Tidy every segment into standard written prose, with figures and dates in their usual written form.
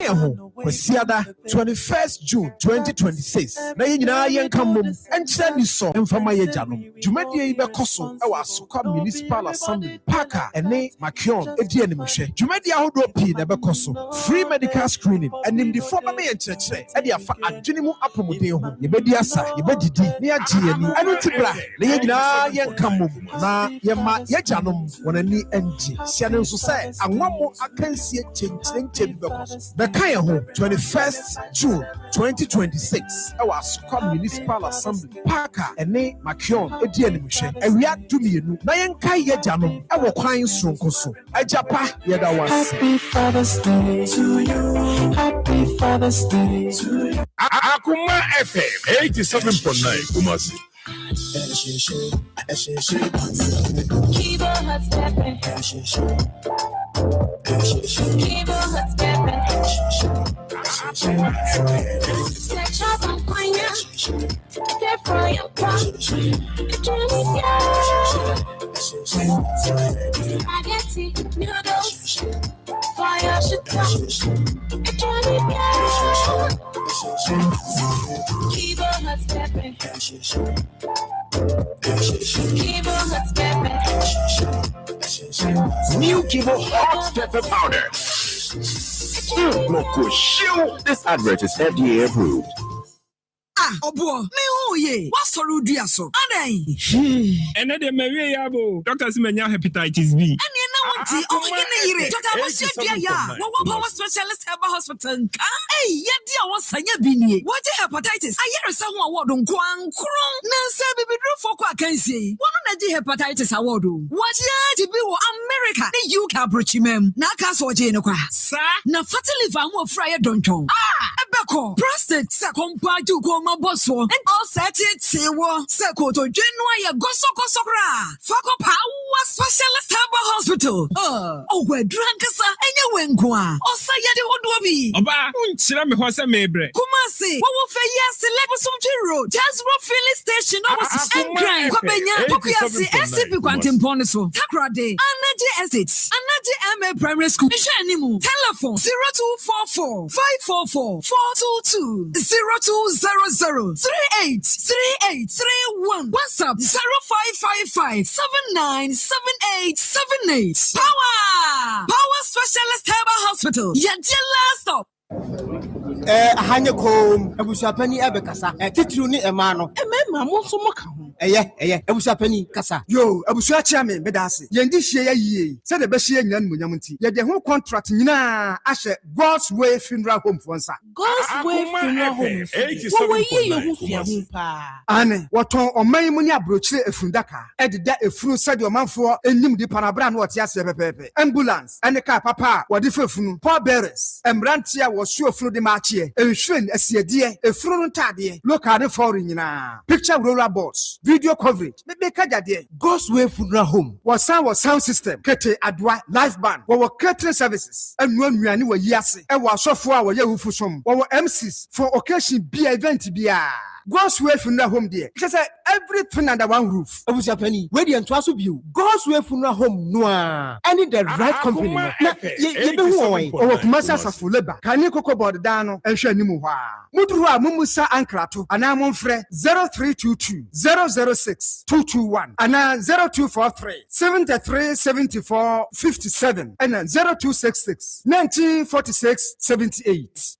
Bekaya ho, Wesiada, 21st June 2026. Na yina yenka mum, enche ni so, enfama ye janum. Jumadi ibe koso, ewa Akoma Municipal Assembly, Parker, ene Makion, edi animushe. Jumadi ahodo pi nebe koso, free medical screening, enim di forma me yencheche, edi afa adwinimu apomode ho. Yebedi asa, yebedi ni agye ani. Enu tibra, na yina yenka mum, na yema ye janum, wonani enji. Siane nso se, anwamo akansie chenche bi bekoso. Bekaya ho, 21st June 2026, ewa Akoma Municipal Assembly, Parker, ene Makion, edi animushe. Ewia dumienu, na yenka ye janum, ewo kwan sonko so. Ajapa yeda wase. Happy Father's Day to you. Happy Father's Day to you. Akoma FM 87.9 Kumasi. Kibo hot pepper. Kibo hot pepper. Set up on fire. They're frying pan. Spaghetti, noodles, fire should come. Kibo hot pepper. Kibo hot pepper. New Kibo hot pepper powder. Loco show. This advert is FDA approved. Obo, me who ye? What's for Rudia so? Adai. And then the Maria Yabo, Doctors Mania hepatitis B. And you know what? Oh, you know, Dr. Monsieur Dia, what power specialist have a hospital? Hey, yet dear was Sanya Bini. What hepatitis? I hear someone word on Kwang Krong. Nancy be drew for Quakency. One of the hepatitis award. What ya to be America? The UK Bruchimem. Nakas or Janoqua. Sir, na fatally van will fry a donton. Ebeko, prostate, second part to go. Bosso and all set it sewa seko to January gosokosokra fako power specialist herbal hospital oh we drunk sa enye wenkwa osa yede wodobi oba unchira me hose mebre Kumasi wo fe yes lebosomji road Jasro filling station almost engran kwabenya pokuyasi SCP kwantimpon so takrade Anaji Estates Anaji MA Primary School Ishanimu telephone 0244 544 422 0200 383831 WhatsApp 0555797878 Power Specialist Herbal Hospital Yajela stop hanye kom abusapani abekasa titru ni emano emema mo so mo ka ho abusapani kasa yo abusua chia me bedase yendi hie ya yie se de be hie nyina nmunyam nti ye de ho contract nyina ahye God's Way Funeral Home fonsa God's Way Funeral Home. Wo we ye ho fia ho pa. Ane woton oman mu ni abrochire efundaka ededa efunu sade omanfo enim di panabra na wote ase pepepe ambulance ene ka papa wode fefunu Paul bearers emrantia wo su efunu de maachie enhwen asiedie efunu ntade local foreign nyina picture roller boards video coverage be kajade God's Way Funeral Home was sound system kete adwa live band wo catering services enu anuane wo yiase e wo asofo a wo ye hufusom wo MCs for occasion be event bia God's Way Funeral Home there. She said everything under one roof. Abusapani, where the entwaso view. God's Way Funeral Home noa. I need the right company. Na ye be who owe. Owo kumasa asafo leba. Kani koko board dano ehwe nimu hwa. Muduru a mumusa ankrato ana monfre 0322 006 221 ana 0243 73 74 57 ana 0266 1946 78.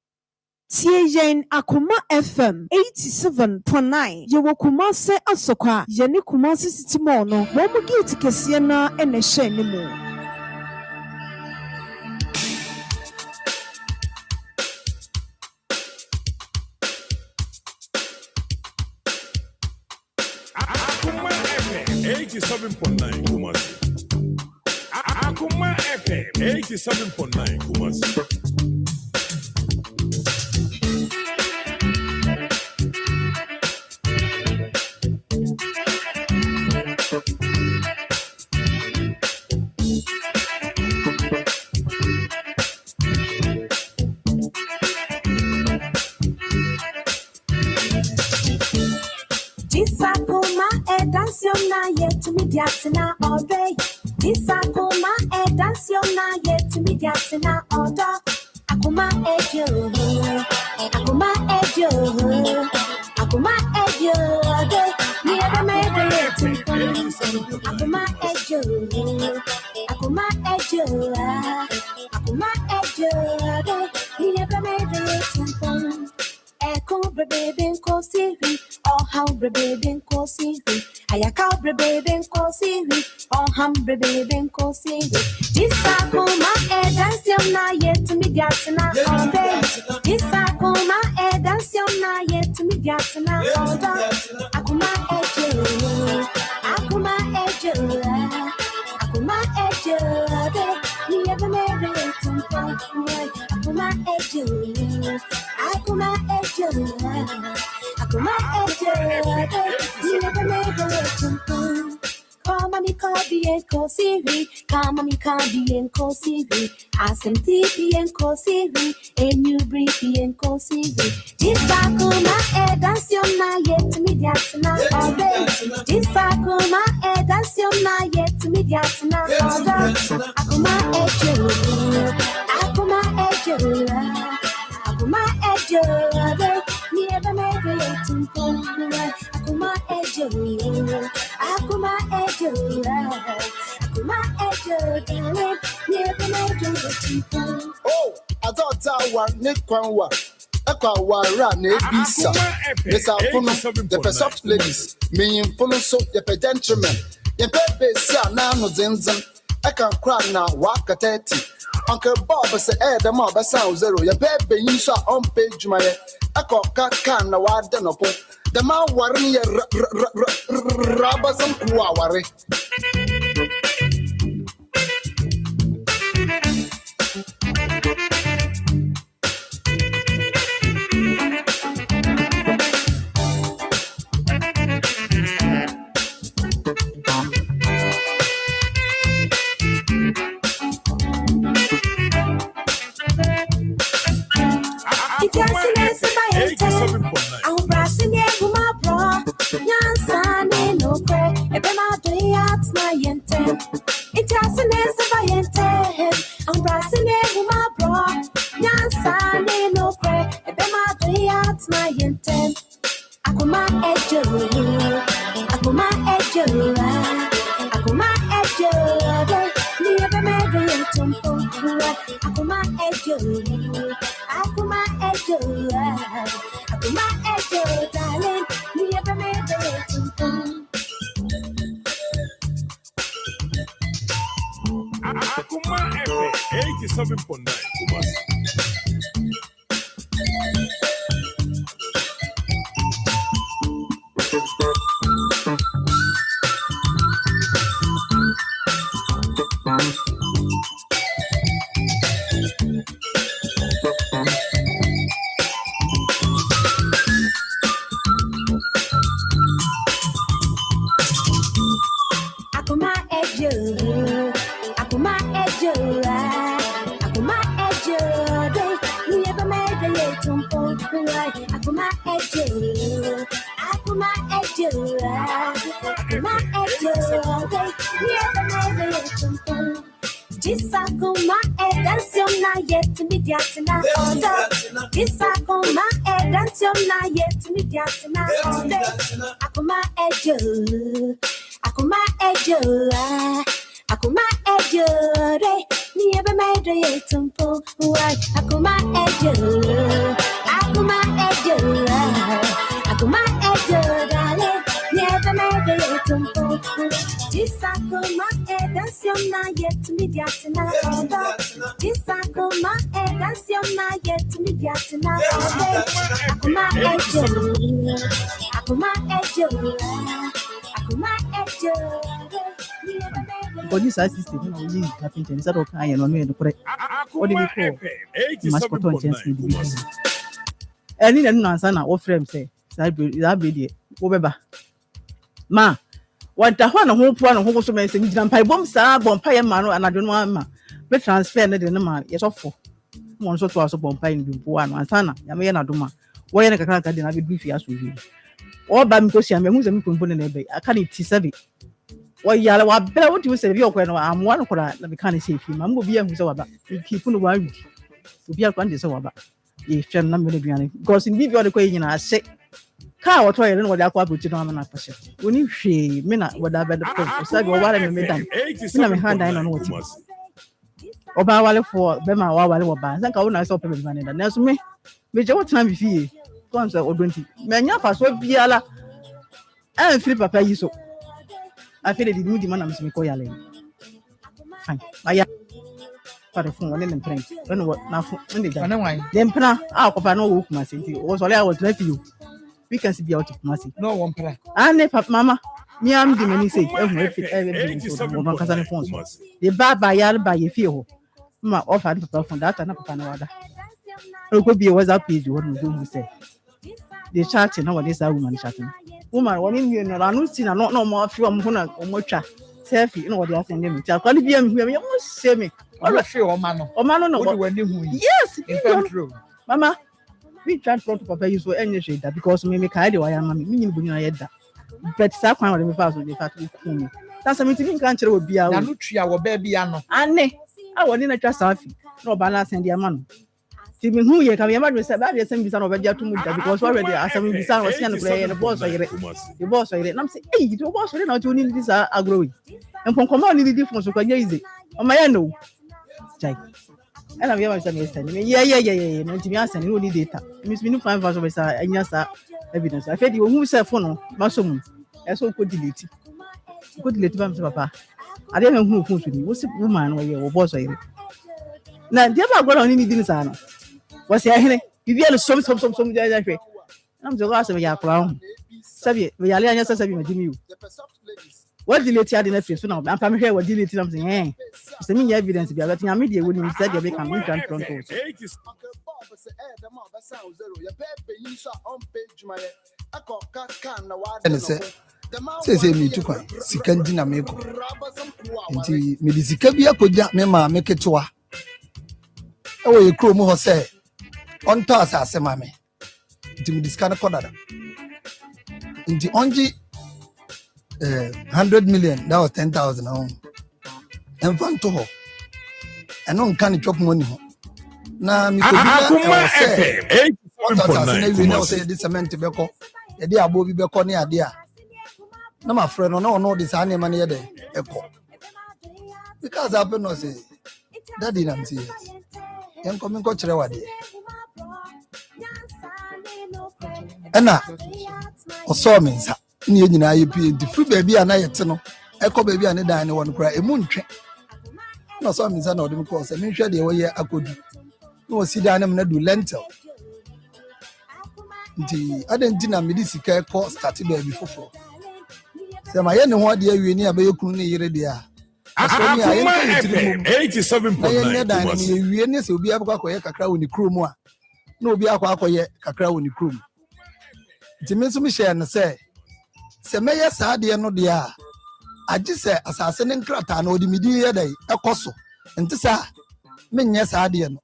Tien Akoma FM 87.9 Yewo Kumase Asokwa Yeni Kumase City Mall no wo mu gate kese na ene hye ne mu Akoma FM 87.9 Kumasi. Akoma FM 87.9 Kumasi. To me, Diatina all day. This Akoma, dance your night to me, Diatina all day. Akoma Akoma ejo, Akoma ejo, Akoma ejo, never made the little Akoma ejo, Akoma ejo, Akoma ejo, never made the little Echo baby ko sivi, oh how baby ko sivi. Ayaka baby ko sivi, oh ham baby ko sivi. Disakuma dance na yet me gatsna all day. Disakuma dance na yet me gatsna all day. Akuma ejo, Akuma ejo, Akuma ejo. Me ever made it to Akuma ejo, Akuma ejo, Akuma ejo. Me ever made it to Come on, me copy and co-CV. Come on, me copy and co-CV. Asem TV and co-CV. And you breathe and co-CV. This Akuma dance your na yet me na all day. This Akuma dance your na yet me na all day. Akuma ejo, Akuma ejo, Akuma ejo. Me ever make it to Akuma ejo, Akuma ejo, Akuma ejo. Me ever make it to Oh, I thought I was Nick Kwanwa. Run Bisa. Yes, I'll follow the soft ladies. Me in follow so the gentlemen. The baby son now no zinzan. I can cry now, walk at 30. Uncle Bob say, the mob sound zero. Your baby, you saw on page my I call can now. I don't know. The man worry rubber some worry. Akuma ejo, Akuma ejo, Akuma ejo. Me ever made it to Akuma ejo, Akuma ejo, Akuma ejo, darling. Me ever made it to Akoma FM 87.9 Kumasi. Akuma ejo, Akuma ejo, Akuma ejo. Me ever made it to Akuma ejo, Akuma ejo, Akuma ejo. Me ever made it to Disakuma dance na yet me na all day. Disakuma dance na yet me na all day. Akuma ejo, Akuma ejo, Akuma ejo. Me ever made it to Akuma ejo, Akuma ejo, Akuma ejo, darling. Me ever made it to Disakuma dance na yet me na all day. Disakuma dance na yet me na all day. Akuma ejo, Akuma ejo, Akuma ejo. Because this system, you know, we happened instead of kind on me the correct. What do we call? Must put on chance. And in an answer, our friend say, that be over. Ma, what the one who put on who so many things, and pie bomb, sir, bompire man, and I don't want ma. But transfer the man, yes, of four. One so to us upon pine, one, and Sana, Yamena Duma. Why I can't get a bit beefy as we do. All by because I'm a Muslim component, I can't eat T7. Why, yalla, what you say, you're going to I'm one for that, we can't save him. I'm going to be a Musawa. You keep on the wild. obi akwan de se waba ye hwe na me aduane because in bibi ode kɔ nyina ase car what why no wode akɔ abuti no amana apahye oni hwe me na wode abɛde kɔ so bi wale me dan me na me hand dan no woti oba wale for be ma wale wo ba sanka wo na se ope be man dan na so me je wo tena bi fie kon so odonti me nya fa so biala en free papa yi so afele di mu di man am se me ko yale fine aya para fun wale nem prank when what na fun ndi ga dem pra akopa no wo kuma se nti wo so le I was left you we can see be out of mercy no one pra ane papa mama me am di many say ehun efi so mo kasa ne phone so the baba yal ba ye fie ho ma offer the papa phone data na papa na wada o go be WhatsApp page what we do say the chat na what this woman chatting woman woni mi no anu si na no mo afi o mo na o mo twa selfie no what they send me tell kwali bia me mo se me o fi o ma no no what we hu yes control mama we try to papa use so any shade that because me kai de wire mama me nyi bu nyina yeda but sa kwan wale me fa so dey fa to ku me that's something me kan kire obi a na no tua wo ba bia no ane a woni na twa selfie no ba na send dia man ti me hu ye ka me ma do say ba dey send bisa no ba dia to mu da because already asem bisa no sia no play the boss yire nam say eh the boss yire na to ni this agro we empon ni di phone so kwa easy o ma ya no chai and I'm here to yeah. No, to me, I send you only data. Miss me no 5 hours of evidence. I fed you who said phone, Masum. I so could delete it. Could delete papa. I didn't know who to be. What's the woman where you was? Now, never got on any dinner. Was there you had some I'm the last of your crown. Sabi, we are laying yourself in what delete had in a face now? I'm here. What delete something? Eh? Send me evidence. Be about your media when you said you become in front of us. Say me too kwan sika ndina me ko nti me di sika bi akoja me ma me ketewa e wo ye krom ho say on to asase ma me nti me di sika na kodada nti onji 100 million, that was 10,000 home. And fun to her. And on can't chop money. Now, me say, this cement to Beco, a dear Bobby Beco near dear. No, my friend, no, this animal near there. Because I no say, that didn't see it. And coming coach Rewadi. And now, or saw me. Ni nyina yepi the free baby ana yete no eko baby ane dan ne won kra emu ntwe na so mi sa na odem ko se mi hwe de wo ye akodu na wo si dan na do lentil nti adan na mi di sika ko start baby fofo se ma ye ne ho de awie ni abaye kunu ne yire de a Akoma FM 87.9 ye dan ne awie ne se obi akwa ye kakra woni krom a na obi akwa ye kakra woni krom nti me so mi share na se meye saade no de a agi se asase ne nkrata na odi midi ye dai ekoso nti sa menye saade no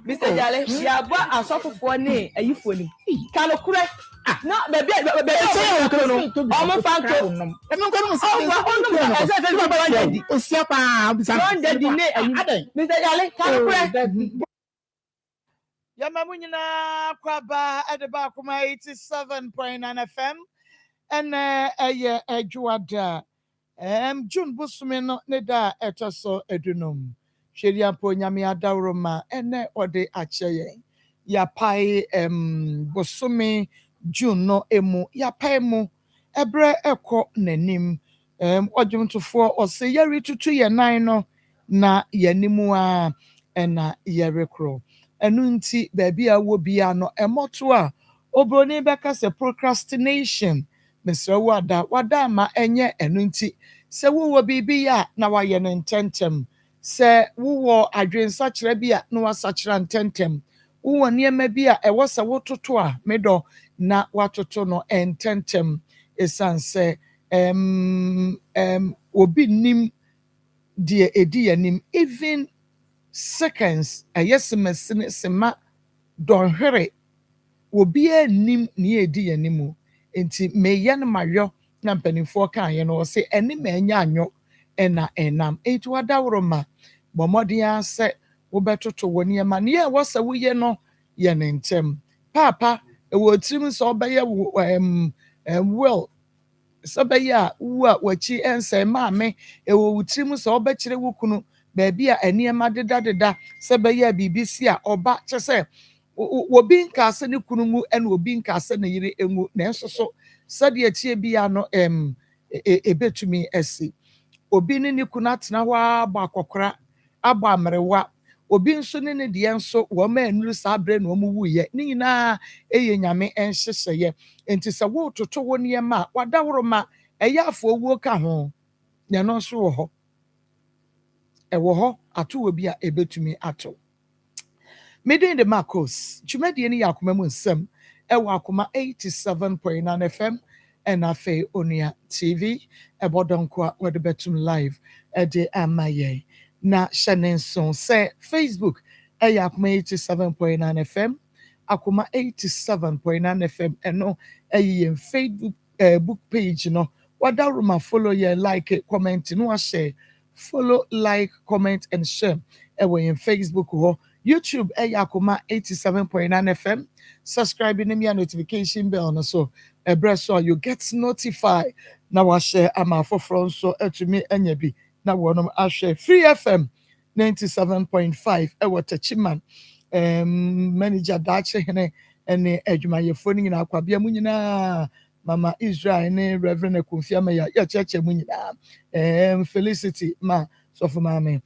Mr. Jale ya gba asofofo ne ayifo ni kalo kure no baby say o no o mo fanto e mo ko mo say o sia pa don dedi ne Mr. Jale kalo kure ya mamunyina kwaba edeba Akoma 87.9 FM ene eye ejuada June busumi no ne da etoso edunum sheria po nyame adawroma ene ode acheye ya pai busumi June no emu ya pai mu ebre ekọ nanim odwumtofo ose yari tutu ye nan no na yanimu a ena yerekro enunti baby a wo bia no emoto a obroni beka se procrastination Mr. Wada ma enye enunti se wo bibi ya na wa ye no ntentem se wo adwensa kire bia na wa sakira ntentem wo niema bia ewo se wo toto a medo na watoto no ntentem esanse obi nim die edi yanim even seconds ayesime sema donhwere obi anim ne edi yanimu enti meye no mayo na mpanimfo kan ye no se eni ma anya anyo ena enam enti wadawroma bomodin ase wobɛtoto wɔ nneɛma ne yɛ wɔ sɛ woyɛ no yɛ ne ntɛm paapa ɛwɔ tirim sɛ ɔbɛyɛ will sɛ bɛyɛ a wu a wɔakyi ɛnsɛ maame ɛwɔ wo tirim sɛ ɔbɛkyerɛ wo kunu baabi a nneɛma deda sɛ bɛyɛ a biribi si a ɔba kyɛ sɛ obi nkaase ne kunu ngu ɛna obi nkaase ne yere ngu nanso so sɛdeɛ tie bi ano ɛbɛtumi asi obi ne ne kunu atena hɔ abɔ akɔkora abɔ amerewa obi nso ne ne deɛ nso wɔn a nnuru saa abere na wɔn wuyɛ ne nyinaa ɛyɛ nyame nhyehyɛeɛ nti sɛ wɔretoto wɔ nneɛma a wadaworoma ɛyɛ afɔwuo ka ho na ɛno nso wɔ hɔ ɛwɔ hɔ ato wɔ bi a ɛbɛtumi ato Midin de Marcos, dwumadie ne yɛ akoma mu nsɛm ɛwɔ akoma 87.9 FM ɛna afei onua TV ɛbɔ dɔnko a wɔde bɛtum live ɛde ama yɛn na hyɛ ne nso sɛ Facebook ɛyɛ akoma 87.9 FM akoma 87.9 FM ɛno ɛyɛ yɛn Facebook book page no wadaroma follow yɛn like comment no ahyɛ follow like comment and share ɛwɔ yɛn Facebook hɔ YouTube Akoma 87.9 FM. Subscribe in the notification bell no so so you get notified. Now I share ama for front so to me enyebi. Now one I share Free FM 97.5 Tachiman manager dache hene ene adwuma ye phone nyina kwabia mu nyina Mama Israel ne Reverend Konfiama ya cheche mu nyina Felicity ma so for mama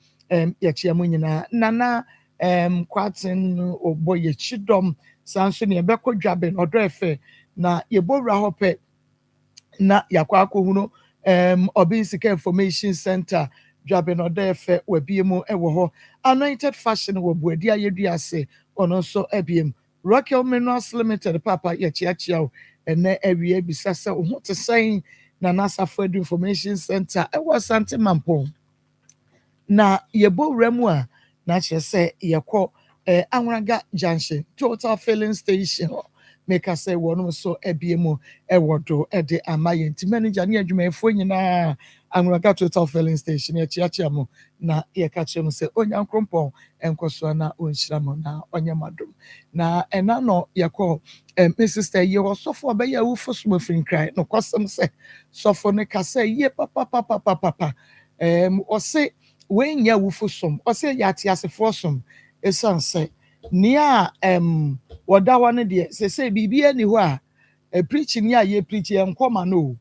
ya chia mu nyina nana kwatin oboye chidom sanso ne ebekọ dwabe no odo efe na yebowra hope na yakwa akohuno Obinsika Information Center dwabe no odo efe wabiemu ewo ho Anointed Fashion wo buadi ayeduase ono so ebiem Rocket Minerals Limited papa yechiachia ene ewie bisase ho te sen na Nasafo Information Center ewo Sante Mampong na yebowra mu a na kyerɛ sɛ yɛkɔ Anwaraga Junction Total Filling Station make us say wɔn so ebiemu ɛwɔ do ɛde ama yɛn nti manager ne adwumayɛfoɔ nyinaa Anwaraga Total Filling Station yɛkyiakyia mo na yɛka kyerɛ mo sɛ onyankopɔn nkɔsoa na ɔnhyira mo na ɔnyɛ madom na ɛna no yɛkɔ me sister yɛwɔ sɔfo ɔbɛyɛ awufo so mafiri nkran no kɔsɛm sɛ sɔfo ne ka sɛ yie papa ɔse when ya wufu som or say yati as a fosum a sunset near wada one dear say bibi anywhere a preaching ya ye preaching and come no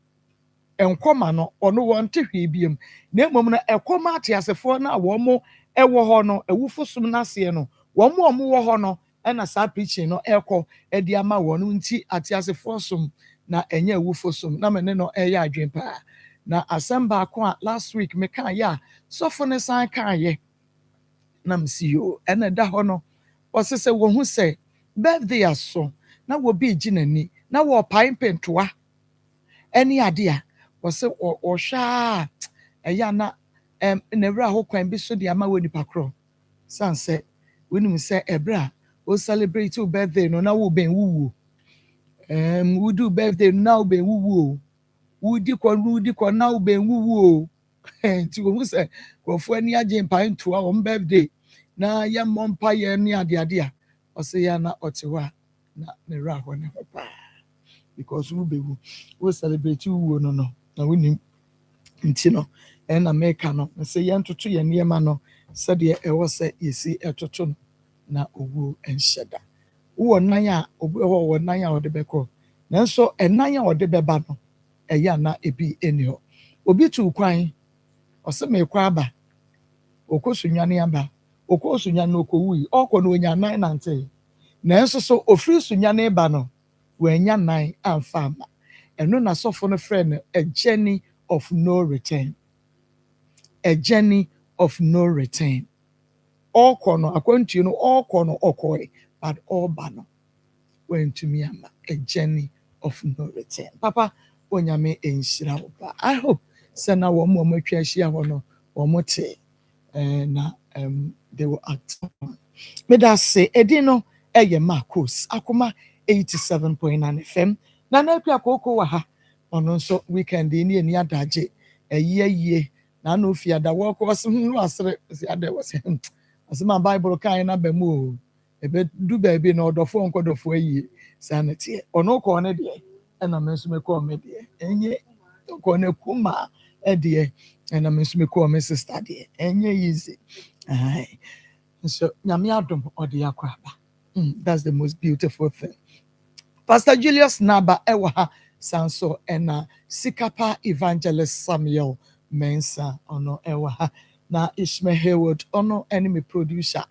or no one to him ne moment a comati as a for now one more a wohono a wufu sum nasiano one more hono and a sa preaching no echo a diama one unti at as a fosum na enye wufu sum na meneno a ya dream pa na assemble kwa last week me kan ya so for ne san kan ye na msi yo ena da ho no wose se wo hu se birthday aso na wo bi ginani na wo pai pentoa eni ade a wose o hwa eya na na wura ho kwan bi so de ama wo nipa kro san se wonim se ebra o celebrate your birthday no na wo ben wuwu we do birthday now ben wuwu wudi kwa na ube nwuwu ti wo se kwofo ani agye mpa ntoa on birthday na ya mompa ye ni ade a o se ya na otewa na ne ra ho ne papa because we celebrate wu no na woni nti no na meka no se ye ntoto ye niema no se de e wo se yesi etoto no na owu enhyeda wo nan a obu wo nan a ode beko nanso enan a ode beba no eya na ebi enio obi tu kwan oseme kwa aba okosunyane aba okosunyane okowui okọ no onya nan nante na enso so ofiri sunyane ba no wanya nan amfama eno na sofo no friend a journey of no return okọ no akwantu no okọ no okoi but all ba no went to me ama a journey of no return papa onyame enhyira wo ba I hope say na wo mo matwa ahia ho no wo mote na they will act me that say edi no eye Marcos Akoma 87.9 FM na na pia kokoko wa ha ono nso weekend ni ani adaje eyie na no fi ada wo ko so no asere si ada wo se asema Bible kan na ba mu o ebe du ba bi na odofo nkodofo ayi sanete ono ko ne de na me nso me ko me de enye ko ne kuma de na me nso me ko me sister de enye easy ai so nyame adom ode yakwaba that's the most beautiful thing. Pastor Julius Naba ewa sanso ena Sikapa Evangelist Samuel Mensa ono ewa na Ishmael Haywood ono enemy producer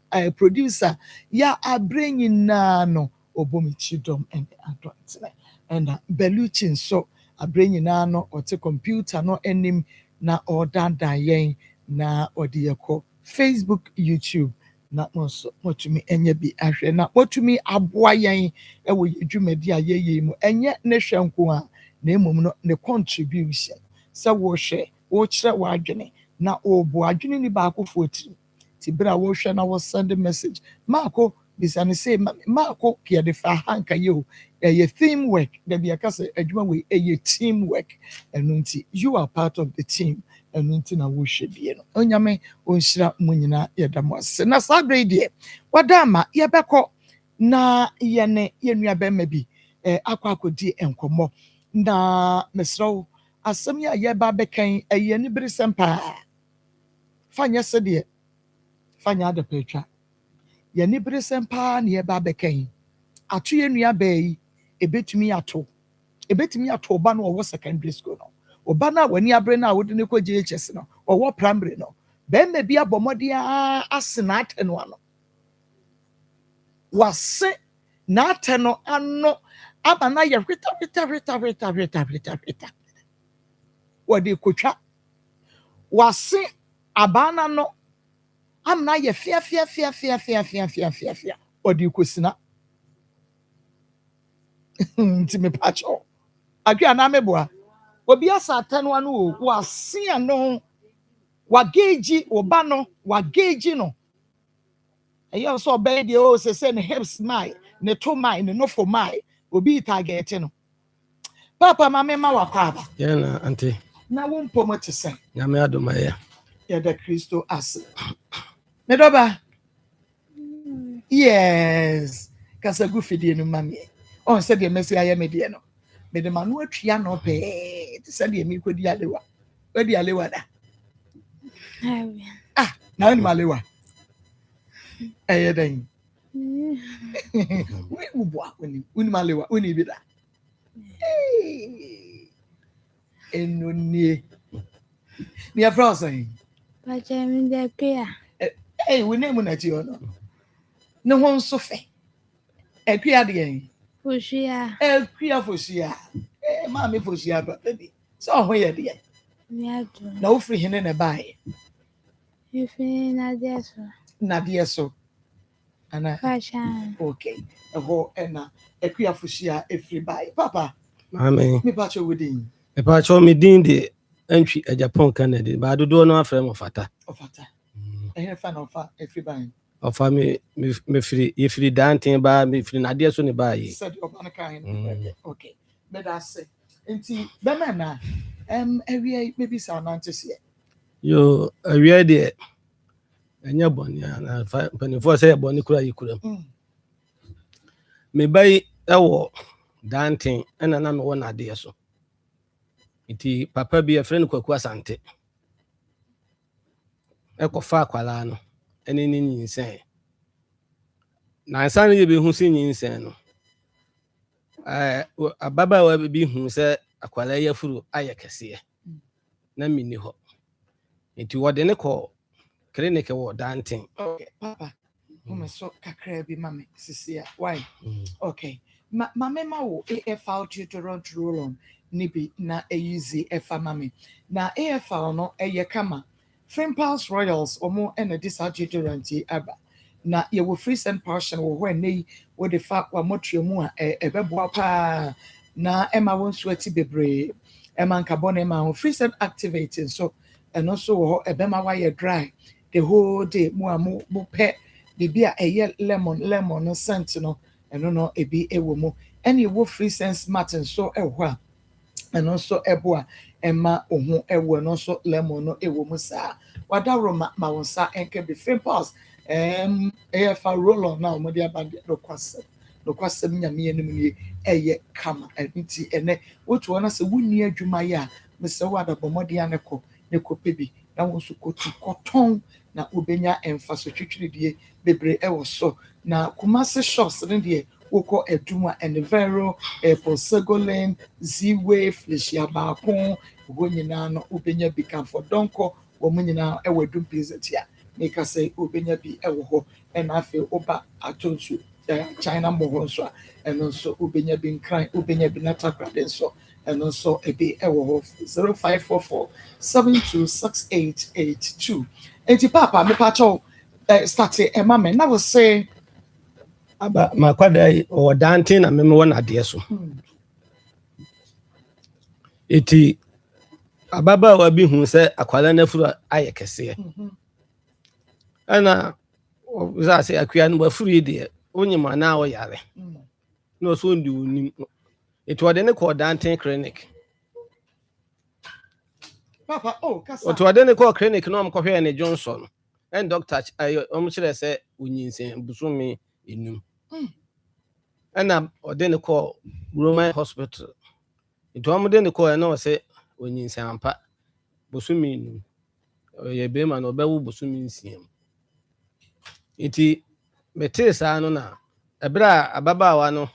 ya abrenyi na no obomi chidom and adwantene and Beluchin so abrenyi na no ote computer no enim na ordan yen na odiyeko Facebook, YouTube na monso motumi enye bi ahwe na motumi aboa yen ewo yedwumadi ayeye mu enye ne hwenko a na emom no ne contribution se wo hwe wo kire wadwene na obo adwene ni ba akofo ti bra wo hwe na wo send message maako bisane say maako pia de fa hanka yo eye theme work da bia ka se adwuma we eye team work enunti you are part of the team enunti na wo hwe bie no onyame onhyira mu nyina yedamo ase na sabre die wadama yebekọ na yene yenua bema bi akwakodi enkomo na mesro asem ya yeba bekan eye ni bere sempa fanya se de fanya de petwa ye ni bere sempa na yeba bekan ato yenua bai ebetumi ato ba no wo secondary school no oba na wani abre na wode ne ko GHS no owo primary no bema bi abomode asena ateno ano wase na ateno ano aba na ye rita wode kotwa wase abana no amna ye fia wode kosina ntime pacho adwa na meboa obi asa ateno ano o wase ano wageji obano wageji no eyo so be de o se ne hips my ne to my ne no for my obi target no papa mama ma wakaba yana ante na wo mpomo te se nyame adoma ya da Kristo as me doba yes kasa gu fidie no mami on se de mesi aye me de no me de manu atwa no pe te se de mi kodi alewa wadi alewa da na ni malewa den we ubwa uni malewa uni bida enoni ni afrosa pa chemi de kia we name na ti ono ne ho nso fe akua de foshia akua foshia ma me foshia ba baby so ho ye de na wo free hene ne bae ifi na deso ana fashion okay ho ena akua foshia efri bae papa amen me pa cho wodin me pa cho me din de antwi Japan Canada ba dodo no afrem ofata fa no fa efri bae ofa me free danten ba me free na deso ne bae said obana kan okay me da say enti be na area maybe soundantese yo area de enya boni na panifo say boni kura yikuram me bai ewo danten ena na me wona de so iti papa bi a friend kwaku asante ekofa akwala no ene ni nyinsen na ansan ye be hu sin nyinsen no ababa wa bi hu se akwala ya furu ayekese na mini ho iti wode ne ko clinic wo danten okay papa so kakra bi mame sisia why okay mame ma wo AFL deodorant roll on nibi na easy efa mame na AFL no eye kama Frimpals Royals omo ena disa deodorant aba na ye wo free send portion wo ho nei wo de fa wa motuamu a ebeboa pa na ema won sweaty bebre ema carbon ema ho free send activating so and also wo ebema wa ye dry the whole day mu pe bibia eye lemon no scent no eno no ebi ewo mu ene wo free sense matten so ehwo a eno so ebo a ema ohun ewo no so lemon no ewo mu sa wadawro ma wonsa enke be Frimpals AFR roll on now, Modia Band, no question, Yami and Eye Kama, and Inti, and what one as a wound near Jumaya, Mr. Wada Bomodianaco, Neko Baby, now also go to Cotton, now Ubenya and Fasocitrity, Bebre so. Now Kumasi shops, India, Woko Eduma and the Vero, Airport Segolin, Z-Way, Flesia Bacon, Winina, Ubenya become for Donko, Womanina, Ewe Dumpizet here. Make us say Ubenya be Ewo, and I feel Oba, I told you, China Mohonswa, and also Ubenya being crying, Ubenya be not and so, and also a be Ewo 0544 726882. And the Papa, me pacho started a mamma, and I was saying, aba makwada o dante na meme wona de so eti ababa wa bi hu se akwala na furu aye kese ana za se akua no furu de onyima na wo yare no so ndi unim eti wode ne ko dante clinic Papa kasa o to wode ne ko clinic no mkɔhwɛ ne Johnson and doctor omkyerɛ se unyinsen busumi enum and ɔde ne kɔ Roman hospital nti ɔmo ne kɔ na ɔsɛ onyinsan ampa bosumi enum ɔyɛ bema na ɔbɛwo bosumi nsiam nti mete saa no na ɛbra ababaawa no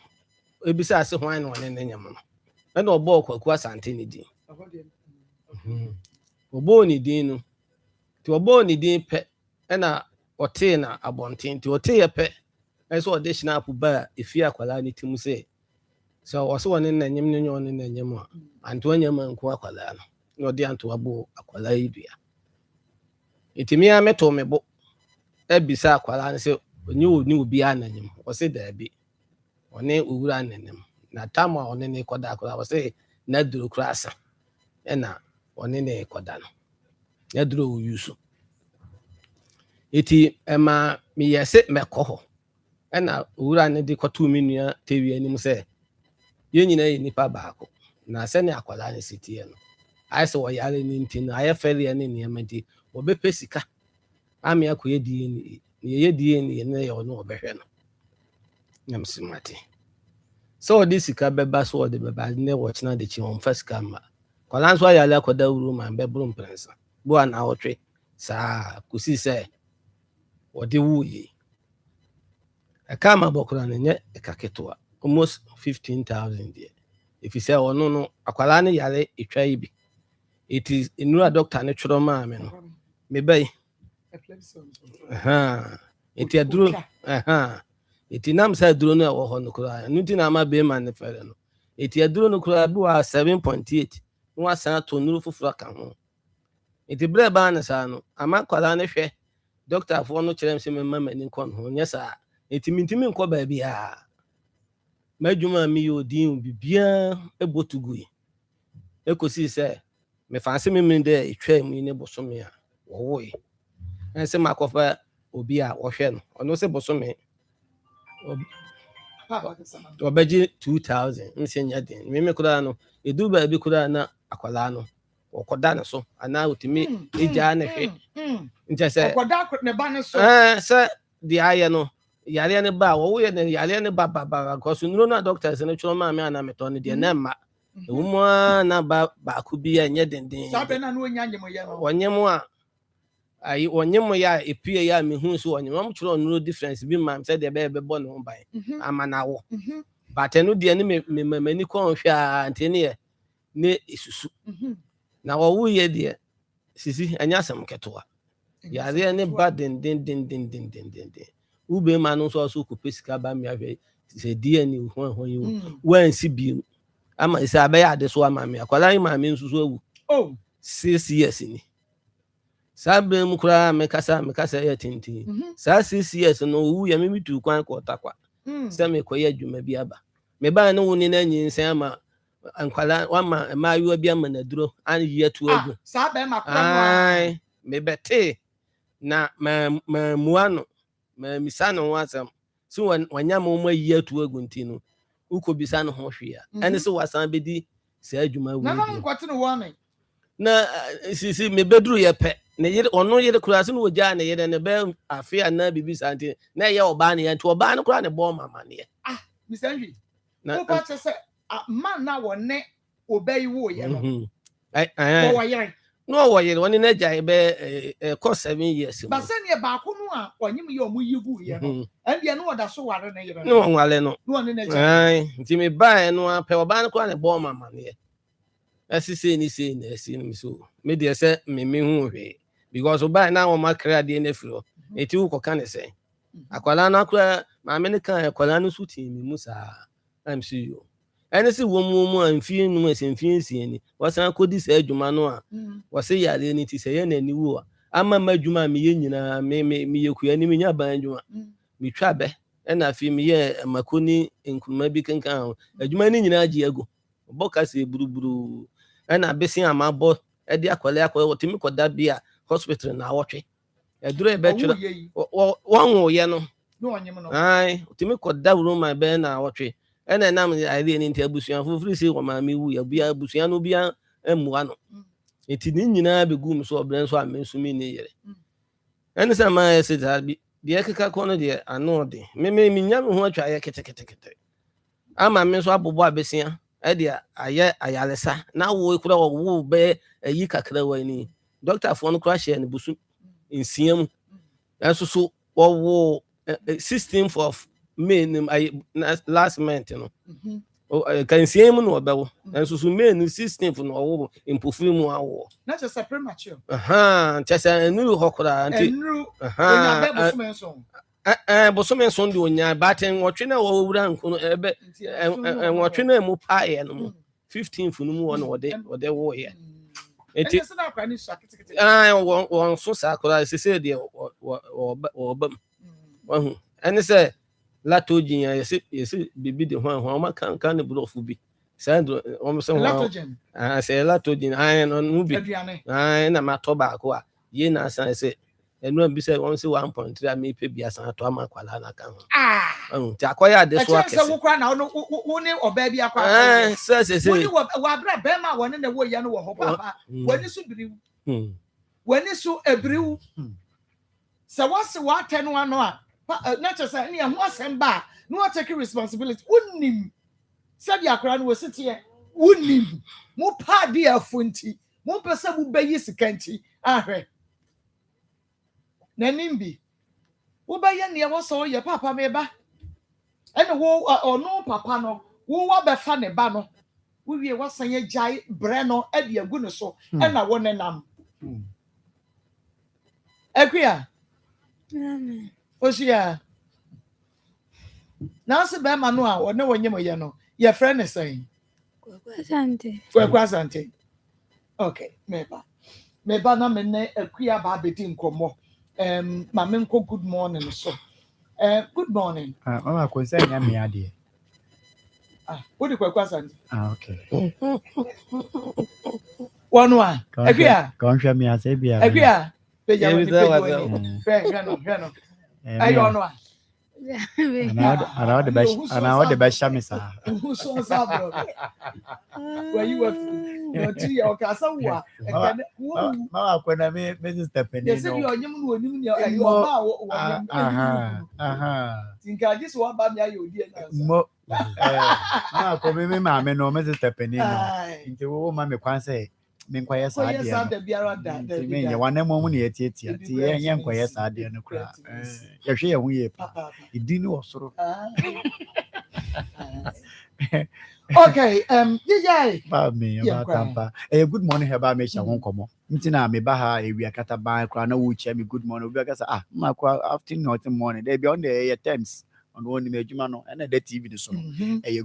ebisa ase hwan na ɔne ne nyam no ɛna ɔbɔ kwaku asante ne din ɔbɔ ne din no nti ɔbɔ ne din pɛ ɛna ɔte na abɔnten nti ɔte yɛ pɛ ɛso ɔde snap ba efi akwala ne timu sɛ so ɔso wɔne na nyem ne nyɔne na nyem a anto anyam anko akwala no na ɔde anto abo akwala yi dua etimi a meto mebo ebisa akwala ne sɛ onye oni obi ananyem ɔse daabi ɔne owura ananyem na tam a ɔne ne kɔda akwala ɔse na duro krasa ɛna ɔne ne kɔda no na duro oyusu eti ema mi yɛse mekɔ hɔ ɛna owura ne de kɔto mi nua tewi anim sɛ yenyina yɛ nipa baako na sɛ ne akwala ne sitie no ayɛ sɛ wɔyare ne nti no ayɛ fɛre ne nneɛma di wɔbɛpɛ sika ame akɔyɛ die ne yɛ die ne ne yɛ ɔno ɔbɛhwɛ no nyam simate sɛ ɔde sika bɛba so ɔde bɛba ne wɔkyena de kyi wɔn fa sika ma kwala nso ayale akɔda wuru ma bɛboro mprɛnsa bo ana ɔtwe saa kusi sɛ ɔde wuye akama bokura ne nye ekaketoa almost 15,000 there if you say ono no akwala ne yare etwa yi bi it is inura doctor ne tworo ma me no me bai eti aduro eti nam sa aduro no wo ho no kura no ti na ma be man ne fere no eti aduro no kura bi wa 7.8 no asan to nuru fufura kan ho eti bre ba ne sa no ama kwala ne hwe doctor fo no kyerem se me mama ni kon ho nya sa eti mintimi nkɔ ba bia madwuma mi yodin bibia ebotugui ekosi sɛ me fanse me mende etwa mu ne bosome a wɔwoe ense makofa obi a wɔhwɛ no ɔno sɛ bosome obɛgye 2,000 nse nya den me kura no edu ba bi kura na akwala no wɔkɔda ne so ana otimi egya ne hwe nkyɛ sɛ wɔkɔda ne ba ne so sɛ di ayɛ no yare ne ba wo ye ne yare ne ba because nuro na doctors ne tworo ma me ana meto ne de na ma wo mu na ba ku bi anye denden sabe na no nya nyemo ye no onyemo a ayi onyemo ya epie ya me hu so onyemo am tworo nuro difference bi ma se de be bo ne ho ban ama na wo but enu de ne me mani kon hwe a ntene ye ne isusu na wo ye de sisi anya sam ketoa yare ne ba den ube ma no so ko pesika ba mi ahwe se die ni ho yi wan si bi ama se abaya ade so ama mi akwala ma mi nsusu awu 6 years ni sabe mu kura me kasa ya tinti sa 6 years no wu ya mi tu kwan ko takwa se me ko ya dwuma bi aba me ba ne woni na nyinsan ama ankwala wa ma yu bi ama na duro an yi atu agu sabe ma kura me bete na ma muano ma misano wasam so wanyama mo yi atu agu ntino uko bisano ho hwea ene se wasan bedi se adwuma wu na nkwate no wone na sisi me bedru ye pe ne yere ono yere kura so no gya ne yere ne be afia na bibi santi na ye oba ne yanto oba ne kura ne bo mama ne Mr. Henry ko pa se man na wonne obey wo ye no wo yere no wo yere woni na gya be cost 7 years ba se ne ba ko no a onyim ye omu yigu ye no and ye no oda so ware ne yere no wale no no ne na gya nti me ba no a pe oba ne kura ne bo mama ne asise ni se na asi no so me de se me hu hwe because oba na wo makra de na firo eti wo koka ne se akwala na akura ma me ne kan akwala no so ti mi musa I'm see you ene se wo mu amfie nu asemfie sie ni wasan kodi se adwuma no a wase yale ni ti se ye na ni wo ama madwuma me ye nyina me ye kuya ni me nya ban adwuma me twa be ena afi me ye makoni enkunma bi kankan adwuma ni nyina agi ago boka se buruburu ena besin amabo e de akwale wotimi koda bia hospital na awotwe edure be twira won ye no ai wotimi koda room be na awotwe ena nam ide ni nti abusuan fofiri se wo ma me wu ya bia abusuan no bia emua no enti ni nyina be gum so obren so amensu mi ne yere ena se ma ese da bi de keka kono de ano de me nya me ho atwa ye kete ama me so abobo abesia edia aye ayalesa na wo kura wo be ayi kakra wani doctor fo no kura share ne busu insiam enso so wo 16th of May last month no kan insiam no obewo enso so May 16th no wo impofiri mu awo na just premature just enu hokura anti onya be busu menso bosome so ndi onya baten wotwe na wo wura nkono ebe wotwe na mu pae no 15th no mu wona wode wo ye eti won so sakura sese de wo bam wahu ene se latogen yesi bibi de ho ma kan ne bulofu bi sandro o so latogen se latogen no mu bi na ma to ba ko a ye na san se enu bi se won se 1.3 me pe bia san to amakwala na kan ti akoya de so akese se wo kwa na wo ne oba bi akwa se wo ni wo abra be ma wo ne na wo ye no wo ho papa wo ni so biriw wo ni so ebriw se wase wa tenu ano a na chese ni ho asem ba no take responsibility unim se dia akra no wo sitie unim mo pa dia fonti mo pese bu bayi sikanti ahwe na nimbi wo ba ye ne wo so ye papa me ba ene wo ono papa no wo wa be fa ne ba no wo wie wasan ye jai bre no e de agu ne so ena wo ne nam ekua osia na se be ma no a wo ne wo nyem ye no ye friend ne sen kwa asante okay me ba na me ne ekua ba beti nkomo Mamenko, good morning, so. Good morning. Mama, concern ya me ade. What do you question? Okay. One. Agria. Contra me as ebia. Agria. Pejano. I don't know. And I the best shamisa. Who saw Sabro? Where you were no tea or Casawa. Mama, when I made Mrs. Stephanie. Yes, you are think I just want by you, dear. Come me, mamma, no Mrs. Stephanie. Into woman, me can say. Menkwaya sadia me wane mo ne etiatia ti ye nkwaya sadia no kra ye hwe ye hu ye pa idi ni osoro okay yeye ba me ba tampa good morning he ba me sha won komo ntina me ba ha ewia kata ba kra na wo chia me good morning obi aka sa ma kwa afternoon or morning they be on the times on one me adwuma no na the tv ni so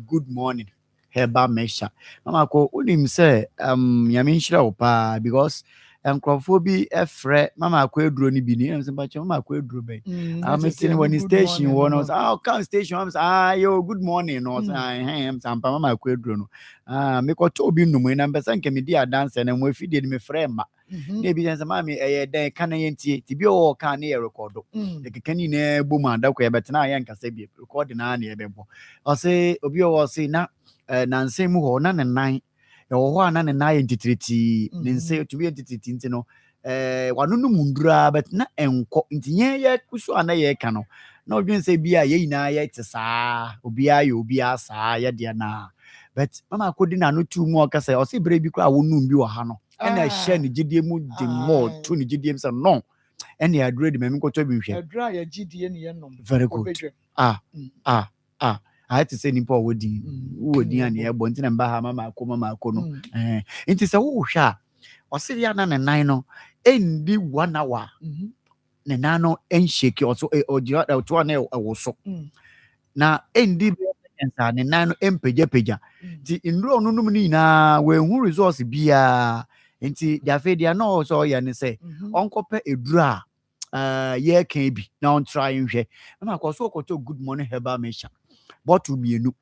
good morning Heba mesha mama ko unim say nyame nhira wo pa because enkrofo bi efre mama ko eduro ni bi ni em semba che mama ko eduro be am tin when station wo no can station am yo good morning no am sampa mama ko eduro no me ko to bi numu na mbesa nke me di dance na mo afide ni me frɛ ma na bi sense mama den kan yentie ti bi o kan na ye record e kekani na bom ada ko ye betena ye nkasa bi record na na ye bebo o say obi o say na Nsem ho na ne nan e wo ho ana ne nan entitriti ne nse to be entitriti nti no wano no mundura but na enko ntinye ye kuso ana ye ka no na odwen se bia ye nyina ye te saa obia ye obia saa ye de na but mama akodi na no tu mu okasa o se bre bi kra wonum bi wo ha no na hye ne gidie mu di more to ne gidie mu se no ene adure de mami koto bi hwe adura ya gidie ne ye nom very good I had to say nipa wodi an ye bo ntina mba ha mama akono nti se wo hwa o se ya na ne nan no endi 1 hour ne nan no enshake also ojira to na ewo so na endi ensa ne nan no empeja nti ndro no num ni na we hu resource bia nti dia fe dia no so ya ne se onkope edura ye can be na on try nhwe na akoso okoto good morning herbal mixture bottle mienu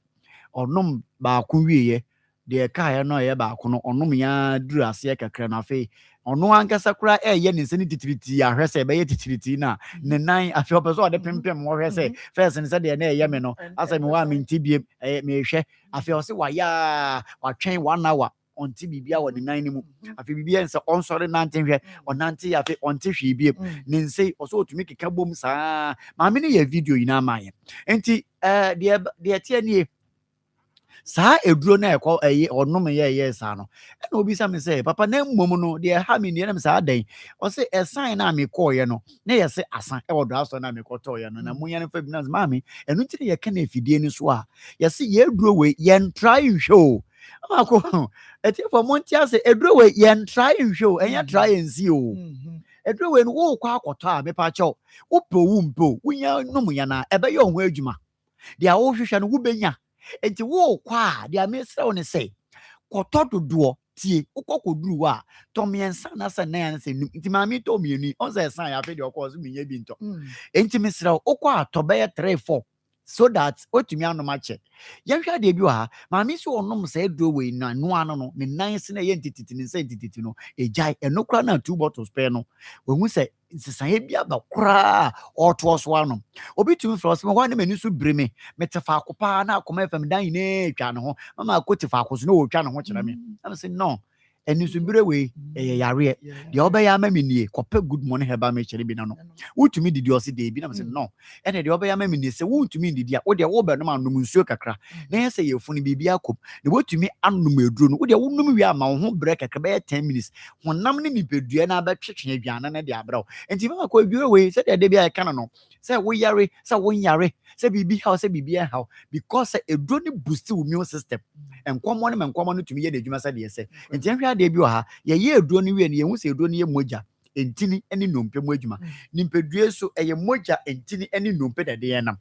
onom ba ko wieye de ka ya no ye ba ko no onom ya duru ase kakra na fe ono ankasa kura ye ne se ni titiriti ya hwese be ye titiriti na ne nan afi opeso de pempem wo hwese first ne se de na ye me no asa me wa me ntibie me hwe afi o se wa ya wa twen 1 hour onti bibia wo ne nan ni mu afi bibia nse onsore nante hwe onante afi onti hwe bie ne nse o so otumi keka bom saa ma me ne ye video ina amaye enti de tie nie saa eduro na ekọ onom ye saa no na obi sa me say papa na mmom no de ha me nie na me saa dan o se esan na me call ye no na ye se asan e wodo aso na me koto ye no na munya ne fa bi na mami enu ntire ye ka na efidie ni so a ye se ye eduro we ye try show ako etifo montia se eduro we ye try show enya try nsi o eduro we no wo kwa akoto a me pa cho wo po wu mpo wunya nom ya na ebe ye ho adwuma dia wo hwehwe no wo benya enti wo kwa dia me sre woni say koto dodo tie ukokoduru wa to miensa na se na ya se enti ma mi to mieni on say san ya fe de okozo minya bi nto enti me sre ukwa to be 3-4 so that otumi anoma che yehwa de bi wa ma mi so onom say do we na no ano no ne nan se na ye ntititi ne se ntititi no ejai enokra na 2 bottles pe no we hu say nsesan bi aba kura oto so ano obi tumi fro so wa ne mani so breme metefa akopa na akoma fam dan ne twa ne ho mama akoti fa akoso no twa ne ho kira me am say no eni so bire we yare de obaya ma menie kope good morning heba me kire bi na no wutumi didi o se de bi na say no ene de obaya ma menie se wutumi didi a wo de wo ba no ma no nsuo kakra na ye say yefunu bibi akom de wotumi anum eduro no wo de wonum wi ama wo ho break kakra be 10 minutes honam ne nipedua na ba twetwe aduana na de abrawo enti mama ko bire we se de bi a ka no se wo yare se wo nyare se bibi how se bibi how because eduro ne boost immune system enkomo ne menkomo no tumi ye de adwuma se de se enti ahwa de bi o ha ye eduro ne wie ne ye hu se eduro ne ye moja entini eni nompe mu adwuma nimpedue so eye moja entini eni nompe de de nam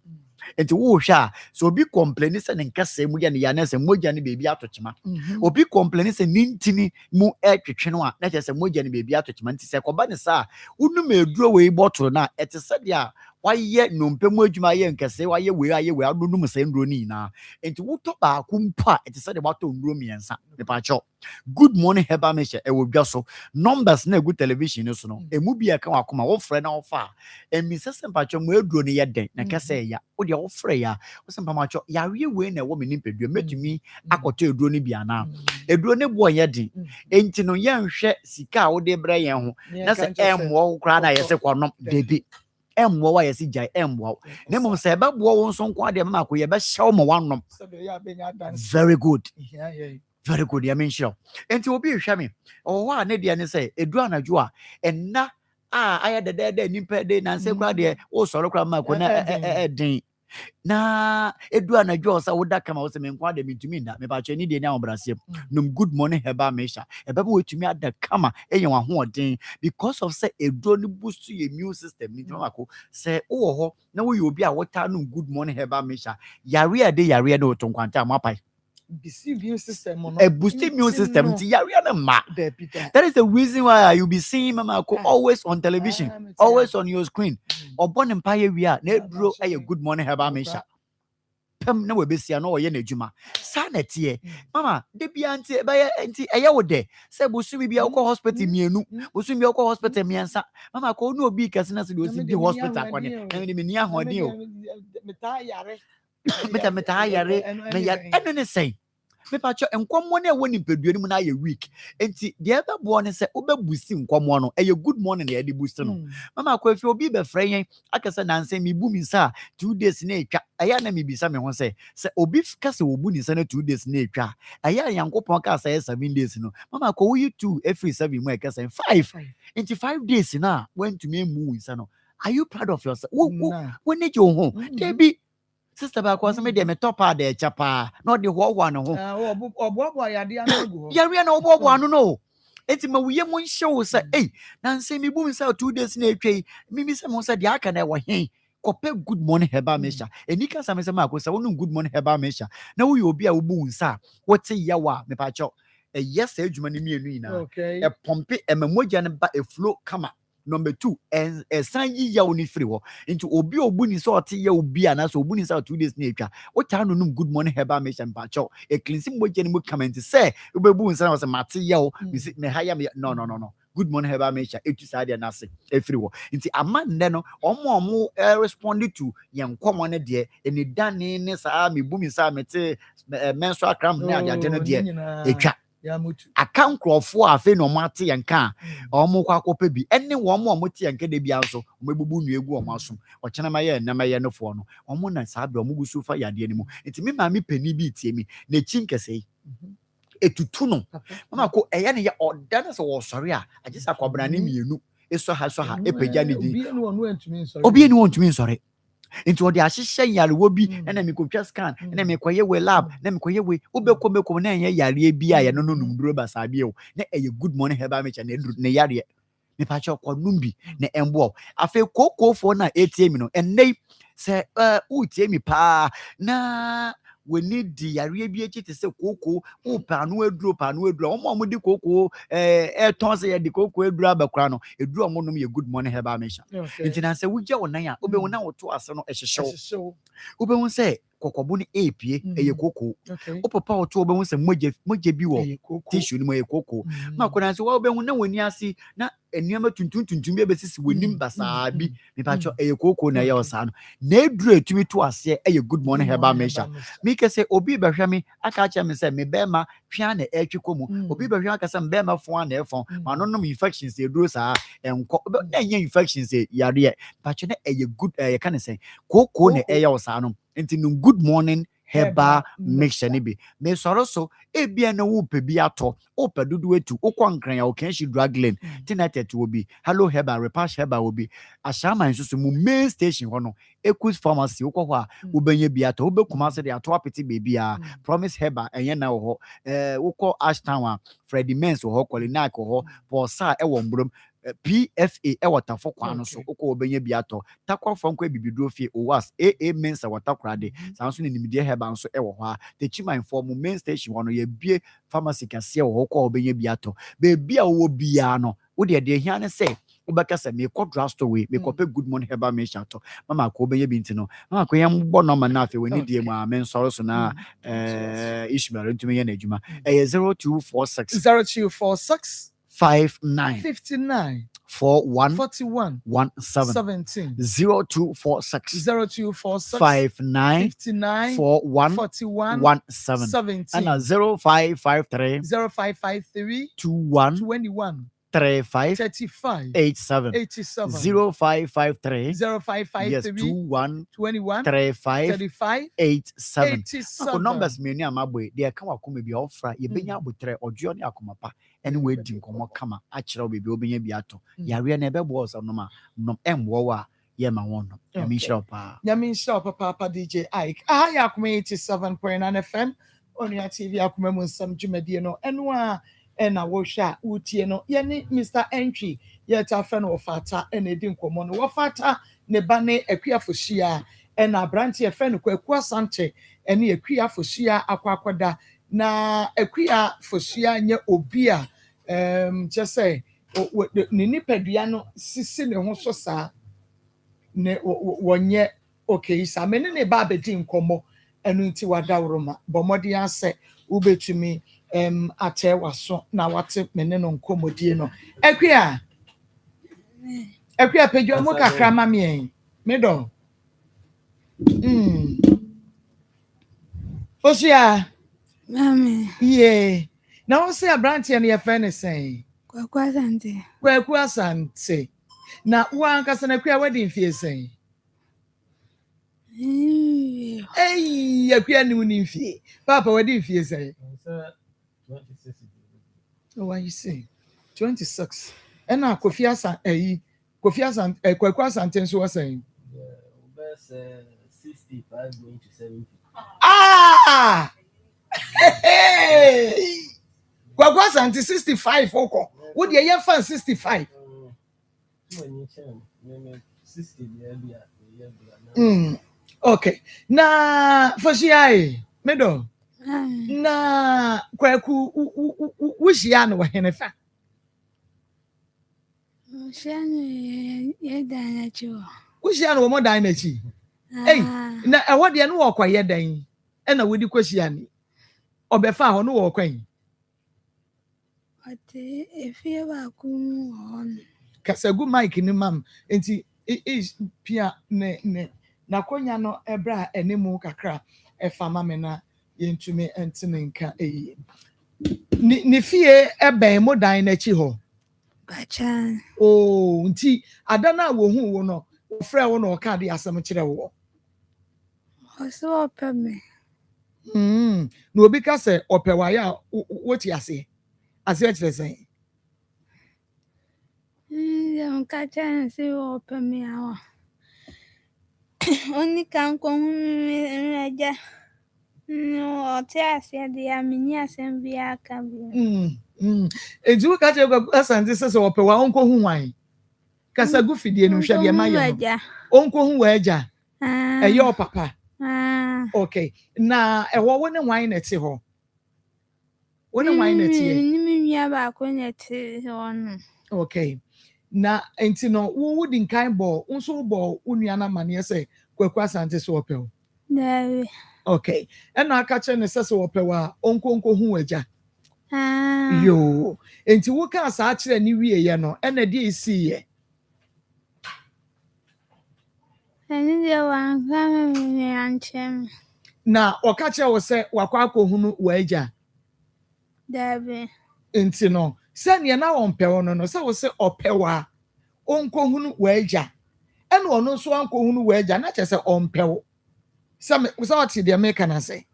enti wo hwa so obi complain se ne nkasa mu ya ne ya na se moja ne bebi atochima obi complain se nintini mu etwetwe no a na se moja ne bebi atochima nti se koba ne sa unum eduro we bottle na etese dia waye nompe mu adwuma ye nkase waye we adunum se nduro ni na enti wo to ba kumpa etese de wato nduro miensa me pa cho good morning heba me she e wo dwa so numbers na egu television so no emu bia ka wakoma wo frɛ na wo fa emi sese pa cho mu eduro ne ye den na kase ya wo de wo frɛ ya wo se pa ma cho ya wie we na wo me nimpedua metumi akoto eduro ne bia na eduro ne bo ye den enti no ye nhwɛ sika wo de bra yen ho na se emwo wo kra na ye se konom debi emwo wa yesi jai emwo na mum se be bo wo nso nko ade mama ko ye be hyew mo wanom very good very good ya mention enti obi hwa me o wa na dia ne se edu anadwo a enna aya de nimpa de na nse kra de wo soro kra mama ko na den na edu anadwo sa wo da kama wo se me nko ade mitumi nda me ba che ni de na obrasem num good morning heba mesha ebe bo wetumi ada kama enye wa ho odin because of say edu ni boost your immune system ni mama ko se wo ho na wo yobi a wota num good morning heba mesha yare ade yare na otonkwanta amapai immune system no a boost immune system ti yare na ma that is the reason why you be seeing mama ko always on television always on your screen obon empire we are na eduro a good morning heba mesha pem na we besia no ye na adwuma sa na tie mama de bia nti e ba nti eye wo de se bosu bia wo hospital mienu bosu bia wo hospital miensa mama ko no obi kase na se do si di hospital kwani na me ni ahodin o meta yare me ya eno ne sei Me pacho enkomo na ewo nipadua mu na ye week. Enti de ebe bo ne se obebusi nkomo no eye good morning na ye de boost no. Mama ko afi obi be frɛ akasa na nsɛ mi bu mi sa 2 days na etwa. Aya na mi bisa me ho se obi kasa obu ni sa na 2 days na etwa. Aya yankopon ka sa 7 days no. Mama ko we 2 every 7 mu ekasa 5. Enti 5 days na when to me mu nsa no. Are you proud of yourself? When need you home? Debi sister ba ko me de me top de chapa. No de ho no ho. Obo yade anagu ho. Yare na obo anu no. Enti ma wuye mo nhyew say eh na nsɛ mi bu mi say 2 days na etwa mi say mo say de aka na wo hen kope good morning heba mesha enika sa me say ma ko say wonu good morning heba mesha na wo ye obi a wo bu nsa wote yawa me pa cho yes adwuma ni mienu ina e pompe e mamogya ne ba e flow kama. Number 2, san yi yaw ni free ho. Into obi obu ni so ote yaw bi ana so obu ni say 2 days na etwa. O ta no num good morning heba mesha mpa cho. E cleanse mogya ni mo comment say obebu nsa na say mate yaw me haya me no. Good morning heba mesha etu sa dia na se e free ho. Into amande no omo respond to yan komo ne de eni dane ne sa me bu mi sa mete menstrual cramp na ade no de etwa. Aka nkrofo afi no mate yanka omo kwa kopa bi ene wo mo te yanka de bia nso omebubu nu egu omo aso ochena maye na maye no fo no omo na sa be omo gusu fa yade ni mu enti me ma me pani bi tie mi na chinkese etutu no mama ko eye ne ya odana so wo sori a agisa kwabra ne mienu eso ha epeja ne di obi enu ontumi nsori into the ahihye yare wo bi na me kotwa scan na me koye we lab na me koye we obeko na enye yare bi a ye no numduro basabe o na eye good morning heba me cha na eduru na yare me pa cha kwadum bi na embo afi kokofo na ATM no ennei se utie mi pa na we need the yare bi echi te se koko o panu eduro omo di koko ton se ye di koko eduro abakra no eduro omo nom ye good morning heba me sha intina se wugye wonan a obe wonan woto ase no ehyehew obe won se kokobu ni epie eye koko o papa woto obe won se moje bi wo tissue ni mo ye koko ma kona se wo obe won na woni ase na enuama tuntum bi besisi wonim basaa bi me pa cho eye koko na ye osa no na eduro etumi to ase eye good morning heba me sha mi ke se obi behwe mi aka cha me se me be ma twa na etwikomu obi behwe aka se me ma fo na efon ma no nom infections e duro saa enko na nya infections e yare pa cho na eye good ye kan se koko na eye osa no enti no good morning heba mixture ni bi me soro so ebia na wo pe bi ato o pe dudu etu o kwankran ya o kan shi drug lane tinatet wo bi hello heba repash heba wo bi ashama nsusu mu main station ho no Equus pharmacy wo ko a wo benye bi ato wo be kuma se de ato apeti baby a promise heba enye na wo ho wo ko ashtown a Freddy Mens wo ho Kolinac wo ho Posa e wo mbrom PFA e watafo kwa no so uko obenye biato takwa fonko bibidro fie owas AA mensa watakra de sanso ne nimde heba nso e wo ho a techima inform main station wono ye bie pharmacy kase wo ho ko obenye biato be bia wo bia no wo de hia ne se ubaka se me ko drugstore me ko pe good morning heba me shato mama ko obenye bi ntino mama ko yam bo no ma na afi we ni die ma men soro so na ishmael ntumi ye na adwuma 0246 59 41 17 0246 59 41 17 and 0553 21 35 87 0553 yes 21 35 87 ako numbers me ni amabwe de ka wakoma bi ofra ye benya abotre ojo ne akomapa ene we di nkomo kama a kire obi obenya bi ato yare na ebebo oso no ma no emwo wa ye ma won no yami shop papa DJ Ike ya akoma 87.9 FM Onia TV akoma mu nsam dwumadie no eno a ena wo hwa utie no ye ni Mr Entry ye ta fa no ofata ena edi nkomo no wofata ne ba ne akuafohia ena branch ye fa no kwaku asante ena akuafohia akwakoda na akuafohia nye obi a je say ni nipadua no sisi ne ho so saa ne wonye okay sa me ne ba bedi nkomo enu nti wadawroma bomodi ase ubetumi ate waso na wate mene no nkomodie no akua pejo mo kakra ma me do Osia Mami. Yeah. Now say a branch and your friend is saying. Kwakwasante. Kwakwasante. Na one kasana kwa wedding fee saying. Hey, a queer new fee. Papa wedding fee saying. 26. Oh, what you say? 26. And now Kwakwasante so was saying. 65 going to 70. Ah! Hey! Kwakwasante 65 oko. What do you fan 65? Okay. Na Foshiai, Medo. Na Kwaku Wishia no Henefa. Shani Yedanacho. Wishia no more dinachi. Hey, na what the no walk quiet day. And I would do question. Obefa no walk quain. But if you were on Kasagu Mike in the mam, and it is Pia ne. Na konya no ebra enemu kakra efama me na yentumi entene nka ni fie eben mo dan na chi ho Bachan. Oh nti adana wo hu wo no ofre wo no ka de asem kire wo Also open me. No obi ka se opewa ya wo ti ase kire sen Kachan see open me hour. Only can come no teasia de aminia sem bia ka bi. Eju ka che go asante se opewa onko hu wan kasagu fidie no hwe de ma ye onko hu wa agya eye o papa okay na ewo wo ne wan na ti ho wo ne wan na ti ni mi nua ba ko na ti ho no okay na enti no wo di nkan bo nso bo unua na mane se Kwaku Asante so opew Dawe. Okay and na aka che ne se opew a onko hu agya yo enti wo ka sa kire ni wie ye no e na de esi ye Ani de wan ka me anchem. Na oka che wo se wakwa akohunu wa agya Dawe. Enti no se ne na onpew no se wo se opewa onkohunu wa agya ene ono so ankohunu wa agya na che se onpew se oti de make na se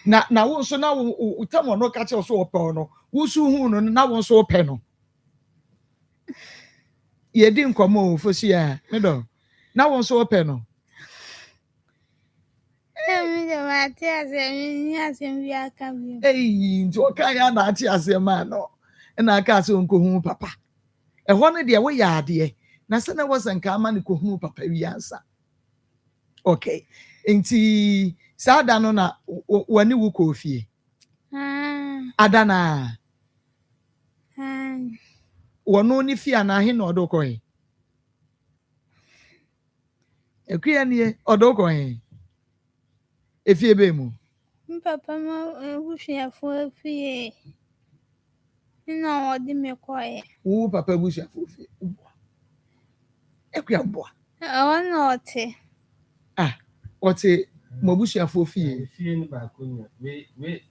na wo so na wo tamo no ka che so opew no wo su hu no na wo so ope no ye di nkomo fosia me do na wo so ope no Mi de mate asem ni asem bia ka bi. Nti ka ya na ati asem no na aka se onkohu papa ho no de wo ya ade na se na wo sanka ama ne kohu papa wi ansa okay nti sada no na wani wo kofie adana wono ni fia na he no odokoi ekuya nie odokoi efie be mu Papa ma bushafo fie. No odi me koye. wo papa bushafo fie ekuya bo Ono ote. Ote mo bushafo fie Fie ni ba ko nya we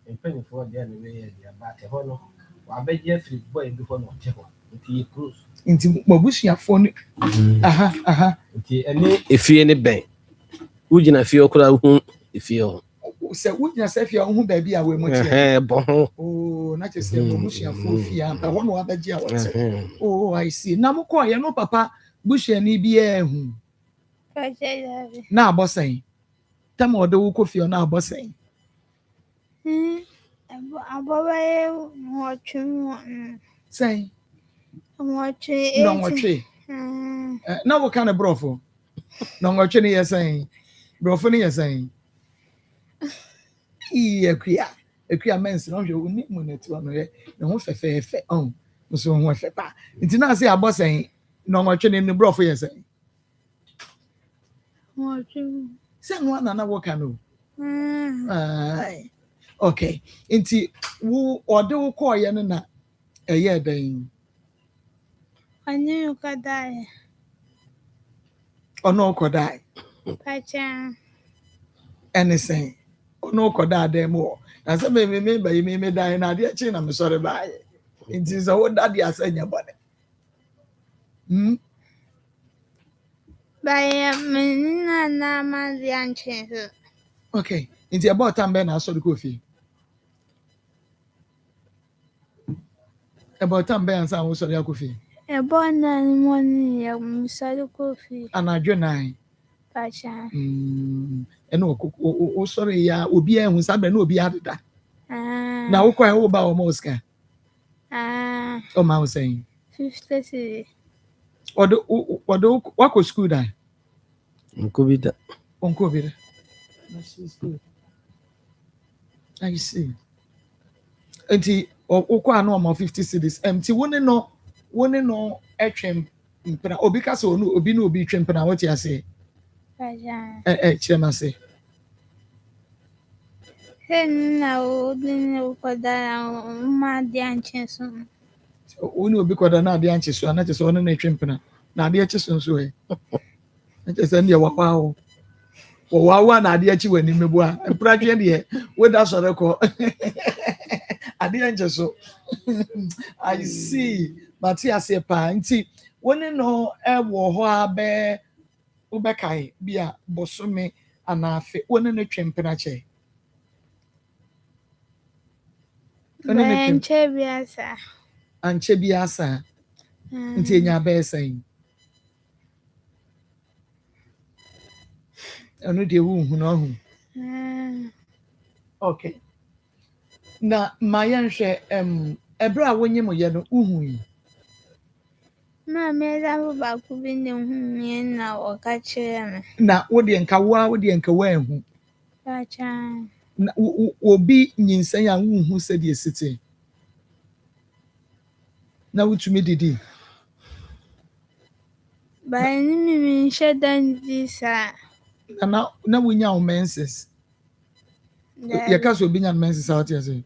empanifo de na we ye dia ba te ho no wa be je free boy bi ho no te ho nti cruise nti mo bushafo ni nti ene efie ni ben ugina fie okura hu efie ho se ugina se fie hu ba bi a we mo tie bo ho na che se mo bushafo fie ampa ho no wa ba ji a wote I see na mo ko ye no papa bushani bi ehu na abosan tam odo wo kofie na abosan Abobaye watching say watching no watching na wo kana brofo no watching ye say brofo ni ye say ekuya mens no hwe oni mu na ti ono ye ne ho fefefe on so ho fepa nti na say abosan no watching ni brofo ye say watching say no na wo kana okay nti wo ode wo ko ye no na eye dan Ani ukadai ono ko dai pacha anything no koda demo. Na se me die na de chi na me sorry bye. It is a what daddy asenya bone. By na man the ancient. Okay. It's about time ben aso de kofi. About time ben san wo sorry kofi. A born and morning, Musadu coffee. Anadwo 9. Pacha. Eno o sorry ya obi ehun sabe na obi adeda. Na wo kwa wo ba o moska. O ma wo saying 50 cedi. Odo wako school da. Nkobida. Onkobida. I see. Enti okwa na o 50 cedis. Enti woni no etwem mpena obi ka so no obi na obi twem mpena what you say. Pacha. Chema say. Na o din ko da ma di ancient so. Woni obi koda na ade anche so na che so no na twem mpena. Na ade ache so nso he. Na che se ne wawa o. Wawa na ade ache wani mebu a. Mpradwe de we da so reko. Ade anche so. I see. Matia se pa nti woni no wo ho abe ubekai bia bosome anafe woni no twempena che. Anche biasa. Anche biasa. Nti enya be sen. Anu de wu hu no hu. Okay. Na mayenhwe ebra wonyem ye no uhu yi. Na me da ba ku bi ne hu na o ka kire me. Na wo de nka wa ehu. Pacha. Na obi nyinsan ya hu se de site. Na wutumi didi. Ba ni mi shedan di sa. Na wunya o menses. Ye ka so obi nya menses out here say.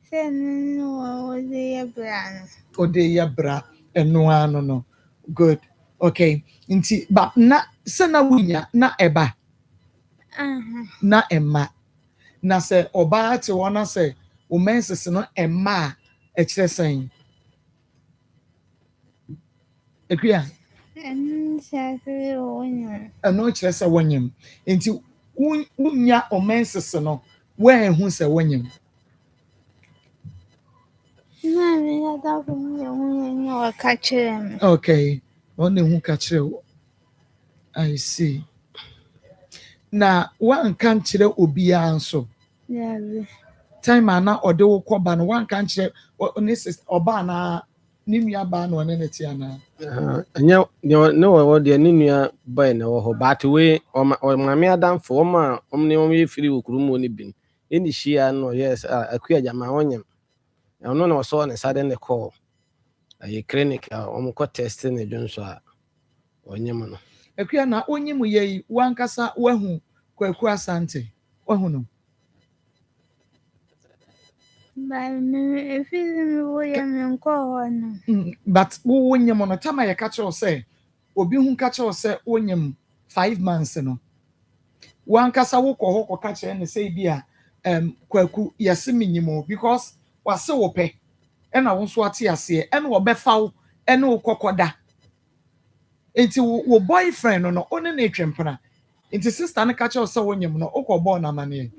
Sen no o de ya bra. Ode ya bra eno ano no. Good. Okay. Nti ba na se na wunya na eba. Na emma. Na se oba ate wona se o menses no emma e kire sen. Ekuya. Eno kire se wonyem. Nti wunya o menses no we hu se wonyem. Na me da ku ne hu o ka kire me. Okay. One hu ka kire. I see. Na wan kan kire obi anso. Yeah. Time ana ode wo koba no wan kan kire onesis oba na nimua ba na one neti ana. Anya no wo de nimua ba na wo ho but we o mame adamfo o ma omne o ye firi okurumo ni bin. Eni hia no yes akua jama onyem. Ono na so ne sade ne call. Aye clinic o mo ko test ne dwonso a onyem no. Akua na onyim ye wankasa wahu kwaku asante. Wahu no. Ba me if me wo ye me nko no. But wo nyem no tama ye ka kire say obi hu ka kire say onyem 5 months no. Wankasa wo ko ho ko ka kire ne say bi a kwaku yesi minyimo because wase wo pe na wo so ate ase na wo befa wo na wo kokoda. Enti wo boyfriend no one na etwempena. Enti sister na ka kire say wonyem no okobo na mane.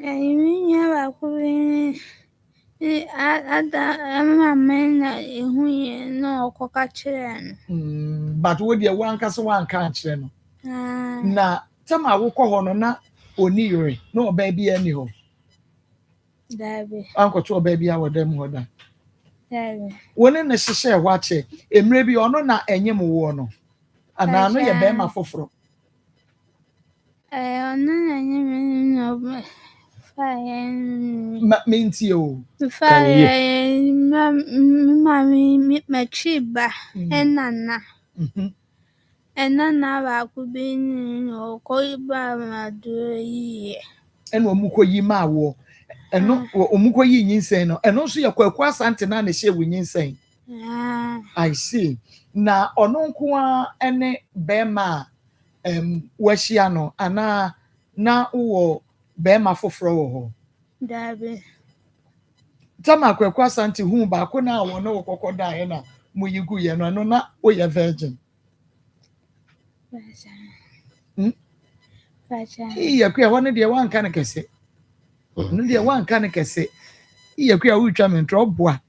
Nya ba ku bi ada mama na hu ye no o ka kire no. But wo de wankasa wanka kire no. Na tama wo ko ho no na oni yore na oba bia ni ho. Dabi. Anko to oba bia wodam ho da. Dabi. Woni na hihye ho ache emre bi ono na enyem wo no. Ana no ye be ma foforo. Ono na enyem no Menti o. Ma chiba enana. Enana ba ku bi no ko ba ma do yi. Eno omukoyi ma wo. Eno omukoyi nyinsen no. Eno so ye kwaku asante na na hye wo nyinsen. I see. Na ono nko a ene be ma wahia no ana na wo bema foforo wo ho Dabe. Tama kwekwa santi hu ba ko na wo no kokoda ye na muyigu ye no no na wo ye virgin. Iya kwa wone de wanka ne kese. No de wanka ne kese. Iya kwa wutwa me ntro boa.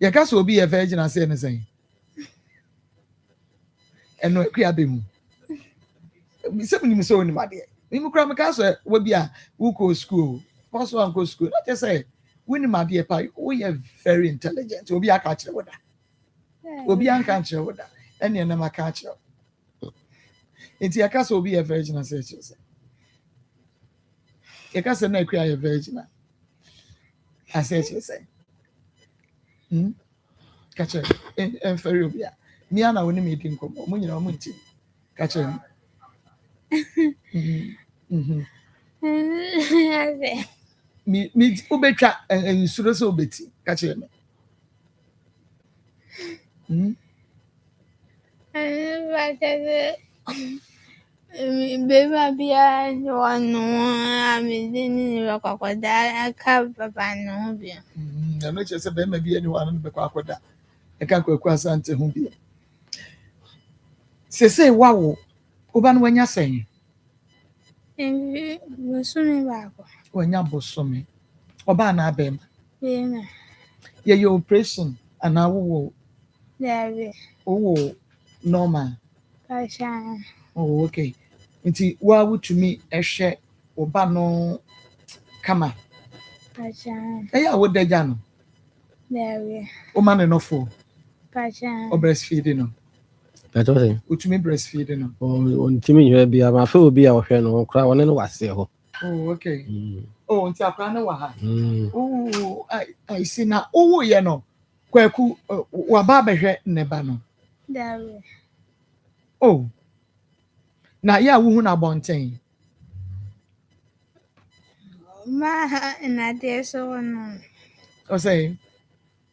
Ye ka so obi ye virgin ase ne sen. Eno kwa be mu. Se mu ni so ni made. Mi kura me ka so wo bia wo ko school. Also and go school. Not just say when my dear pie, we are very intelligent. We'll be a catcher with that. We'll be a catcher with that. And you never catch up. It's your castle will be a virgin as such. Your castle no cry a virgin. I said you say. Catcher and for you. Niana when you meeting come when you know munti. Catcher. Me ubetwa nsuro so obeti ka kire me Beba bia wanu amidini bakwakoda aka papa no bia. Na no che se be ma bia ni wanu be kwakoda. E ka kwaku asante hu bia. Se wawo oba no wanya sen. Bosome bako. Wanya bosome. Oba na abem. Bema. Ye your operation ana wo. Dabe. Oh normal. Pasha. Oh okay. Nti wa wutumi ehwe oba no kama. Pasha. Eya wo daja no. Dabe. O ma ne no fo. Pasha. O breastfeeding no. That's what I Utumi breastfeeding no. on Timmy you be ma fe obi a wo hwe no kra won ne wase ho. Oh okay. Oh nti akra na wa ha. Oh I see na owo ye no. Kwaku wa ba behwe ne ba no. Dabe. Oh. Na ya wo hu na bonten. Ma na de so no. O say.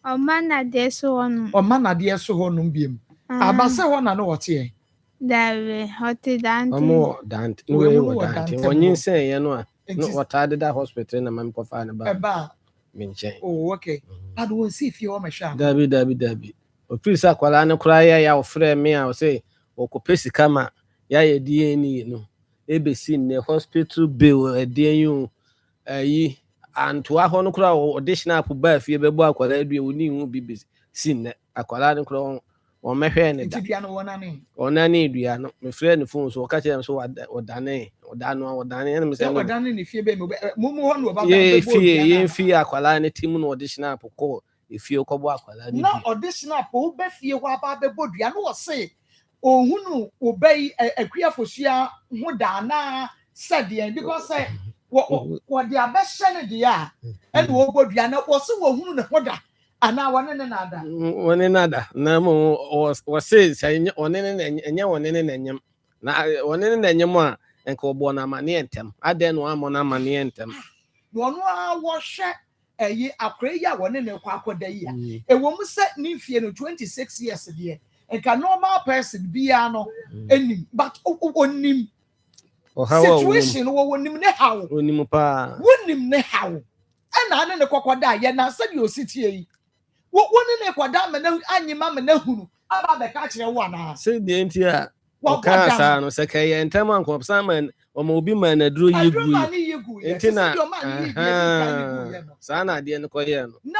O ma na de so no. O ma na de so ho no biem. Abase ho na no wote e. Dabe, hote dante. Omo dante. No we wo dante. Onyin sen ye no a. No wotade da hospital na mam ko fa ne ba. Eba. Minchen. Oh okay. But we see if you o mesha. Dabi. O prisa kwala ne kura ya ofre me a o say o ko pesika ma ya ye DNA no. Ebesi ne hospital bill edien yi anto a ho no kura audition app ba fie bebo akwala adue oni hu bibisi sin akwala ne kura o mehwe ne da. Ti bia no onani dua no me frɛ ne phone so o ka kyerɛ me so odane ene me sɛ odane ne fie be mu ho no ba ba ye fie akwala ne tim no audition app ko efie kɔbɔ akwala ne na audition app o be fie ho aba be bodua no wo se ohunu obey akua fosua ho da na said because say what the abesha ne dia and wo bodua na wo se wo hunu ne ho da ana wone nada na mo wo se one ne enya wone ne enyem na wone ne enyem a enka obo na amane entem aden no amo na amane entem no no a wo hwe eyi akra yi a wone ne kwa akoda yi a ewo mu se ne fie no 26 years de enka normal person bia no enim but onim situation wo wonim ne hawo onim pa wonim ne hawo ana ne kokoda ye na se de ositie yi woni ne kwada me na anyima me na hunu aba be ka kire wo na se de enti a ka sa no se kai entem anko sama o ma obi ma na duro yigu enti na sa na de ne koye no na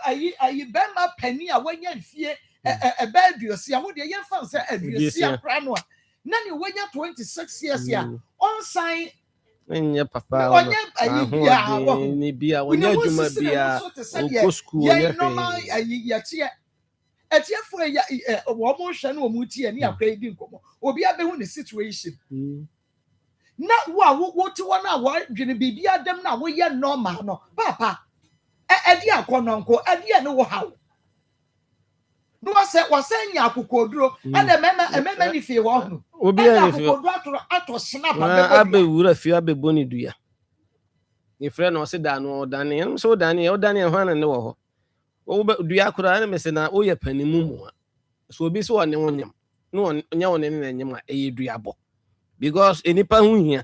ayi be ma pani a wanya fie e be aduosi a wo de ye fan se aduosi akra no a na ne wanya 26 years ya on sign Nya papa onye ayi bia ni bia onye adwuma bia o school onye normal ayi yatie etiefo ya wo mo hwe no mo tie ni akra di nkomo obi abehu ne situation na wo ti wona wo dwene bibia dem na wo ye normal no papa edi akononko edi ne wo hawo no wase nya akokoduro ade mema ni fie wo hunu obi ani fie akokoduro ato snap abe wura fie abe boni dua ni frɛ no se da no odane em so odane ho ne wo ho wo dua kura ne mese na wo ye panimu mu a so obi so one wonyam no nya won ne nyem a eyeduabo because enipa hu hia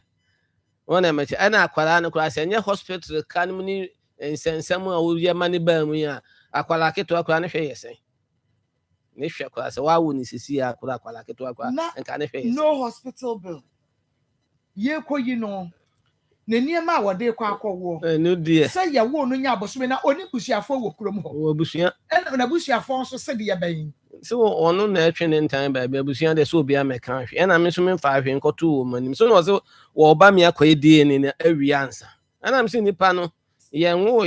wona me ana akwara no kura se nye hospital kan mu ni nsensem a wo ye mane ba mu ya akwara keto akwara ne hwe yesen ne hwe akwara se wa wo ni sisi akwara keto akwara nka ne hwe yesen no hospital bill ye ko yi no na niema a wode kwa akọwo no die se ye wo no nya abosome na oni busuafo wo kurom ho wo busua na busuafo nso se de ye ban so ono na etwe ne ntan ba abusua de so obi ameka hwe na me so me fa hwe nkoto wo manim so no so wo ba me akwa die ne na awi ansa ana me se nipa no ye nwo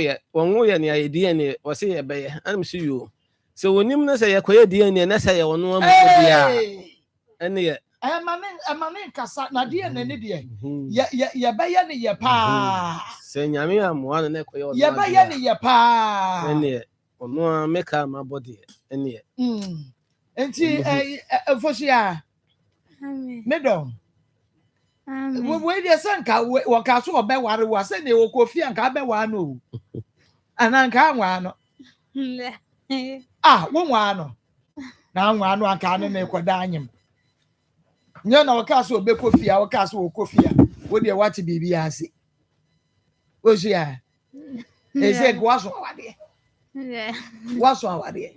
ye ne ye die ne wo se ye be ye ana me se yo so wonim na se ye kwa die ne na se ye ono amu dia ene ye amane kasa na die ne ne die ye be ye ne ye pa se nyame amoa na kwa ye ono ye be ye ne ye pa ene ono meka ma body ene enti fosia medom we dey sanka wo ka so obe ware wa se ne wo kofi anka be wa no ananka anwa no wo nwa no na anwa no anka ne koda anyim nyo na wo ka so obe kofi a wo ka so wo kofi a wo dey wati bibi ase fosia ese gwaso wade waso awade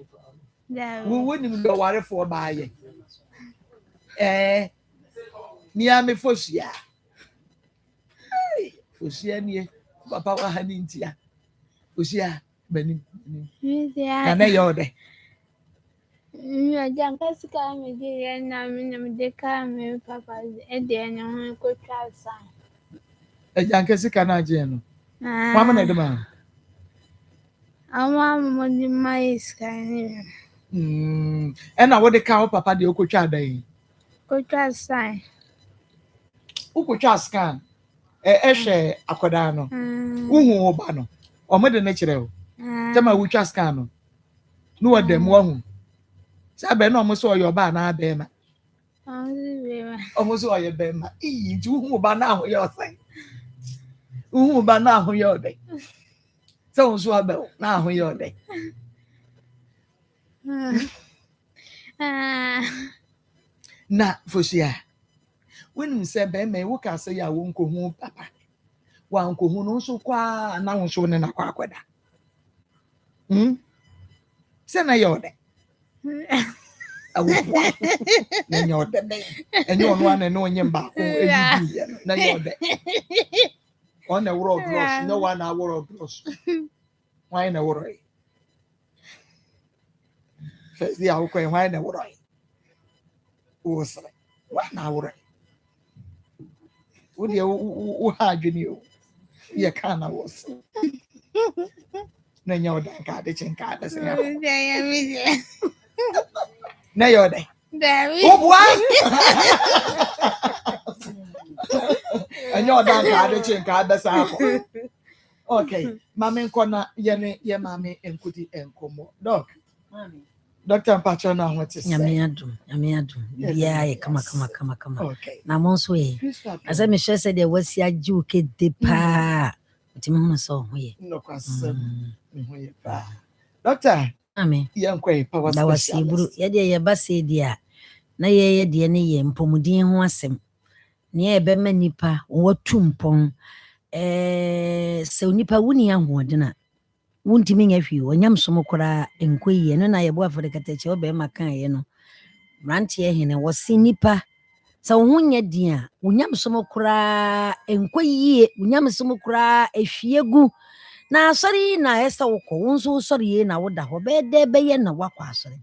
wo nim do ware fo ba ye Nia me fosia. Fosia nie. Papa wa hani ntia. Fosia bani. Na na yode. Ya janka sika me de na me de ka me papa e de na ho ko twa san. Janka sika na je no. Mama na de ma. Ama mo di mai sika ni. E na wo de ka wo papa de o ko twa dan. Ko twa san. Ukotwa scan ehwe akoda no uhu oba no omede ne kire o tema wutwa scan no no wadam wahu sabe na omoso oyo ba na abema omoso oyo bema ti uhu oba na aho ye osan uhu oba na aho ye ode so unso abe na aho ye ode na fosia when say be me wo ka say ya wo nkohu papa wa nkohu no so kwa na wo so ne na kwa akwada se na yode awu na yode enyo no ana no nyem ba ko eyi na yode on na world cross no one na world cross why na world first dia ko why na world wo sare why na world wo de wo ha adwene o ye kana was na nyawo da ka de chen ka da se ya na yo de o bua anyo da ka de chen ka da sa ko okay mama nko na ye mama enkuti enkomo doc Dr. Mpachona what is nyame adum bia ye kama na mo so ye asa me hwe se de wasi agi o kede pa utimi hu so ho ye no kwasem me ho ye pa doctor amen ye nkwa power special wasi buru ye de ye ba se dia na ye de ne ye mpomudin ho asem ne ye be ma nipa watu mpon se nipa wuni ahoɔdena wuntimi nya hwi onyam som kora enkoyi no na yebo afrekata che obe maka ye no brante ye hene wosi nipa sa wo nya din a wonyam som kora enkoyi wonyam som kora ehwiegu na asori na esa wokɔ wonso sori ye na woda ho be de be ye na wakɔ asori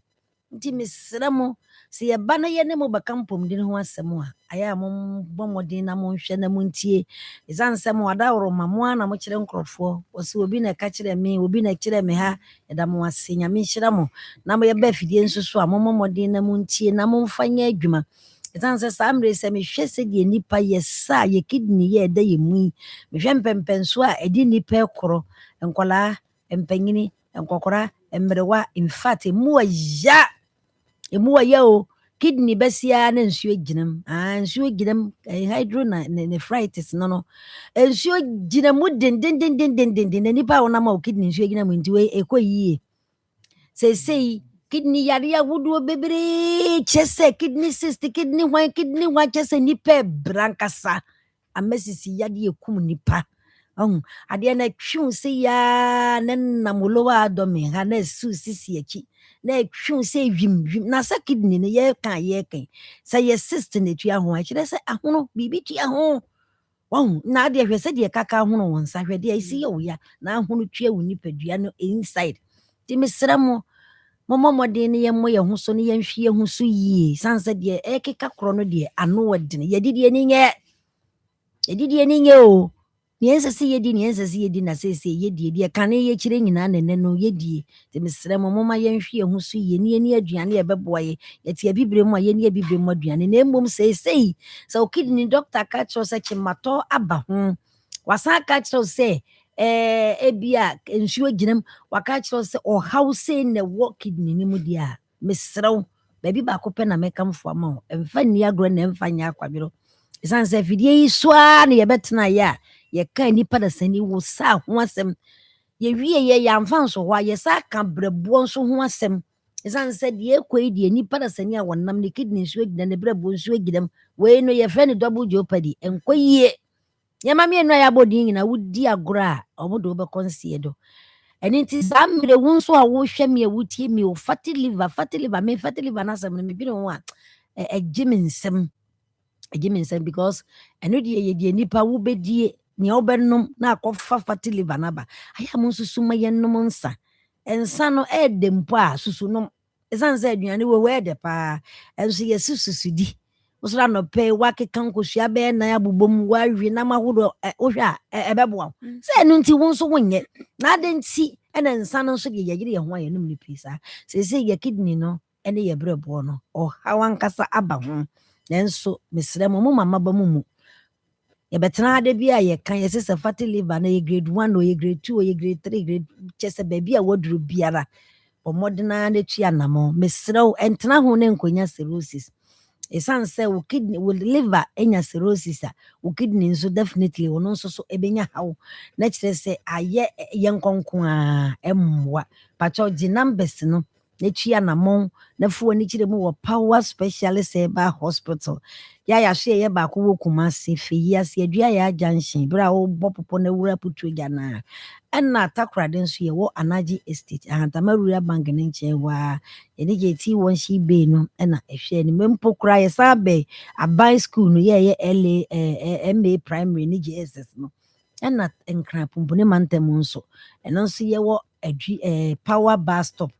nti mesramo se ye ba na ye ne mo baka mpomdin ho asɛm a aya mo bomodin na mo hwɛ na mo ntie ezansɛm wada woro mamoa na mo kyerɛ nkrɔfo wɔse obi na ka kyerɛ me obi na kyerɛ me ha ɛda mo ase nyame hyira mo na mo ye ba fidie nsusu a mo momodin na mo ntie na mo mfanya adwuma ezansɛ saa mre sɛ me hwɛ sɛ die nipa ye sa ye kidney ye da ye mu me hwɛ mpempenso a edi nipa ekoro nkola empanyini nkokora emrewa in fact emu ya o kidney besia na nsuo ginam nsuo ginam hydro na nephritis no nsuo ginam den na nipa wona ma o kidney nsuo ginam nti we ekoyie sei kidney yare would baby chese kidney cyst kidney one chese nipe brankasa a messi yadi kum nipa adeɛ na twiw sɛ ya ne nam lowa adɔme ha na su sisi akyi na twiw sɛ dwim na sɛ kidney no yɛka sɛ yɛ cyst na tua ho akyerɛ sɛ ahono biribi tua ho na adeɛ hwɛ sɛ deɛ kaka ahono wɔn nsa hwɛ deɛ esi yɛ oya na ahono tua wo nipadua no inside ti mesrɛ mo mmɔden ne yɛmmɔ yɛn ho so ne yɛnhwe yɛn ho so yie san sɛ deɛ ɛkeka korɔ no deɛ ano wɔ den yɛdidie ni nyɛ o Niensasi yedi na sese yedi de kane ye kire nyina nene no yedi te mesrɛ mo moma yenhwe ho so ye ne aduane ye bɛboa ye yete abibire mu a ye ne abibire mu aduane na emmom sese so kidney doctor ka kyerɛ sɛ chimato aba ho wasan ka kyerɛ sɛ ebia nsuo ginam waka kyerɛ sɛ ɔhaw sɛ na wɔ kidney ni mu dia mesrɛ baabi ba ko pɛ na mekamfo ama emfa ni agro na emfa nya akwadwero isan sɛ fidie yi soa na ye betena ye a yɛka nipa da sani wo sa ho asɛm yɛwie yɛamfa nso hɔ a yɛsa ka brɛboɔ nso ho asɛm ɛsiane sɛ deɛ ɛkɔ yi deɛ nipa da sani a wɔnam ne kidney nso agina ne brɛboɔ nso aginam wei no yɛfrɛ ne double jeopardy ɛnkɔ yie yɛma mmienu a yɛabɔ din nyina wodi agorɔ a ɔmode wobɛkɔ nseɛ do ɛno nti saa mmerɛ wo nso a wohwɛ me a wotie me o fatty liver no asɛm no mebine ho a ɛgye me nsɛm because ɛno deɛ yɛdeɛ nipa wobɛdie ni obenom na akɔfa fatty liver naba aya mo susu ma yenom nsa no edempo a susu no esan sɛ aduane wo wede pa enso yesusu di usura no pe wakeka nkosua be na abobom wawie na mahodo wohwa ebeboa sɛ no nti wo nso wonyɛ na ade nti ɛna nsa no nso yeyere ye ho ayenom ni pisa sɛ ye kidney no ene ye brɛbo no ɔhawan kasa aba ho nanso mesrɛ mo mama ba mu yɛbɛtena ade bi a yɛka yɛsɛ sɛ fatty liver na yɛ grade 1 o yɛ grade 2 o yɛ grade 3 grade kyɛ sɛ baabi a waduru biara bɔmmɔdena na tua namɔ mesrɛ wo ɛntena ho ne nkonya cirrhosis ɛsiane sɛ wo kidney wo liver enya cirrhosis a wo kidney nso definitely wo no nso so ɛbɛnya haw na kyerɛ sɛ ayɛ yɛnkɔnko a ɛmmoa patwɔ gye numbers no na tua namɔ na fuwa ni kyerɛ mu wɔ power specialist ɛba hospital ya hwe ye ba ko wo Kumasi fe yi ase adua ya junction bra wo bopopo na wura putu gya na ɛna takrade nso ye wo Anaji estate ahantama rura bank ne nche wa ye ne je ti won shi be no ɛna ehwe ni mempo kura ye sabe abai school no ye LA MA primary ne JSS no ɛna nkra pompo ne mantem nso ɛno nso ye wo adwi power bus stop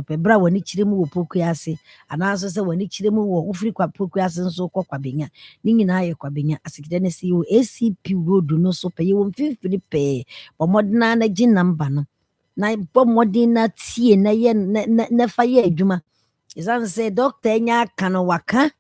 ebra wani kyiremu wo Pokuase anaso se wani kyiremu wo ufiri kwa Pokuase nso kwa Kwabenya ni nyina ye Kwabenya asikide ne se wo ACP road no so pe ye wo mfimfini pe bomodena na gi number no na bomodena tie na ye na fa ye adwuma isan se doctor nya aka no waka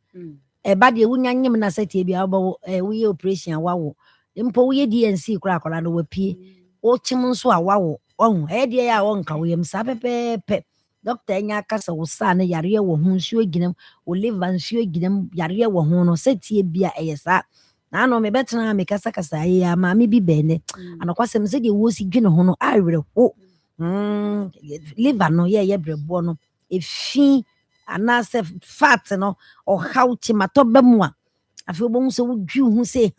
eba de wunya nyem na setie bia wo wo ye operation wawo mpo wo ye DNC kura akora no wapie o chim nso a wawo ɛdeɛ ya wonka wo yam sa pepepe doctor nya kasa wo sa na yare wo ho nsuo ginam wo liver nsuo ginam yare wo ho no setie bia ɛyesa na no me betena me kasa ya ma me bi bene anakwasem se de wo si dwene ho no awere ho liver no ye brebo no efi anase fat no o hauti matobam a afi obon so wo dwi ho se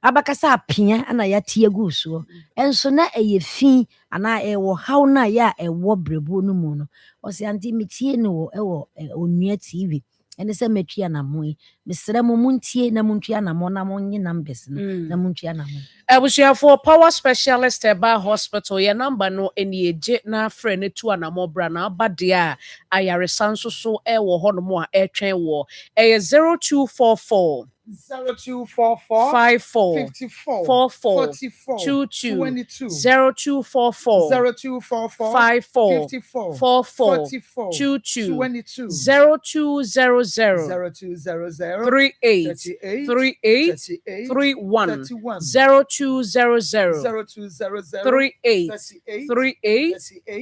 abakasa apia ana ya tie gu so enso na eyefi ana ewo haw na ya ewo brebo no mu no o se anti metie no ewo onua TV ene se metua na mo mesrɛ mo muntie na muntua na mo na monye numbers no na muntua na mo for power specialist eba hospital your number no eni eje na frɛ ne tu na mo bra na abade a ayaresa nso so ewo hɔ no mo a etwen wo 0244 54 54 22 0244 54 44 22 0200 38 31 0200 38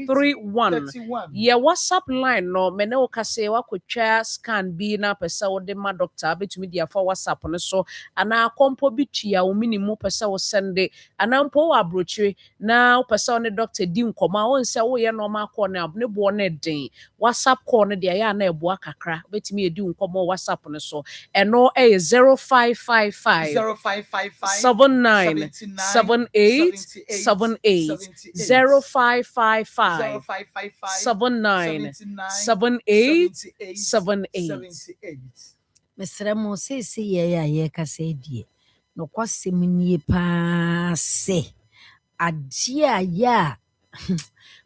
31 ye WhatsApp line no me ne okase wakotwa scan bi na pesa wo de ma doctor betumi dia for WhatsApp WhatsApp no so ana kompo bi tua wo minimum pese wo sende ana mpo wo abrochire na wo pese on doctor di nkoma wo nse wo ye normal call na ne bo na den WhatsApp call no de ya na ebo akakra betimi edi nkoma WhatsApp no so eno 0555 79 78 78 0555 79 78 78 mesrɛ mo sɛsɛ yɛ a yɛkasa die no kwasɛm nie paa sɛ adeɛ a yɛ a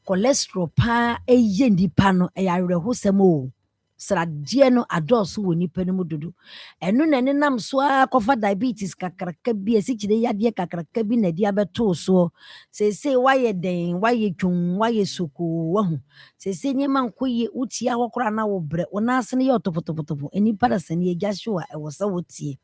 cholesterol paa ɛyɛ nipa no ɛyɛ awerɛhosɛm o sradeɛ no adɔɔso wɔ nipa no mu dodo ɛno na nenam so a kɔfa diabetes kakraka bi asikyire yadeɛ kakraka bi na ɛde abɛtoo soɔ seesei wayɛ den wayɛ twom wayɛ soko wahu seesei nneɛma nkɔ yie wotie hɔ koraa na wobrɛ wo nan ase no yɛ ɔtopotopotopɔ nipa da sɛ ne yɛgya hyew a ɛwɔ sɛ wotie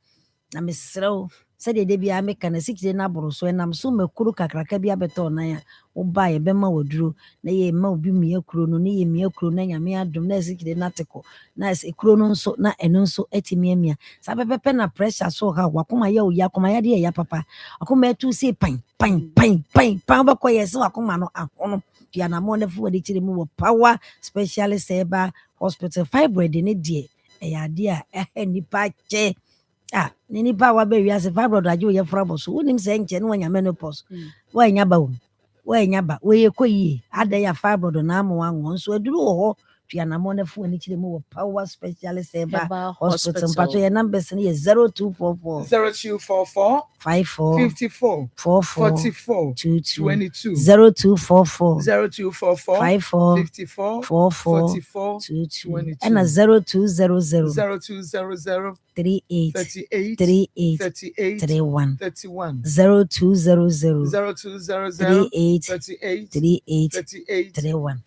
na mesrɛ wo sɛdeɛ da biara meka na asikyire no aboro so ɛnam so makuro kakraka bi abɛtɔ nan a woba yɛbɛma waduro na yɛma obi mmea kuro no ne yɛmmea kuro na nyame adom na asikyire no atekɔ na kuro no nso na ɛno nso atumi amia saa pɛpɛpɛ na pressure so ha wakoma yɛ wo yɛ akoma yɛde yɛ papa akoma ɛtu sɛ pan wobɛkɔ yɛ sɛ wakoma no ahono pianamɔ no fo wɔde kyerɛ mu wɔ power specialist ɛba hospital fibroid ne deɛ ɛyɛ adeɛ a ɛhɛ nipa kyɛ ne nipa a wabɛ wiase fibroid agye woyɛ fra bɔ so wonim sɛ nkyɛ ne wanya menopause woanya ba wo woanya ba woyɛ kɔ yie adɛn a fibroid na ama wango nso aduru wɔ hɔ tuanamɔ no fo ani kyerɛ mu wɔ power specialist ɛba hospital mpatɔ yɛ numbers no yɛ 0244 54 44 22 0244 54 44 22 ɛna 0200 38 31 0200 38 31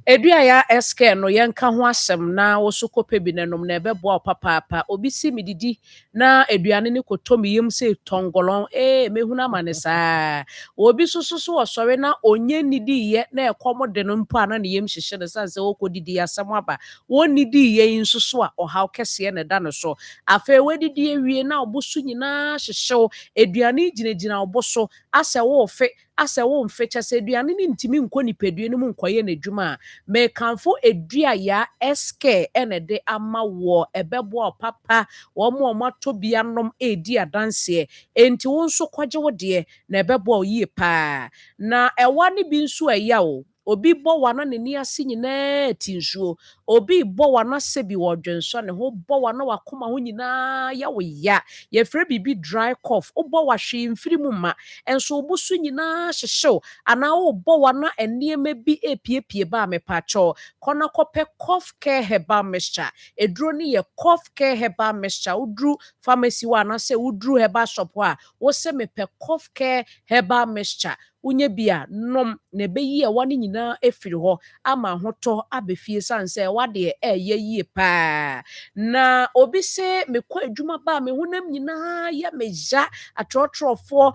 edua ya SK no yenka ho asem na wo so kopɛ bi nanom na ɛbɛboa papaapa obi si mididi na eduane ne kotomi yem se tongolon mehu na mane saa obi so osɔre na onye nidi ye na ɛkɔm de no mpo ana ne yem hyehye ne sanse wo kodidi asɛm aba wo nidi ye nso so a ɔhaw kɛse ne da no so afɛ wedidi ewie na obosu nyina hyehyew eduane gyinagyina oboso asɛ wo fe asɛ wo mfe kyɛ eduane ne ntimi nkɔ nipadua no mu nkɔyɛ n'adwuma me kanfo edua ya SK ene de ama wo ɛbɛboa papa wo mo mato bia nom edi adanse enti wo nso kwagye wo de na ɛbɛboa yie pa na ɛwa ne bi nso ɛya wo obi bɔ wana ne ni ase nyinaa tinsuo obi bɔ wana se bi wodwenso ne ho bɔ wana wakoma ho nyinaa ya wo ya ye frɛ bibi dry cough obɔ wahwe mfiri mu ma enso obusu nyinaa hyehyew ana wo bɔ wana eniema bi epiepie ba mepacho kona kope cough care herbal mixture eduro ne ye cough care herbal mixture udru pharmacy wa na se udru herbal shop wa wo se mepe cough care herbal mixture unye bia nom ne beyi e wane nyina efiri ho ama hoto abefie sanse wade eye yie pa na obi se mekɔ adwuma ba me honam nyina ya meja atrotrofo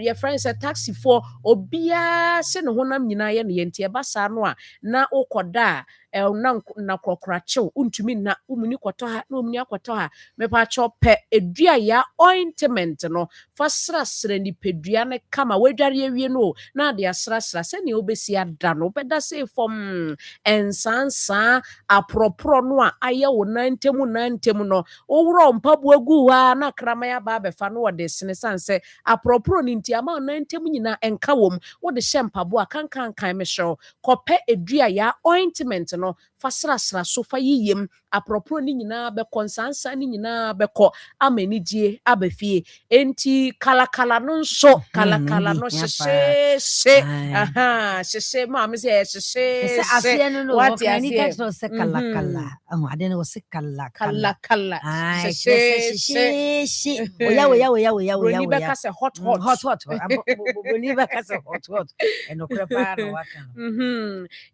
ye friends taxi for obia se ne honam nyina ya ne yenti eba sa no a na ukoda na krokrachew untumi na umuni kɔtɔ ha na umuni akɔtɔ ha mepa chope edua ya ointment no fasrasra ni pedua ne kama wedware awie no na de asrasra se ne obesi ada no beda se fom ensansa apropro no a aye wo nantemu no owuro mpabu agu ha na krama ya ba befa no wode sene sanse apropro ni nti ama nantemu nyina enka wom wode hyempabo akankan me hyew kɔpɛ edua ya ointment no fasrasra so fa yiyem apropro ni nyina be konsansa ni nyina be ko amenidie abefie enti kalakala no nso kalakala no sheshe sheshe ma me say sheshe asie no what ni text no se kalakala ade no se kalakala sheshe oya ni be ka se hot ni be ka se hot eno prepare no waka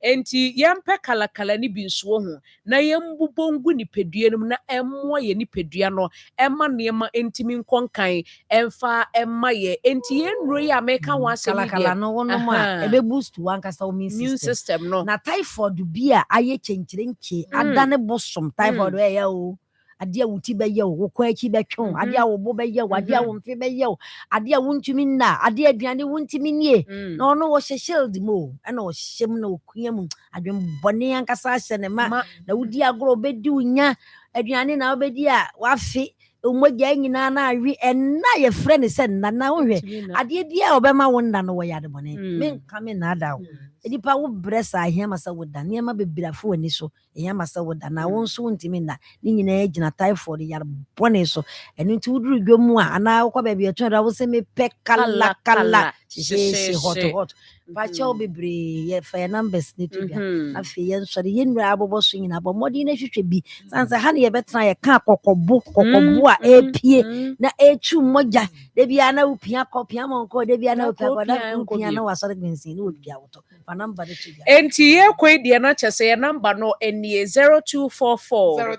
enti yempe kalakala ni bi nso ho na yembubongu ni pedua no na emmo ye ni pedua no emma neema entimi nkonkan emfa emma ye enti yenro ya meka ho asem kalakala no wono ma ebe boost wan kasa immune system no na typhoid bi a aye chenkyerenche adane bosom typhoid ya o ade a wuti bɛyɛ wo kwa akyi bɛtwe ade a wo bo bɛyɛ wo ade a wo mfe bɛyɛ wo ade a wontumi nna ade aduane wontumi nie na ɔno wɔhyɛ shield mu ɛna ɔhyɛ mu na ɔkua mu adwembɔne ankasa ahyɛ ne ma na wodi agorɔ bɛdi wo nya aduane na wobɛdi a wafe umogya nyinaa na awi ɛna yɛfrɛ ne sɛ nna na wohwɛ adeɛ bi a ɔbɛma wo nna no wɔyɛ adebɔne menka me naada wo nipa wo brɛ saa ahia ma sɛ woda nneɛma bebrafo w'ani so ɛhia ma sɛ woda na wo nso wontimi nna ne nyinaa gyina typhoid yare bɔne so ɛno nti woduru dwom mu a anaa wokɔ baabi ɛtɔn wo sɛ mepɛ kala hyehyɛ hot pakyɛw bebree yɛfa yɛ numbers ne to bia afei yɛnsɔre yɛnnura abobɔ so nyina bɔ mmɔden no hwehwɛ bi san sɛ ha ne yɛbɛtena yɛka kɔkɔbo a ɛpie na ɛtu mmɔgya da bia na wopia kɔpia mɔnkɔ da bia na wopia na wasɔre gwensin ne wɔpia wotɔ fa number no to bia enti yɛkɔi deɛ no kyɛ sɛ yɛ number no ɛnie 0244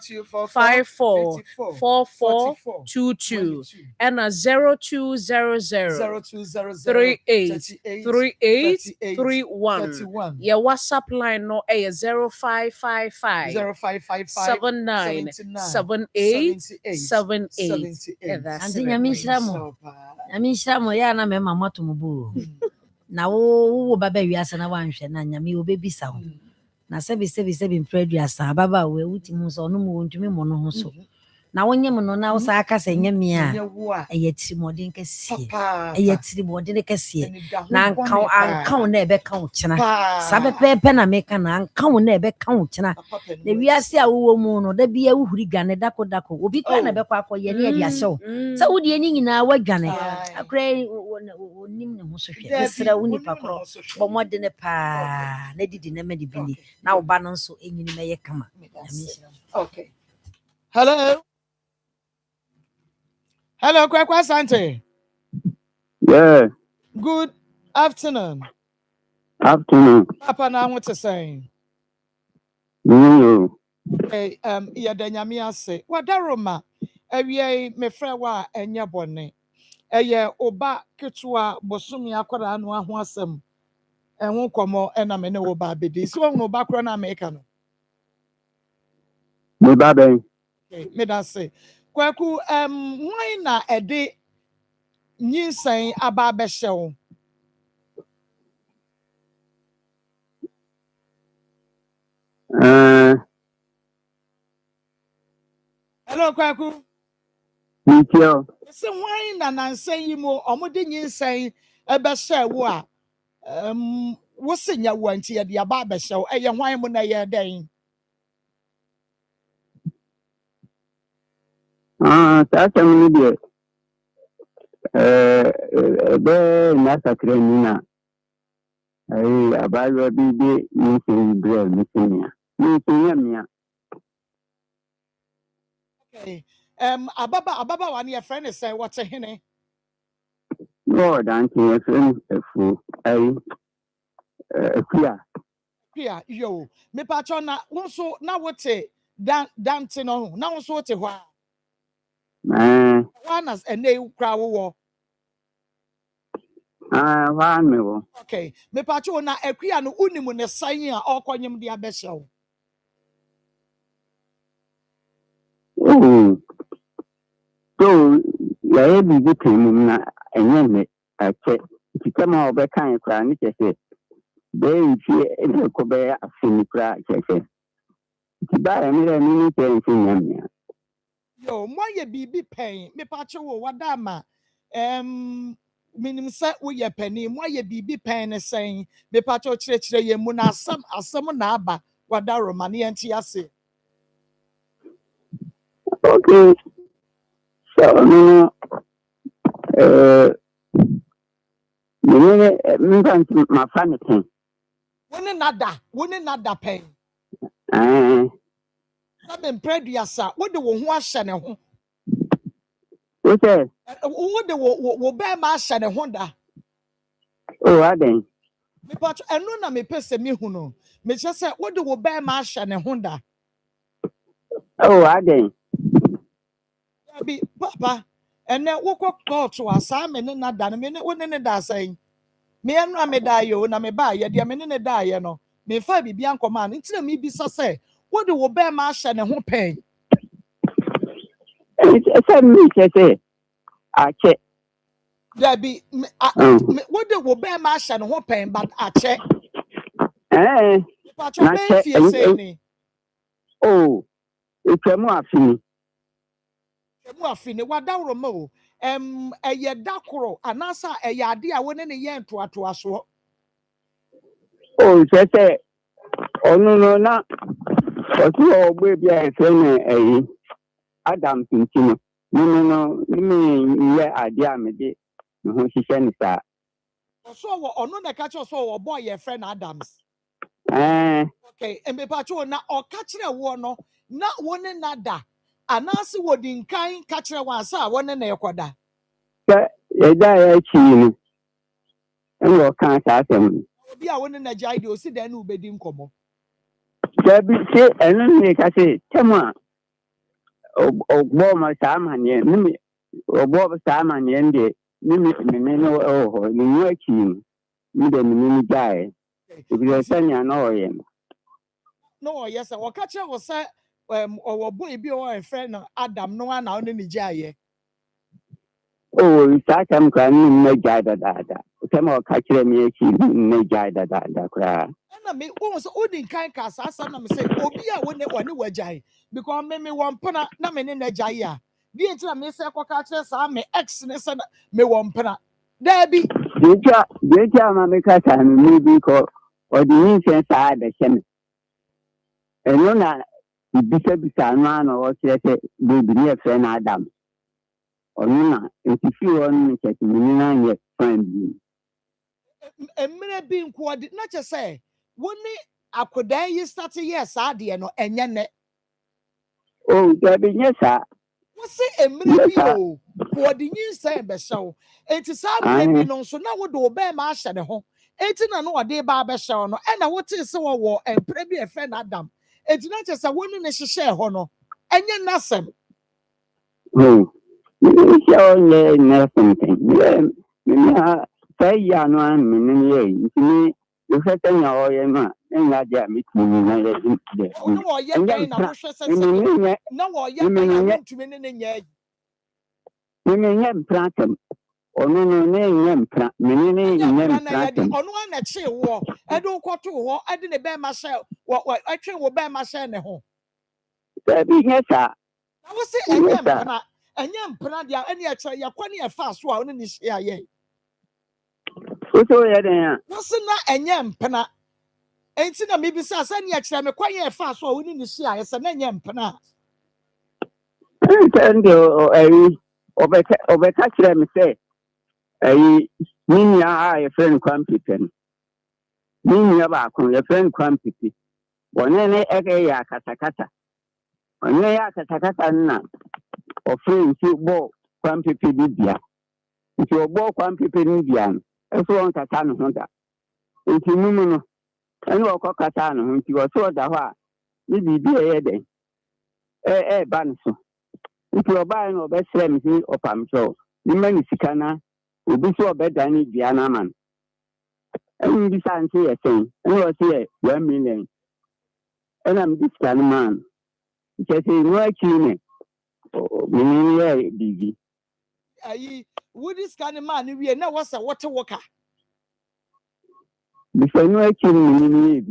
54 4422 ɛna 0200 3831 your WhatsApp line no ɛyɛ 0555 797878 anti nyame nhyira mo yɛ na mɛma moato mo bo na wo baba wiase na wanhwɛ na nyame obebisa ho na sɛbi mpra aduasa baba wo wuti mu so no mu wontumi mo no ho so na wonye mo no na wo sa aka sɛ nyame a ɛyɛ tirimɔden kɛseɛ na anka wo na ɛbɛka wo kyena saa pɛpɛɛpɛ na meka na anka wo na ɛbɛka wo kyena na wiase a wowɔ mu no da bia wohuri gane dako obi kora na bɛkɔ akɔyɛ ne yɛde ahyɛ wo sɛ wode ani nyinaa woadwane akora onim ne ho so hwɛ mesrɛ wo nipa korɔ bɔ mmɔde ne paa na didi na madi bini na wo ba no nso ɛnyini mɛyɛ kama okay Hello, Kwekwa Sante. Yeah. Good afternoon. Papa, now what to say? Hey, yeah, the nyamia say. What daroma? Me friend wa enya bone. Oba ketua bosumi akwara anu aho asem. Enwo komo ena me ne oba bedi. So no oba kro na America no. Me ba ben. Okay, me da say. Kwaku why na ede nyinsan aba behyew Hello Kwaku Mikio say why na nansan yi mo omode nyinsan ebehyew a wo senya wanti ye de aba behyew eye hwan mo na ye den sasa mimi die nasa kremina abayo bibi nisi bread nisinya mia okay ababa wani your friend say what hene no danti your friend efu Pia yo me pacho na wonso na wote dante no na wonso wote ho a Wanas ene ukra wo wa me wo okay me pacho na akua no unimu ne san a okonyem de abehyew so ya bibi kan na enye me ache tikama obekan kra ni chese be nti ene ko be afini kra chese tiba ene ni tensi nyamia yo moye bibi pen me pacho wo wadama minim se wo ye pani moye bibi pen ne sen me pacho kire ye mu na asam na aba wadaro ma ne enti ase okay so no me kan ma fa ne pen woni nada pen Sabe mpreduasa wo de wo ho ahye ne ho okay wo de wo be ma ahye ne ho da aden me pacho enu na me pese me hu no me che se wo de wo be ma ahye ne ho da aden bi papa ene wo ko court asa me ne nada no me ne wo ne da asan me enu a me da yo na me ba ye de me ne da ye no me fa bibia nkoma no ntira me bi so se wo de wo be ma ahye ne ho pen It's me, say, I check. There be what they will bear mash and open, but I check. But your baby fear saying, oh, it's a more fee. What down mo a ye dakro, and answer a yadia when any yen to us. Oh, say, oh, no, not. But you baby, I say, Adam Tintino. No, yeah, idea, maybe. No, she sends that. So, or no, the catcher so boy, your friend Adams. Okay, and be patrol now or catch a one, not one another. And answer what in kind catch a one, sir, one and a quada. Yeah, die, and your can't ask them. Be a one in a jadio, see then who bed in como. There be say, and then I say, Tama, or Boma Saman, Nimi, or Bob Saman, Yende, Nimi, oh, you working, you don't die. If you're saying, I know him. No, yes, or catch a was say, or boy be a friend Adam, no one out in the jay. Oh, that I'm crying, no jada dada. Some more catch me, no jada dada cry. And I mean, almost only kind cast, as I'm saying, Obia when they were jay, because maybe one pena, not many in the jaya. The entire Miss Aquacatches are me excellence and me one pena. There be. Deja, because I'm maybe called or the incense are the same. And no, not the bishop is a man or what you say, baby, near friend Adam. Or no, if you want to me, friend. A minute being quoted, not just say, wouldn't I could then you start a yes, I dear no, and yan. Oh, there be yes, sir. What's it a minute? Oh, what did you say, so? It is I'm no, so now would obey my shadow home. 18 and no day barber show, and I want to say a war and probably a friend Adam. It's not just a woman and she share honor, and you're Nsem. Oh, you show nothing. Yeah, say, ya no, I'm me. You said, oh, and I get me to me. No, you're getting a bush. No, you're getting to me. You pratum. Oh, no, name, pratum. On one that she wore, I don't go to war. I didn't bear myself. What I train will bear myself at home. Yes, sir. I was saying, and young Panadia, and yet you're quite a fast one in this year. What's all What's not a young Pana? Ain't seen a maybe says, and yet I'm quite a fast one in this year. It's a young Pana. And over catch them say, a friend quampitan. Mean about a friend quampity. One any egg katakata. One katakata or friend to bow quampipi Libya. If you bow quampipi Libyan, as long as I know that. If you know, and walk a catano, if you are so that maybe be a day. Banso. If you are buying or best friend or Pam so, the man Sikana will be so better than Diana man. And besides, here saying, and was here 1 million. And I'm this kind of man. Just a no achievement. Busy. Would this kind of man we know what's a water walker? Before no achievement,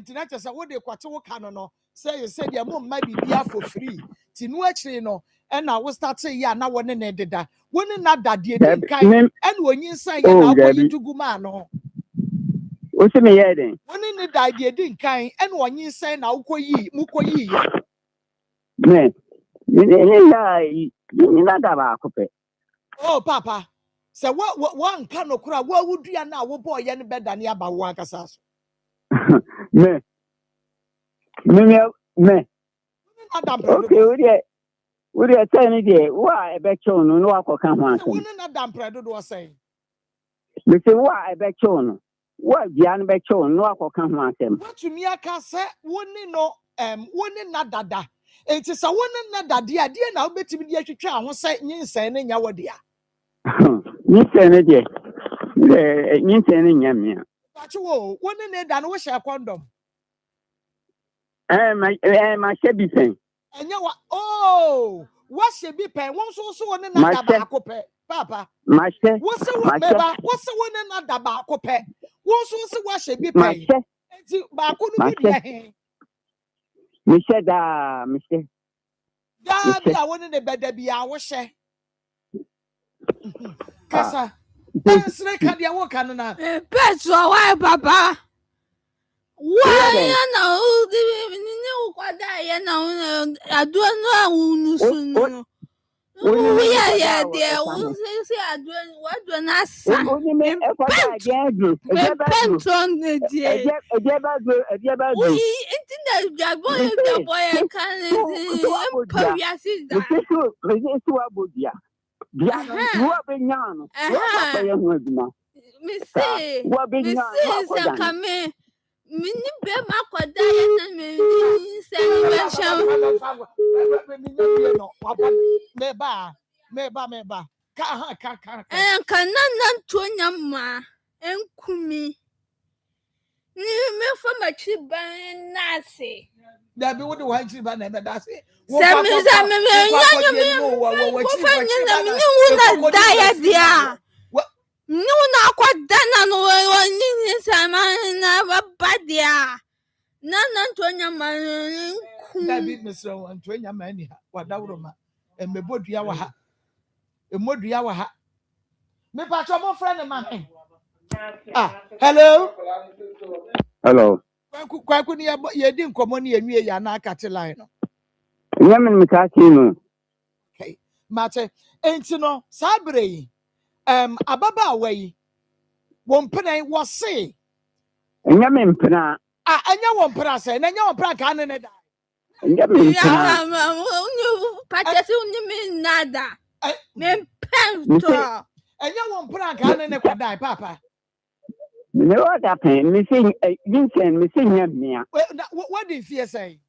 tonight as a what they quarter walker no. Say you said your mom might be here for free. Tinu actually no. And I was start saying, yeah, now one in that. One in that kind. And when you say, yeah, now you to go man. What's me heading? One in the idea didn't kind. And when you say, now, Mukoyi. Man, you not about copy. Oh, Papa. So what one cannot cry? What would you now? What boy any better than Yaba Wakasas? Me. Okay, would you tell me why I bet you no walk or come on? When Adam Predo was saying, you say, why I bet you what Jan bet you no walk or come on them. What to me, I can say, one no, one not dada. It is a one another dear now bet me dear to try and say, Nsem in your dear. Nsem, dear, Nsem, Yamia. But you one in it and wish a condom. My shabby thing. And you oh, What should be pay? One so one another back pay, Papa. Mashe. What's the one, Beba? What's the one another back pay? One so what should be pay? Back on the Mishe da, Mishe. Da be a one in the bed, be our share. Kasa. That's like Kadia Wakana. Petro, why, Papa? Why, no, I don't know. Yeah, dear. What do I say? Meba. Ka. Canana Tonyama and Kumi. Me from a cheap nasi. That be what the white chip and that's it. No, not quite done on never bad. None Tonyama. That be Mr. Antonia Mania, what Dauroma, and me Bodia. A Modia. Me patch my friend of mine. Hello. Hello. Quite couldn't you didn't come on here near Yana Catalina. Yaman Mikakino. Okay, Mate, ain't you know, Sabre, Ababa way. One penny was say. Yaman Pena. I know one prass, and I know a prac cannon. Patches only mean nada. Men pento. And you won't prac cannon die, Papa. No, what happened? Missing Vincent, missing him. What did you say?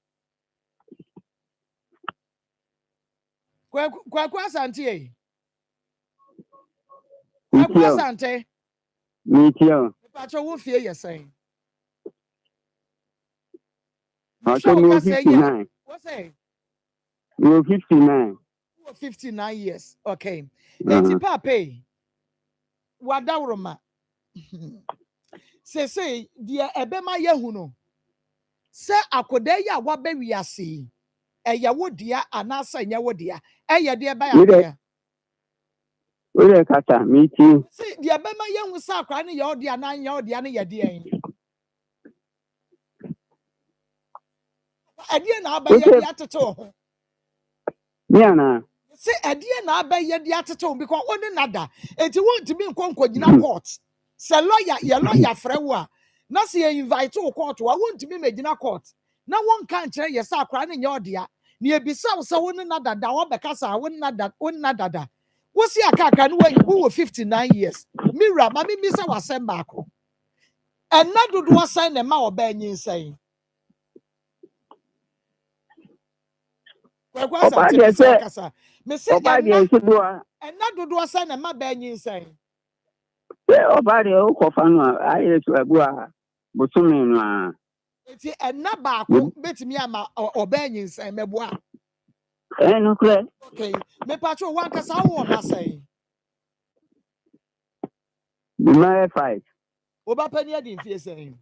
Quaquasante. Quaquasante. Meteor. But you won't fear your saying. I'll tell you 59. What's say? You're 59. 59 years. Okay. Eti papa. Wadauroma. Say, dear Ebema Yahuno. Sir, Akodeya Wabewiasi. Yawodia, Anasa, Yawodia. Dear Bay. Where Kata, meet you. See, dear Bema Yahu Sakran, your dear 9 year dear dear. I didn't have the attitude. Yeah, say a dear now by the attitude because one another. And you want to be in Concord court. Say lawyer, your lawyer, Frewa. Not see invite to a court. I want to be made in a court. No one can't tell you, sir, crying in your dear. Near beside so one another, that one because I wouldn't that. What's your cacan when you were 59 years? Mira, Mammy Miss our send back. And not do what sign a mouth banging saying. And not do a son and my banging saying. I It's a naba, bet me or banging saying, Mebois. Okay, me patrol one cast I want say. My fight. Oba penny didn't fear saying.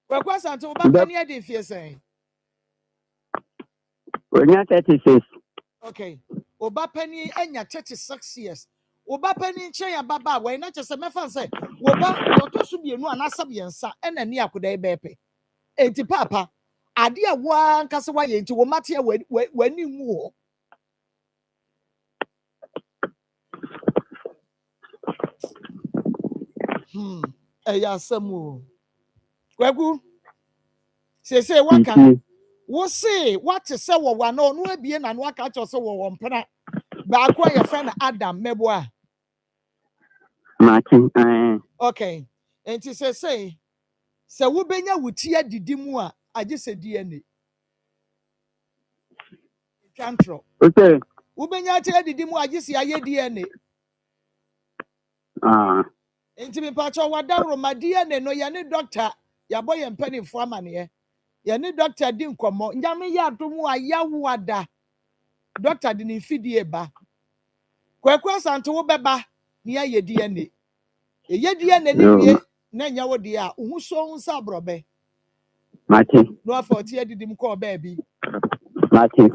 Well, question to Oba penny didn't fear saying. We're not 36. Okay, Oba penny and your 36 years. Oba penny chain baba, why not just a mefan say, Oba, what should be no anasabian sa and a near could they bepe. Eti papa. Adia one kasawa into Womatia when you move. Samu. Kwaku. Say what can what say what to say one no be and what catch us one pena. But I your friend Adam Meboa. Martin. Okay. And she say we benya wutia didimua. I just said DNA. Control. Okay. Ubenya tell the demo I just see DNA. Intimate patch of what down my DNA no yani doctor, your boy and penny for money. yɛne doctor di nkɔmmɔ nyame yɛ adom a yɛawoada doctor de ne mfidie ba kwaku asante wo bɛba ne yɛayɛ DNA ɛyɛ DNA ne wie na nyɛ wo deɛ a wohu so ho sɛ aborɔbɛ Mate. na wafa ɔte adidim kɔɔ baabi Mate.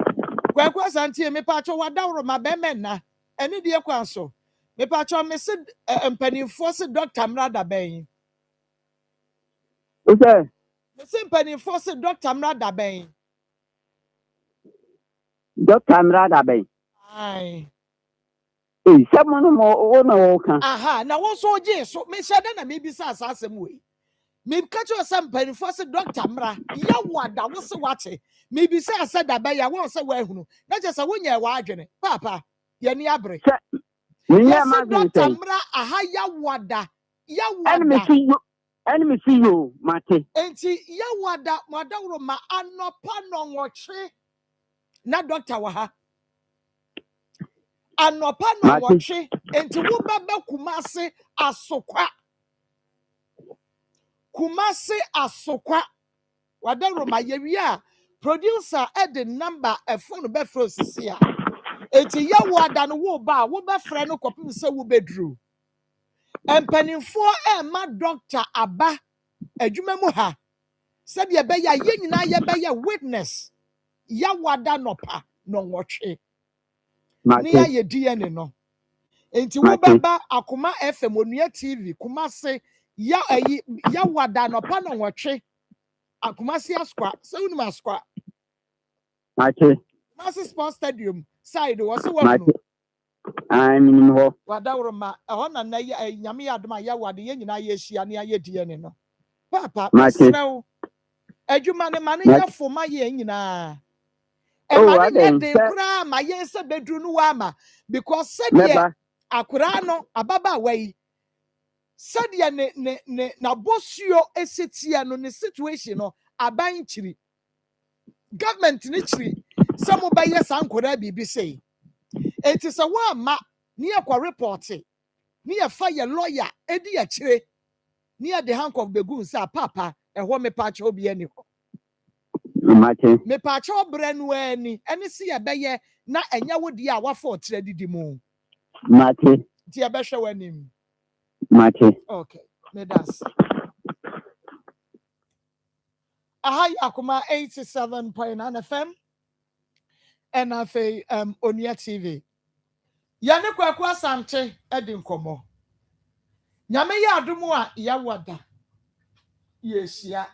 kwaku asante mepatwɔ wadaworo ma bɛmɛ nna ɛne deɛ kwan so mepatwɔ me se mpanimfoɔ se doctor mmrada bɛn Okay. me se mpanimfoɔ se doctor mmrada bɛn Doctor Amrada Bay. ai Someone more owner. aha na wo so gye so me hyɛ dɛ na mebisa asasɛm wei meka kyerɛ sɛ mpanimfoɔ se doctor mmra yɛwo ada wo se wate mebisa sɛ da bɛyɛ wo sɛ woahunu na kyɛ sɛ wonyɛ w'adwene papa yɛni abere yɛse doctor mmra aha yɛwo ada Enemy see you, Mate. enti yɛwo ada mwadaworo ma anɔpa nɔnwɔtwe na doctor wɔ ha anɔpa nɔnwɔtwe enti wobɛbɛ kumase asokwa wadaworo ma yɛwie a producer ɛde number ɛfone bɛfrɛ osisi a enti yɛwo ada no wo ba a wobɛfrɛ no kɔpem sɛ wobɛduru mpanimfoɔ ɛma doctor aba adwuma mu ha sɛdeɛ ɛbɛyɛ a yɛn nyinaa yɛbɛyɛ witness yɛwo ada nɔpa nɔnwɔtwe ne yɛayɛ DNA no enti wobɛba Akoma FM onua TV Kumase yɛwo ada nɔpa nɔnwɔtwe Akumasi askwa sɛ wonim askwa Mate. Kumasi Sports Stadium side wɔ se wɔn I'm ho. wadaworo ma ɛhɔ na na nyame yɛ adom a yɛwo ade yɛn nyinaa yɛahyia ne ayɛ DNA no papa mesrɛ wo adwuma ne ma ne yɛfo ma yɛn nyinaa ɛma ne yɛ den koraa ma yɛn sɛ bɛduru no wama because sɛdeɛ akora no ababaawa yi sɛdeɛ ne n'abɔsuo ɛsitia no ne situation no aban kyiri government ne kyiri sɛ mobɛyɛ saa nkora biribi sɛ enti sɛ woama ne yɛkɔ report ne yɛfa yɛ lawyer ɛdi akyire ne yɛde handcuff bɛgu nsa papa ɛhɔ mepaakyɛ obi ani hɔ mepaakyɛ ɔbrɛ no ani ɛne si yɛbɛyɛ na ɛnyɛ wo deɛ a wafa ɔkyerɛ didi mu nti yɛbɛhwɛ w'anim okay medas aha yɛ Akoma 87.9 FM and afei onua TV yɛne kwaku asante ɛdi nkɔmmɔ nyame yɛ adom a yɛwo ada yɛhyia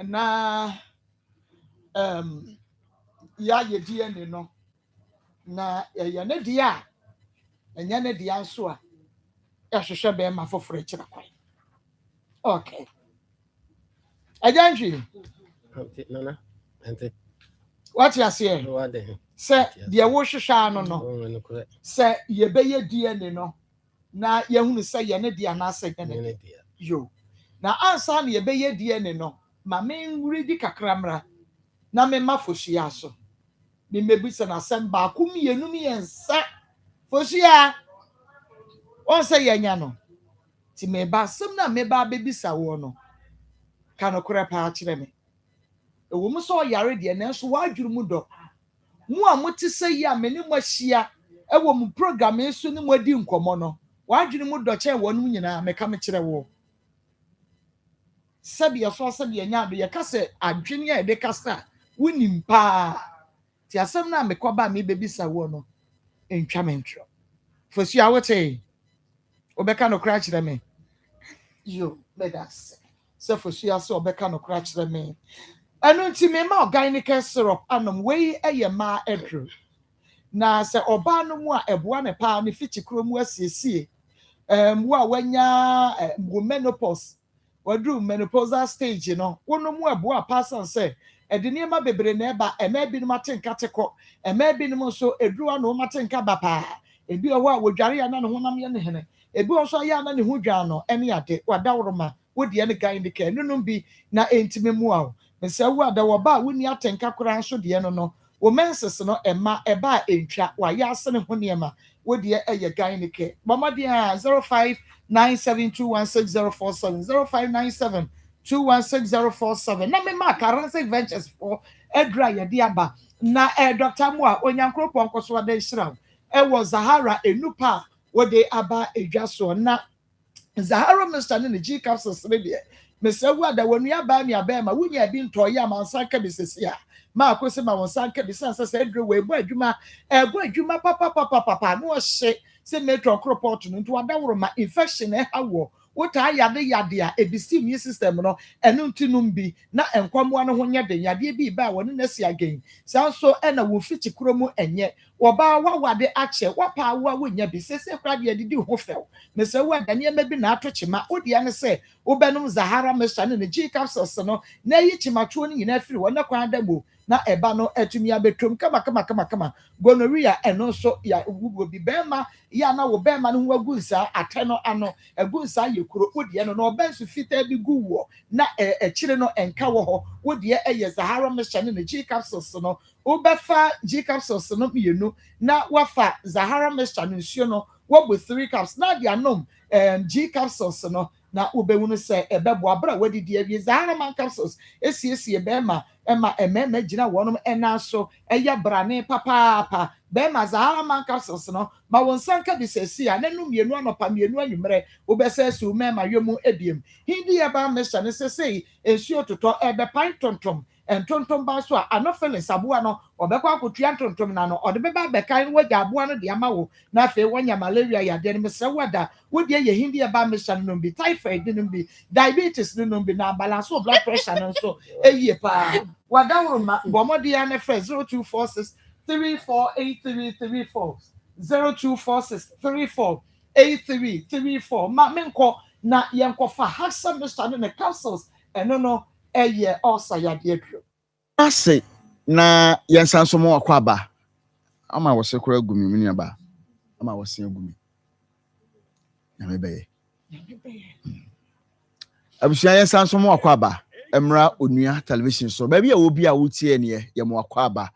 na yɛayɛ DNA no na yɛyɛ ne deɛ a ɛnyɛ ne deɛ nso a yɛhwehwɛ bɛrima foforɔ akyira kwan okay agyanhwe nana ante what you say sɛ deɛ wohwehwɛ ano no sɛ yɛbɛyɛ DNA no na yɛhunu sɛ yɛne deɛ anaasɛ yɛne deɛ yo na ansa na yɛbɛyɛ DNA no ma menwuri di kakra mmra na memma fohyia so memebisa na asɛm baako mmienu mmiɛnsa fohyia on sɛ yɛnya no ti meba asɛm na meba bebisa wo no ka no kora paa kyerɛ me ɛwɔ mu sɛ ɔyare deɛ nanso wadwuru mu dɔ mu a mote sɛ yi a mene mo ahyia ɛwɔ mu program yi so ne mo adi nkɔmmɔ no wadwuru mu dɔ kyɛn wɔn mu nyinaa meka me kyerɛ wo sɛbi yɛso sɛbi yɛnya ado yɛka sɛ adwene a yɛde kasa wonim paa ti asɛm na mekɔba me bebisa wo no ntwa me ntwerɛ fosu a wote obɛka no kora kyerɛ me yo medas sɛ fosu a sɛ obɛka no kora kyerɛ me ɛno nti me ma organic syrup anom wei ɛyɛ ma ɛdro na sɛ ɔbaa no mu a ɛboa ne paa ne fichi kuro mu asiesie wo a wanya menopause waduru menopausal stage no wono mu ɛboa paasan sɛ ɛde nneɛma bebree na ɛba ɛma binom atenka tekɔ ɛma binom nso eduru ano matenka ba paa ebi wɔ hɔ a wodware ya na ne honam yɛ ne hene ebi wɔ nso ayɛ na ne ho dwa no ɛne ade wadaworoma wodi ne gan de ka nunum bi na entime mu a mesɛ wo ada wɔ ba a woni atenka kora nso de no wo menses no ɛma ɛba entwa wa yɛ asene ho nneɛma wodi ɛyɛ gan ne ka bɔmɔden a 0597216047 216047 na me mark Forensic Ventures for Edra Yadiaba na Dr. Moa onyankropon koso ade hira was Zahara enupa wode aba edwaso na Zahara Mr. ne G capsules media Mr. Wada wonu aba mi abema wunya bi ntoye amansanka bisesia ma akwese ma wonsanka bisansa se edre we bo adwuma papa no hye se metro report no nto adaworo ma infection hawo wota yade a ebisi immune system no eno ntinum bi na enkwamo no ho nya de yade bi ba woni na si again sanso ena wo fiti kromu enye woba wawade ache wapa wa wonya bi sese krade didi ho few mese wa danye ma bi na atochema odia ne se obenum Zahara Mr. ne G capsules no na yi chimacho ni nyina firi wona kwan damo na eba no etumi abetrom kama gonorrhea eno so ya gugu bi bema ya na wo bema no ho agunsa ateno ano agunsa yekuro odie no obensu fita bi guwo na echire no enka wo ho odie eye Zahara Mr. ne G capsules no obefa G capsules no mienu na wafa Zahara Mr. nsuo no wo 3 cups na dia nom G capsules no na ubewunu se ebebo abra wadidi awie Zahara man capsules esiesie bema emema gina wonum enaso eya brane papa bema Zahara man capsules no ma wonsanka bisesi a nanu mienu anopa mienu anwumre ubesesu mema yemu ebiem hindi eba Mr. ne sesei ensuo toto ebe pan tontom entontom ba so a anofele saboa no obekwa akotua ntontom na no ode beba bekan wagya aboa no de amawo na afi wanya malaria ya de mesre wada wodi ye hindi eba Mr. no bi typhoid no bi diabetes no bi na balance blood pressure no so eyi pa wada wo ma bomodi ya ne frɛ 0246 348334 0246 348334 ma menko na yenko fa hasa Mr. ne capsules eno eye osa ya de ase na yensanso mo akwa ba ama wo se kora gumi mini aba ama wo se gumi na mebeye abusia yensanso mo akwa ba emra onua television so ba bia wo bia wotie ne ye mo akwa ba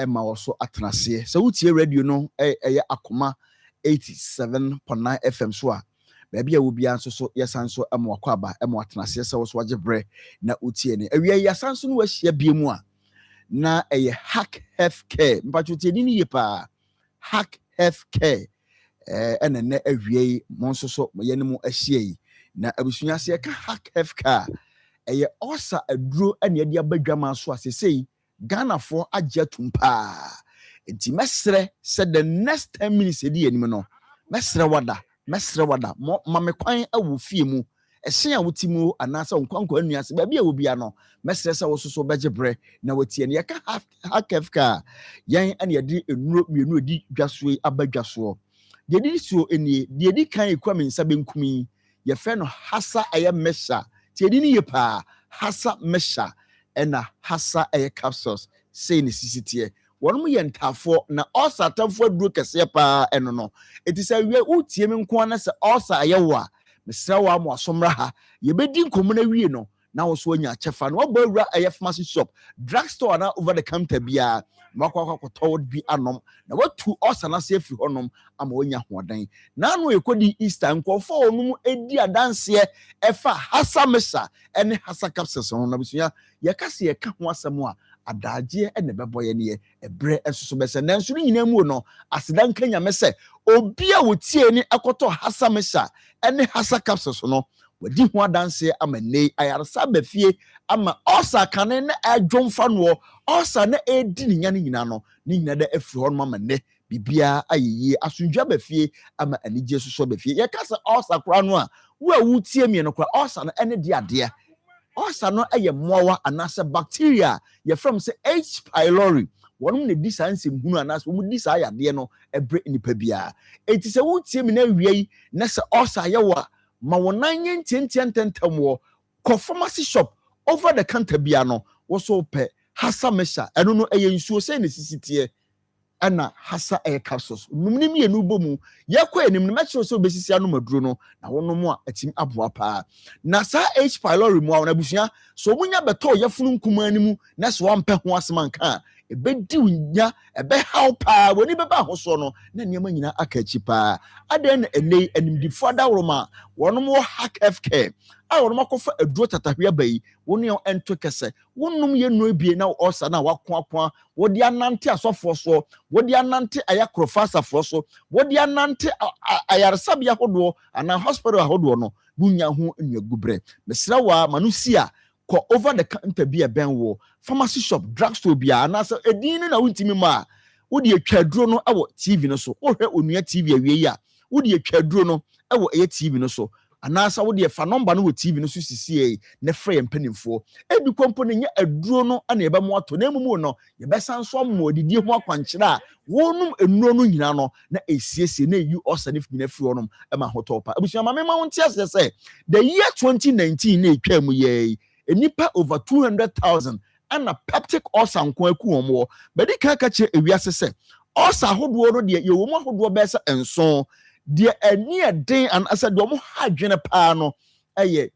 ema wo so atenase se wotie radio no eye Akoma 87.9 FM so a baabi a wo bia nso so yesanso emo akwaba emo atenase se wo so age bre na utie ne awia yesanso no wahia biemu a na eye hack healthcare mpacho tie ni ye pa hack healthcare ene na awia monso so ye ne mo ahia yi na abusunya se ka hack healthcare eye osa aduro ene de abadwama so asesei Ghana for agya tumpa enti mesre se the next 10 minutes edi anim no mesre wada mame kwan awu fie mu ehye a wotimu anasa nkwankwa anuase ba bia wo bia no mesre se wo soso beje bre na watie ne yeka hakefka yan ane yedi enuro mienu edi dwasoe abadwaso de di so enie de di kan ekwa mensa benkumi ye fe no hasa eye mesha tie di ni ye pa hasa mesha ena hasa eye capsules say ni sisitie wonum ye ntafo na osa tamfo aduro kese pa eno no etisa wie utie me nko na se osa ayewo a mesra wa mo asomra ha ye bedi nkomo na wie no na wo so anya chefa no oba wura aye pharmacy shop drugstore na over the counter bia makwa kwato bi anom na watu osa na se afi honom ama onya hodan na no ekodi Easter nkofo onum edi adanse efa hasa mesa ene hasa capsules no na bisuya ye kase ye ka ho asem a adaje ene beboye ne ebre ensoso bese nanso ni nyina mu no asedan kanya mese obi a wotie ni ekoto hasa mesa ene hasa capsules no wadi ho adanse ama nei ayarsa bafie ama osa kane na adwomfa no osa na edi ni nyina no ni nyina da afri ho no ama ne bibia ayeye asundwa bafie ama anije soso bafie ye kasa osa kra no a wo awutie mi no kra osa no ene de ade osa no eye mowa anase bacteria ye from say H pylori wonum ne disanse hunu anase wo disa ayade no ebre nipa bia enti se wutie mi na wiei na se osa ye wa ma wonanye ntentiententam wo ko pharmacy shop over the counter bia no wo so pe hasa mesha eno no eye nsuo se ne sisitie ana hasa capsules numnim ye no bomu yakwa enim no metro so besisi anu maduro no na wono mu a atim aboa pa na sa H pylori mu a na busua so munya beto yefunu nkuma animu na so wampe ho asema nka ebedi unya ebe how pa woni beba ho so no na niam nyina akachi pa aden na enei animdifo adawroma wono mu hack healthcare a wono makofa aduro tatahwe ba yi woni ento kese wonum ye no ebie na osa na wakoakoa wodi anante asofo so wodi anante ayakrofasa fo so wodi anante ayarsabia hodo ana hospital ahodo no bunya ho nwagubre mesra wa manusia ko over the counter bi ben wo pharmacy shop drugstore bia na so edin na wuntimi ma wodi atwaduro no awo TV no so wohwe onua TV awie ya wodi atwaduro no awo eye TV no so anasa wodi fa number no wo TV no so sisi ne frɛ mpanimfo ebi kompo ne nya aduro no ana eba mo ato na emumu no ye besan so mo odidi ho akwankyere a wonum enuro no nyina no na esiesie na eyi osanif nyina firi onum ema hotopa abusua ma mema wonti ase se the year 2019 na etwa mu ye enipa over 200,000 ana peptic ulcer nko aku omo bedi ka che ewiase se ulcer ahodo no de ye wo mo ahodo besa enso de ani eden an asa de omo hadwene pa no eye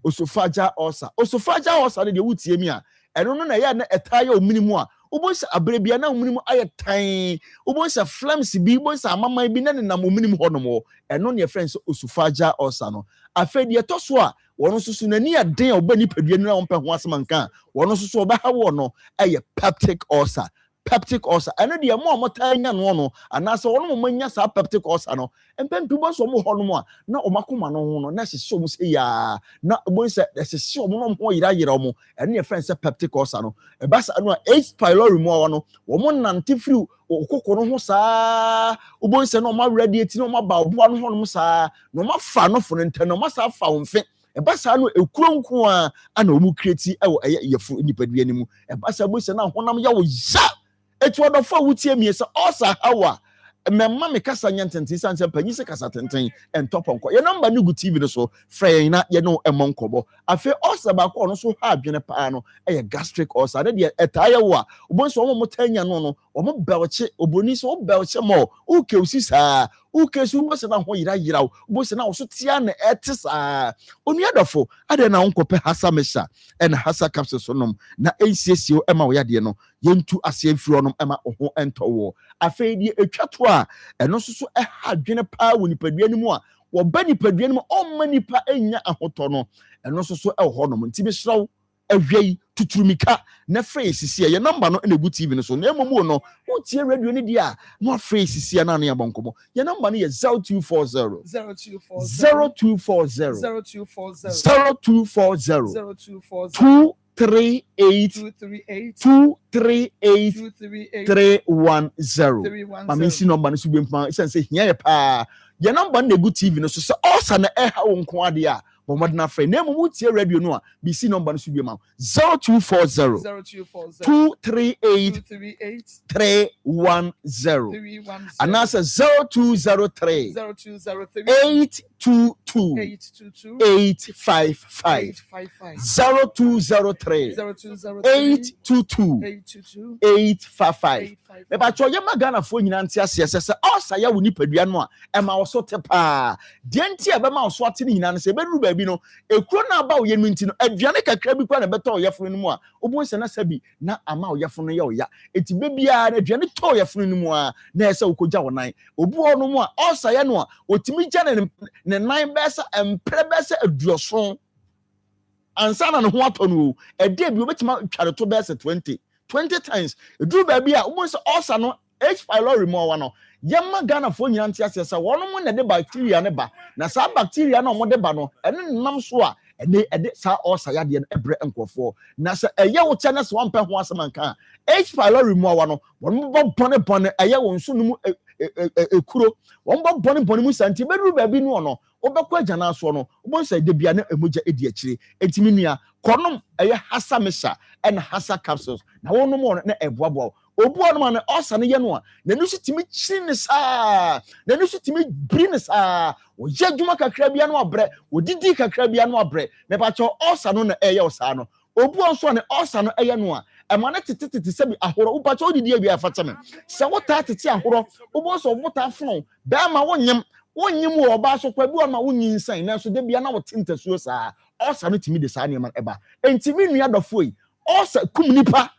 osophageal ulcer de wutie mi a eno no na ya na etaya ominimu a ubonsa abrebia na ominimu ayetan ubonsa flames bi ubonsa amama bi na nam ominimu honomo eno ne friends osophageal ulcer no afedi etoso a wono susu nani eden obani padua no na ompa ho asemanka wono susu obaha wo no eye peptic ulcer ene de mo amotanya no anasa wono manya sa peptic ulcer no empempi bo so mo hono mo a na omakoma no ho no na hyehyɛ mo se ya na bonse hyehyɛ mo no ho yira mo ene ye friend say peptic ulcer no e basa no H pylori mo no wo mo nante firi okoko no ho saa bonse no ma radiate no ma ba obo no ho no saa no ma fa no fo no ntan no ma sa fa wonfe ebasa no ekuronko a ana omu kreti ewo yefu nipadua ni mu ebasa bonse na honam ya wo ya etu odofo wutie miesa osa hawa memma me kasa nyantenten sanse panyi se kasa tenten entoponko ye number ni gu TV no so frɛ na ye no emonkobo afi osa ba ko no so ha adwene pa no eye gastric ulcer de etaye wo a obonso omo motanya no omo belche oboni so belche mo uke usisa uke su mo se na ho yira wo se na wo so tia na etisa onu adofo ade na onkope hasa mesha en hasa capsules nom na ensiesie ema wo yade no yentu ase afiri onom ema ho entowo afi die etwato a eno so ha adwene pa wo nipadua ni mu a wo ba nipadua ni mu omma nipa enya ahoto no eno so ho nom nti bi hraw ahwei tuturumika na face sia ye number no na gu TV no so na emomu no utie radio ni dia no face sia na na yabonkomo ye number no ye 0240 238 mama si number no so bi mpa sense hia ye pa ye number na gu TV no so se osa na ha wo nko ade a bomodna frɛ na emu tie radio no a BC number no so bi ma 0240 238 310 anasa 0203 822 855 0203 822 855 eba cho ye magana fo nyina ntia se osa ya wo nipadua no a ema wo so tepa de ntia be ma wo so ate ni nyina no se bedu ba bi no ekuro na aba wo ye nti no aduane kakra bi kwa na beto ye funu no mu a obonse na sabi na ama wo ye funu ye wo ya eti bebia na aduane to ye funu no mu a na ese wo koja wo nan obu ono mu a osa ye no a otimi gya ne nan besa empre besa aduoso ansa na ne ho ato no ede bi obetima tware to besa 20 times do baby a almost also no H pylori mo wa no yemma Ghana fo nyina ntia sesa wono mo na de bacteria ne ba na sa bacteria na mo de ba no ene nam so a ene ede sa osa ya de ebre enkofo na sa eye wo che na so won pe ho asemanka H pylori mo wa no wono bo bone eye wo nso no mu ekuro won bo bone mu santi bedu baby no no obekọ agana so no obonsa de bia na emogya edi akire entimi nua konom eye hasa mesha and hasa capsules na wono mo na eboabo obu ono na osa ne ye no a na nusu timi chiri ne saa na nusu timi bri ne saa o yadwuma kakra bia no abre odidi kakra bia no abre me ba cho osa no na eye osa no obu onso ne osa no eye no a emane tete se bi ahoro upa cho odidi bia afatame se wota tete ahoro obu onso wota fono ba ma wonyem wonyim wo ba so kwa bi o ma wonyin san na so de bia na wotinta suo saa osa no timi de saa ne man eba entimi nua dofo yi osa kum nipa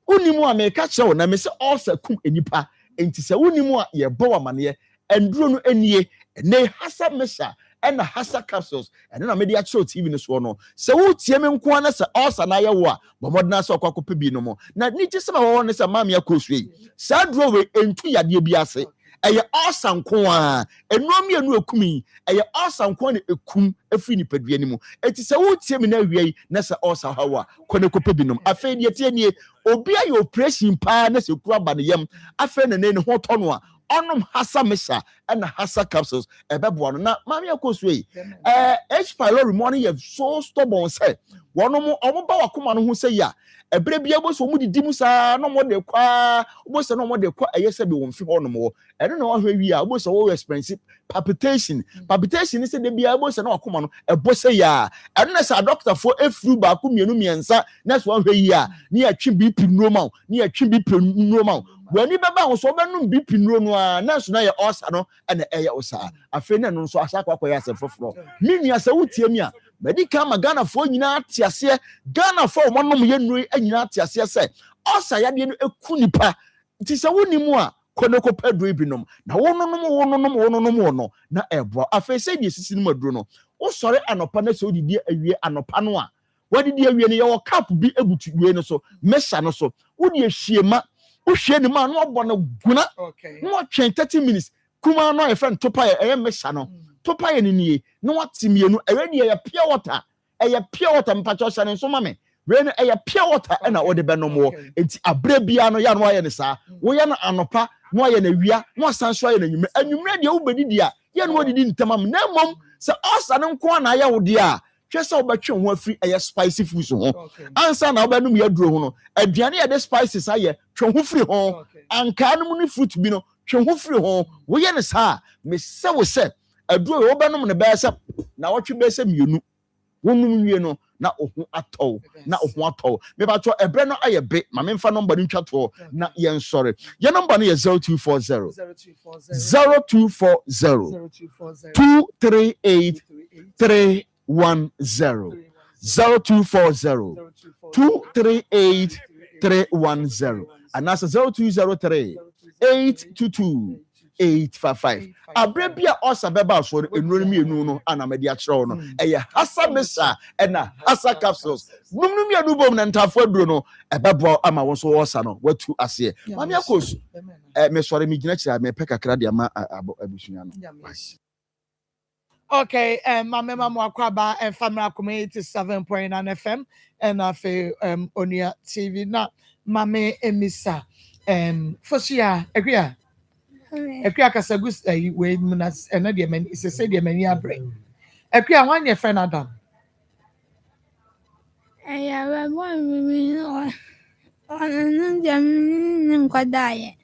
unimu a meka chewo na me se osa kum enipa enti se unimu a ye bo amane enduro no enie ne hasa mesha ɛna hasa capsules ɛno na mede akyerɛ TV no so no sɛ wotie me nko ana sɛ ɔsa na yɛ wo a bɔmɔdena sɛ ɔkɔ bi no mo na ni gye sɛ ma wɔwɔ ne sɛ maame akɔ so yi saa duro we entu yadeɛ bi ase ɛyɛ ɔsa nko a ɛnuam yɛ no ekumi ɛyɛ ɔsa nko na ekum efiri nipadua no mu eti sɛ wotie me na awia yi na sɛ ɔsa hawa kɔ ne kɔpɛ bi nom afei deɛ tie nie obi ayɛ operation paa na sɛ kura ba ne yam afei na ne ho tɔ no a ɔnom hasa mesa ɛna hasa capsules ɛbɛboa no na maame akɔ so yi H pylori mo no yɛ so stubborn sɛ wɔnom ɔmo ba wakoma no ho sɛ ya ɛbrɛ bia bo so ɔmo didi mu saa na ɔmo de kwa ɔmo sɛ na ɔmo de kwa ɛyɛ sɛ bi wɔn fi hɔ nom wɔ ɛno na wɔhwɛ wi a ɔmo sɛ wɔwɔ expensive palpitation is sɛ de bia ɔmo sɛ na wakoma no ɛbɔ sɛ ya ɛno na sɛ doctor fo efuru baako mmienu mmiɛnsa na sɛ wɔhwɛ yi a ne yɛtwe BP normal ne yɛtwe BP normal wani baba ho so benum bi pinuro no a na so na ye osa no na eye osa afi na no so asa kwakwa ya sefoforo minua sɛ wotie mi a bedi kan ma Ghana fo nyina tiase Ghana fo mo nom ye nuri anyina tiase sɛ osa ya de no eku nipa nti sɛ woni mu a koneko pedro binom na wononom no na eboa afi sɛ die sisi no maduro no wo sɔre anopa na sɛ odidi awie anopa no a wadidi awie no ye wo cap bi ebutu wie no so mesa no so wodi ehyiema wohwe ne ma no abɔ no guna no twɛn 30 minutes kuma no efɛn topa ɛyɛ mesa no topa yɛ nie no watimienu ɛyɛ de ɛyɛ pure water mpacho hyɛ ne nso ma me we no ɛyɛ pure water ɛna ɔde bɛnom wɔ enti abrɛ bia no ya no ayɛ ne saa wo yɛ no anopa no ayɛ na wia no asan so ayɛ na nwumre anwumre de wo bedidi a yɛ no odidi ntamam na mmom sɛ ɔsa no nko na ayɛ wo de a hwɛ sɛ wobɛtwe ho afiri ɛyɛ spicy foods ho ansa na wobɛnom yɛ duro ho no aduane yɛ de spices ayɛ twe ho firi ho anka no mu ne fruit bi no twe ho firi ho woyɛ ne saa me sɛ wo sɛ aduro yɛ wobɛnom ne bɛyɛ sɛ na wɔtwe bɛyɛ sɛ mmienu wonum wie no na ohu atɔw me ba to ɛbrɛ no ayɛ be ma me mfa number no ntwa to na yɛn sɔre yɛn number no yɛ 0240 238 310 0240 238 310 and that's 0203 822 855 abrebia osa beba so enuro mienu no ana mede a kyerɛw no ɛyɛ hasa mesa ɛna hasa capsules num mienu bom na ntafo aduro no ɛbɛboa ama wo so osa no watu ase mami akos me sɔre me gyina kyerɛ me pɛ kakra de ama abusua no. Okay, mama mo akwaba family Akoma 87.9 FM and afi Onia TV na mame emisa fosia ekria kasagus we munas ena de mani se se de mani abre ekria wan ye friend Adam ya bo mi on jam nkwadaye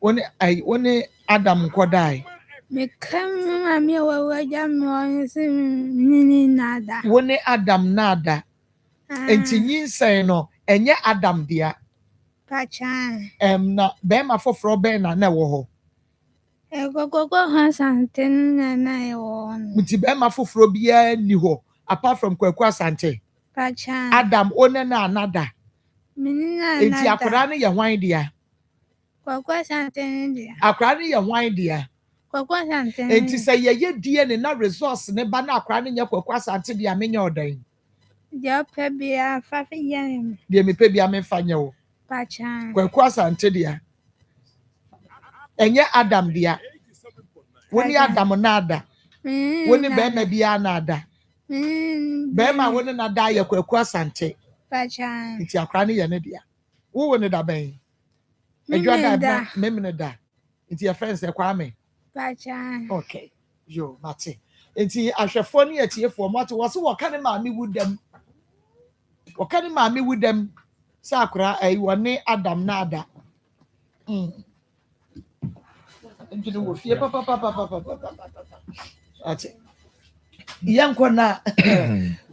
woni Adam nkwadaye me kam mami wa jam on se ni nada woni Adam nada enti nyinsɛn no enye Adam dia pacha na bema foforo be na wo ho gogo Asante na wo muti bema foforo bia ni ho apart from Kwaku Asante pacha Adam one na anada minina enti akora ne ye hwan dia Kwaku Asante dia akora ne ye hwan dia Kwaku Asante enti sɛ ye die ne na resource ne ba na akora ne nye Kwaku Asante dia menye odan dia pe bia fa fe yan dia me pe bia me fa nye wo pacha Kwaku Asante dia enye Adam dia woni Adam nada woni bema bia nada bema woni nada ye Kwaku Asante pacha nti akra ne ye ne dia wo woni da ben edwa da memne da nti your friends e kwa me pacha okay yo mate nti ahwefo ne atiefo mo ate wo so wo ka ne maami wudem sakura woni Adam nada njini wo fie papa ate yanko na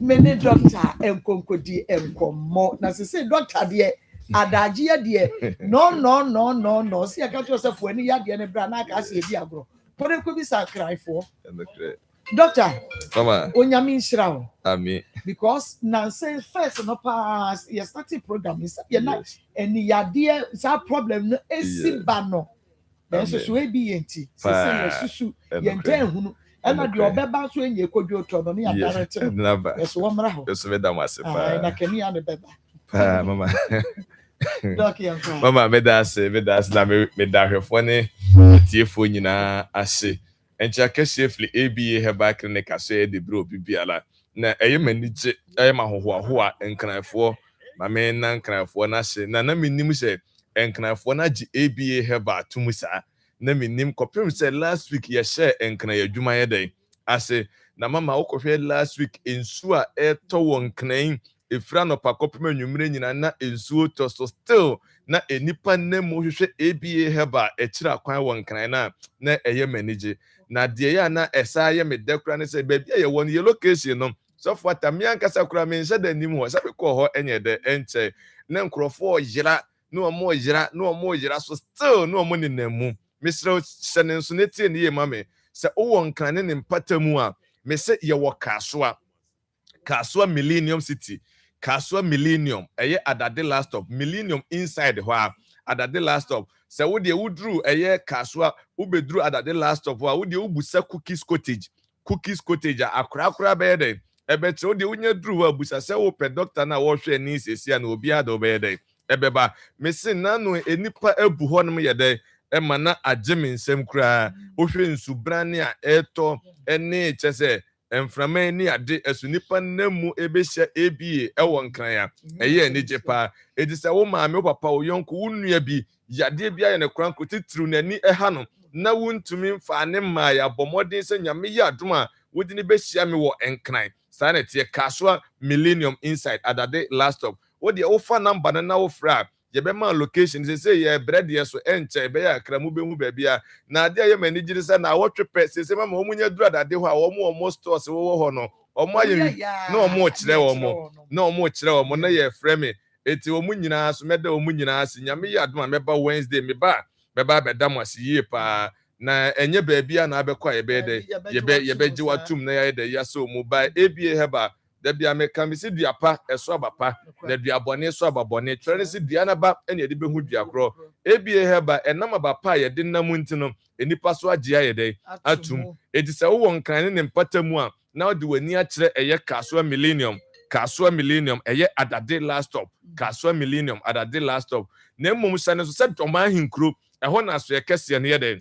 mene doctor enkonkodi enkomo na se doctor de adagye de no se aka to se fo ani ya de ne bra na aka se bi agro pore ko bi sakraifo doctor mama onyame nshirawo amen because na say first no pass you started program is ya na eni ya de sa problem no esi ba no then so we bi enti se ye susu ye ntan hunu ɛna deɛ ɔbɛba so enye kodwo tɔ no ne ya direct no Never. ɛso wɔmmra hɔ Yes, we da mase na pa. kani ne bɛba Mama. Doc yɛmfa Mama me da na me da hwefo ne tiefo nyina ase. Encha kese fli ABA Herbal Clinic aso de bro bibiala. Na eye manije eye mahoho a nkranfo ma me na nkranfo na hye na menim se nkranfo na gi ABA Herbal tumusa na menim kopem se last week ye share nkran adwuma ye den ase na mama wokohwe last week ensu a eto won nkran efra no pa kopem anwumre nyina na ensu to so still na enipa na mu hwehwe ABA Herbal ekira kwan won nkran na eye manije na de ya na esa ye me dekura ne se baabi ye won ye location no so for tamia nkasa kura me nse da nim ho sa be ko ho enye de enche na nkrofo yira no omo yira so still no omo ninamu misro sene nso netie ne ye mame se owo nkran ne mpatamu a me se ye wo kaswa Millennium City kaswa Millennium eye adade last stop Millennium inside ho a adade last stop se wo de wudru eye kaswa ubedru adade last stop ho a wo de ubusa cookies cottage akra be de ebe wo de unya dru ho abusa se wo pe doctor na wo hwe ni sesia na obi ado be de ebeba mesin nanu enipa ebu ho no ye de ema na agye nsem kura wo hwe nsubrane a eto ene chese enframa ni ade esunipa namu ebehia ABA ewo nkran ya eye anije pa edise wo maame wo papa wo yonko wo nua bi yade bia ye ne kranko titru nani eha no na wuntumi mfa ne ma ya bomodin se nyame ya adoma wodi ne behia me wo nkran sanete kaswa Millennium inside adade last stop wo de wo fa number na wo fra ye be ma location se ye bread ye so enche be ya kramu be hu ba bia na ade ye mani giri se na wo twepe se ma omunya duru adade ho a wo stores wo ho no omo aye na omo kire wo na ye frame eti omu nyina so meda omu nyina se nyame ya adoma meba Wednesday meba be da mo ase ye pa na enye ba bia na abekwa ye be de ye be ji watum na ye de ya so mu ba ABA Herbal da bia me kam si duapa eso abapa na duabone so ababone twere si duana ba ene de behu duakro ABA Herbal enam abapa ye de nam ntino enipa so agea ye de atum edi se wo nkran ne mpatamu a na odi wani a kire eye kaswa Millennium eye adade last stop kaswa Millennium adade last stop na mmom sane so se doma hinkro eho na so ye kese ne ye de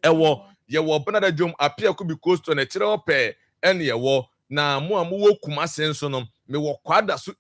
ewo ye wo benada jom apia ku bi coast na kire ope ene ye wo na mo wo kumase nso no me wo kwada so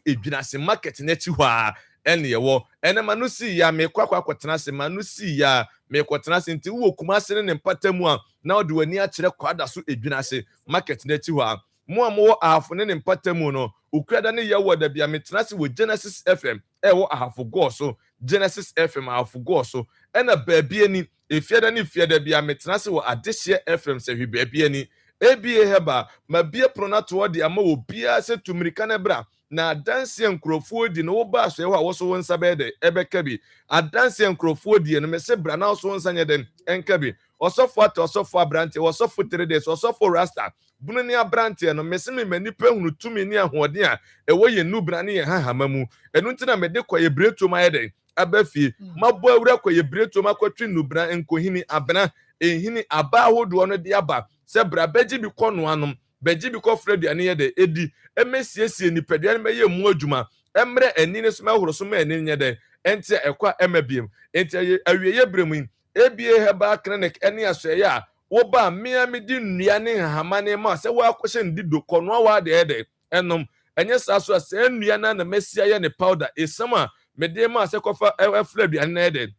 edwinase market na chi hwa ene ye wo ene manu si ya me kwakwa se manu si ya me kwatena se nti wo kumase ne mpatamu a na odi wani a kire kwada so edwinase market na chi hwa mo wo afo ne mpatamu no ukrada ne ye wo da bia me tena se wo Genesis FM wo ahafo go so Genesis FM ahafo go so ena baabie ani efiada ne fiada bia me tena se wo Adehye FM se hwi baabie ani ABA Herbal ma bie pronato de ama obia se tumirika na bra na adanse nkrofo di no ba so ho a wo so wonsa be de ebeka bi adanse nkrofo di no me se bra na so wonsa nye den enka bi osofo abrante osofo 3 days osofo rasta bunu ni abrante no me se me manipa hunu tumi ni ahoden a ewo ye nubra ne ye hahama mu enu ntina me de kwa ye breto ma ye den abafi mabo awura kwa ye breto ma kwatwi nubra enkohini abena ehini aba ahodo no de aba se bra beji bi kono anom beji bi ko freduane ye de edi emesiesie nipaduane me ye mu adwuma emre ani ne so ma horo so ma ani nye de enti ekwa emabiem enti awieye bremu ABA Herbal Clinic eni asoye a wo ba mia me di nnua ne hama ne ma se wo akwhye ndido kono wa de enom enye saso a se nnua na mesia ye ne powder esama me de ma se kofa freduane na de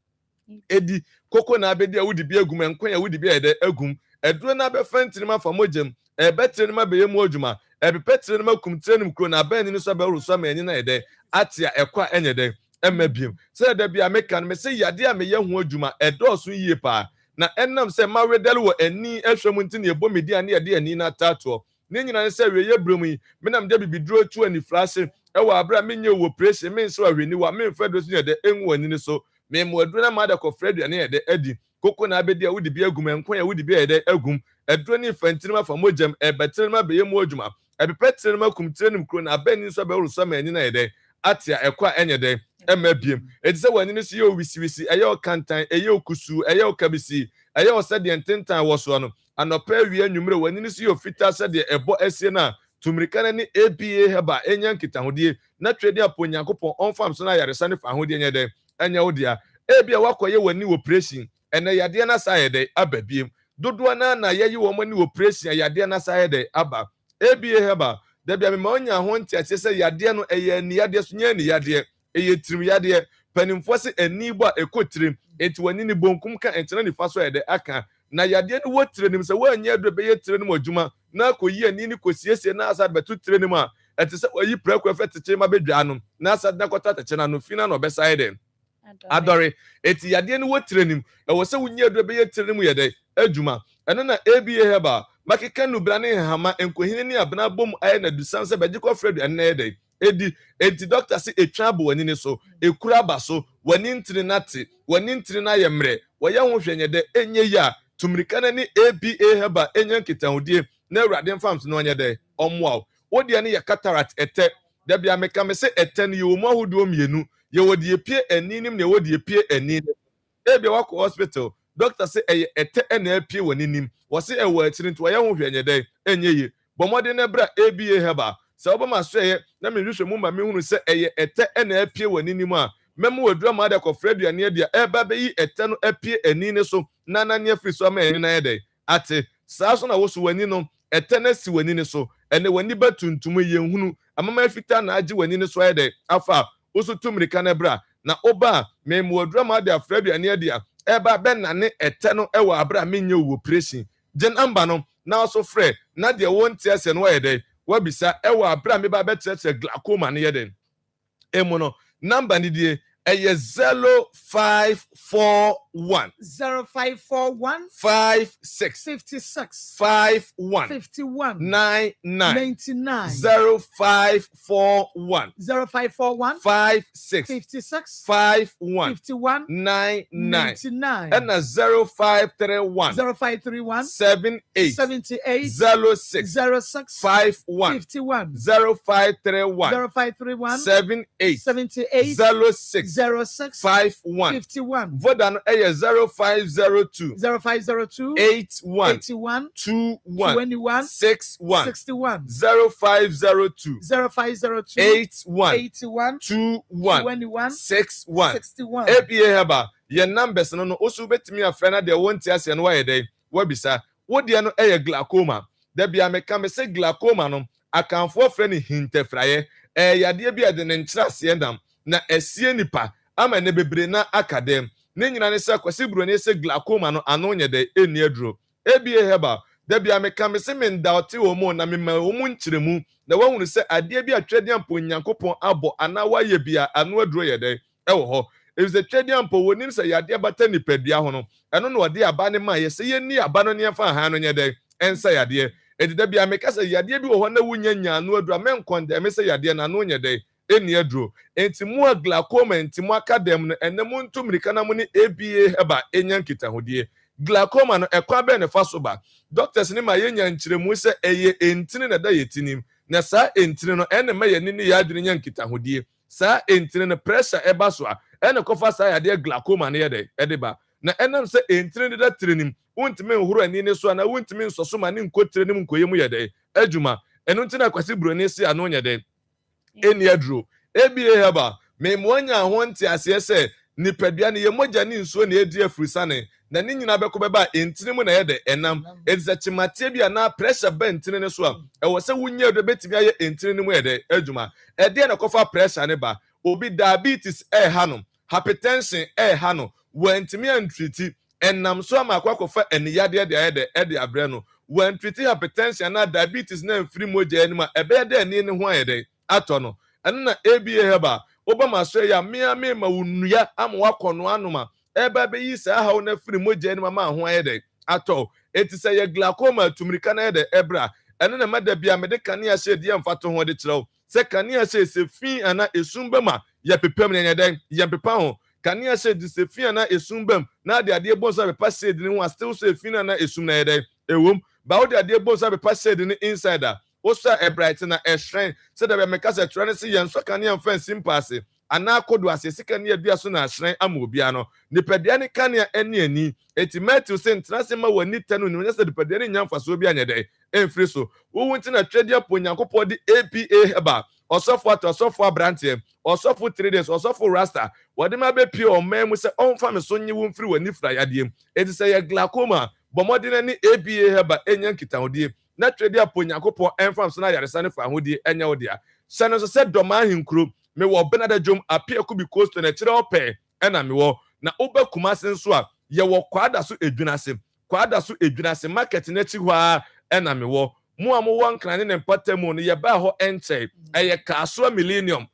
edi koko na abedi a wudi bi agum enkwan a wudi bi ede agum eduro na be fantinima famogem ebetinima be yemu adwuma ebepetinima kumtrenim kro na ban ni so be ru so ma enyi na ede atia ekwa enye de emabiem se da bia mekan me se yade a me ye hu adwuma edoso yie pa na enam se mawedel wo ani ehwem nti na ebo media na yade ani na tato ne nyina se we ye bremu yi menam de bibiduro tu ani flashe ewa abra menye wo pressure men so ahweni wa men fedo so yade enwu ani ni so me mo aduro na ma da ko freduane yade adi koko na abedi a wudi bi agum enkwan a wudi bi ede agum eduro ni fantinima famogem ebetinima be yemu adwuma ebepetinima kumtrenim kro na abani so be ru so ma enyi na ede atia ekwa enye de emabiem edise wani ni so ye owisiwisi eye okantan eye okusu eye okabisi ɛyɛ wɔ sɛ deɛ ntentan wɔ soɔ no anɔpɛ wie nwumere w'ani no so yɛ ofita sɛ deɛ ɛbɔ asie no a tumirika no ne ABA heba ɛnya nkitahodie na twɛde apɔ Nyankopɔn ɔmfam so no ayaresa ne fa ahodeɛ nyɛ dɛ ɛnyɛ wo dea ebia wakɔyɛ w'ani wɔ operation ɛnɛ yadeɛ no sa yɛ dɛ aba biem dodoɔ na yɛyi wɔn ani wɔ operation yadeɛ no sa yɛ dɛ aba ABA heba da bia me ma onya ho ntiakyɛ sɛ yadeɛ no ɛyɛ aniyadeɛ so nyɛ aniyadeɛ ɛyɛ tirim yadeɛ panimfoɔ se ani bɔ a ɛkɔ tirim enti w'ani ne bonkum ka ɛnkyɛn nifa so yɛ dɛ aka na yadeɛ no wɔ tire nim sɛ wɔanyɛ aduro bɛyɛ tire nim adwuma na akɔyi ani ne kɔsiesie na asa bɛto tire nim a ɛte sɛ wɔyi prɛko ɛfɛ tekyɛ ma bɛdwa no na asa na kɔta tekyɛ na no fina na ɔbɛsae dɛ adɔre eti yadeɛ no wɔ tire nim ɛwɔ sɛ wɔnyɛ aduro bɛyɛ tire nim yɛ dɛ adwuma ɛno na ABA heba makeka nubra ne hama enkohine ne abena bom ayɛ na dusan sɛ bɛgye kɔfrɛ du ɛnɛ dɛ edi doctor se etwa abo wani ne so ekura aba so wani ntiri nate wani ntiri na yɛ mmerɛ wɔyɛ ho hwɛnyɛ dɛ enye ya tumirika na ne ABA heba enya nkitahodie na awurade mfam so no nyɛ dɛ ɔmoa wo deɛ ne yɛ cataract ɛtɛ da bia meka me sɛ ɛtɛ no yɛ mo ahodoɔ mmienu yɛ wɔ deɛ pie ani nim na yɛ wɔ deɛ pie ani nim ebia wakɔ hospital doctor say ɛyɛ ɛtɛ ɛna apie wɔ ninim wɔse ɛwɔ akyiri nti wɔyɛ ho hwɛnyɛ dɛ enye ye bɔmɔde na bra ABA heba sɛ wobɛma so ɛyɛ na mehwehwɛ mu ma mehunu sɛ ɛyɛ ɛtɛ ɛna apie wɔ ninim a mɛmo wadura ma de kɔfrɛ aduane adia ɛba bɛyi ɛtɛ no apie ani ne so na nane afiri so ama ani na yɛ dɛ ate saa so na wo so wani no ɛtɛ na si wani ne so ɛne wani ba tuntum yɛ hunu amama afita na agye wani ne so yɛ dɛ afa wo so tumirika na bra na oba mɛmo wadura ma de afrɛ aduane adia ɛba bɛ nane ɛtɛ no ɛwɔ abra menye wo operation gye namba no na so frɛ na deɛ wonte ase no yɛ dɛ wabisa ɛwɔ abra me ba bɛkyerɛkyerɛ glaucoma ne yɛ dɛ emu no namba ni die ɛyɛ 0541 56 51 99 0541 56 51 99 ɛna 0531 78 06 51 0531 78 06 51 Voda no ɛyɛ 0502 81 21 61 0502 81 21 61 ABA heba ye numbers no osu betimi afra na de wonti ase no wayɛ dɛ wabisa wodie no ɛyɛ glaucoma da bia meka me se glaucoma no akanfo afra ne hintefraye yade bi ade ne nkyerase ndam na esie nipa ama ne bebre na akadem ne nyina ne sɛ kwasi buro ne sɛ glaucoma no ano nyɛ de eni aduro ABA heba da bia meka me se me ndawte wo mu na me ma wo mu nkyeremu na wahunu sɛ ade bi atwede ampo Nyankopɔn abɔ ana wayɛ bia ano aduro yɛ de ɛwɔ hɔ efisɛ twede ampo wonim sɛ yade bata nipadua ho no ɛno na ɔde aba ne ma yɛ sɛ yɛni aba no ne fa ha no nyɛ de ɛnsa yade edida bia meka sɛ yade bi wɔ hɔ na wunya nya ano aduro menkɔnde me sɛ yade na ano nyɛ de eni aduro enti mu a glaucoma enti mu akadem no enemu ntumrika na mu ni ABA heba enya nkitahodie glaucoma no ekwa be ne fa so ba doctors ni ma yenya nkyeremu se eye entini na da yetinim na saa entini no ene ma ye ni ya adwene nya nkitahodie saa entini no pressure eba so a ene kofa saa yade glaucoma ne ye de edeba na enam se entini da trenim wontimi nhuru ani ne so na wontimi nsoso ma ne nkotrenim nkoyemu ye de adwuma enu ntina kwasi buro ne si ano nya de eni aduro ABA heba me moanya ho nte ase se nipadua ne ye mogya ne nsuo na edi afurusane na ne nyina bɛkɔ bɛba entini mu na yɛ de enam edza chimatie bia na pressure ba entini ne so a ɛwɔ sɛ wunya do betimi ayɛ entini ne mu yɛ de adwuma ɛde na kɔfa pressure ne ba obi diabetes ha no hypertension ha no wantimi antriti enam so ama akɔkɔfa eniyade de ayɛ de ɛde abrɛ no wantriti hypertension na diabetes na mfiri mogya ne ma ɛbɛyɛ de ani ne ho ayɛ de atɔ no ɛno na ABA heba obama so ya mea me ma wunua ama wakɔno anoma eba be yi sa ha na firi mogya ni mama ho ayede atɔ eti sɛ ye glaucoma tumirika na yede ebra ɛno na mada bia me de kanea hye de mfato ho de kyerɛw sɛ kanea hye se fi ana esumbam ya pepam ne nyɛden ya pepa ho kanea hye de se fi ana esumbam na de ade bonso bepa se de ne ho still se fi ana esum na yɛden ewom ba wo de ade bonso bepa se de ne insider osa bright na ehwen se da be meka se tro ne se yen so kanea fan simpase ana kodo ase sika ne adua so na ahran ama obia no nipadua ne kanea ene ani eti Matthew se ntena se ma wani tanu ni nyɛ nipadua ne nyamfa so obia nyɛ dɛ emfiri so wo wunti na twedi apo Nyankopɔn de APA heba osofo ato osofo abrante osofo 3 days osofo rasta wode ma be pie o man mu se onfa me so nyi wo mfiri wani fra yadiem eti se ye glaucoma bomode na ni APA heba enya nkitahodie na twedi apo Nyankopɔn enfam so na yaresa ne fa hodie enya odia sane so se doma hinkro me wo benada dwom apia ku bi coast na kire opɛ ɛna me wo na obakuma senso a ye wo kwada so edwuna se market na chi hɔ a ɛna me wo mu a mo won krane ne mpatamu no ye ba hɔ enche ɛyɛ Kasua Millennium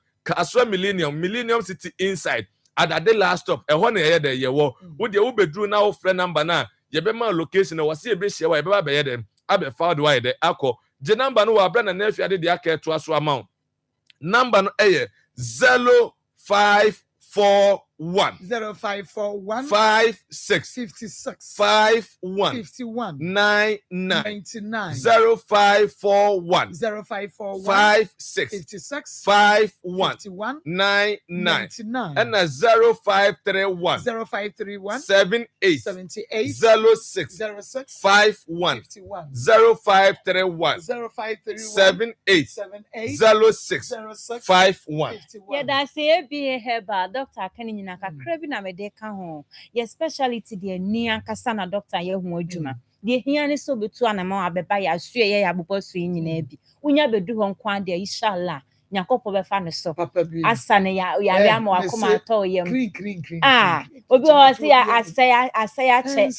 City inside adade last stop ɛhɔ na ye de ye wo wo de wo bedru na wo frɛ number na ye be ma location na wo se ye be hye wa ye be ba be ye de abe found wa ye de akɔ je number no wa bra na na afiade de aka to aso amount number no ɛyɛ 0541 56 51 99 0541 56 51 99 and 0531 78 06 51 0531 78 06 51 yɛda sɛ ebie heba doctor aka ne nyina kakra bi na mede ka ho yɛ speciality de ani ankasa na doctor yɛ ho adwuma de hia ne so betu anama abeba ya asue yɛ abobɔ so nyina bi unya bedu ho nkwan de inshallah Nyankopɔ bɛfa ne so asa ne ya ama wakoma atɔ yam obi o se asaya che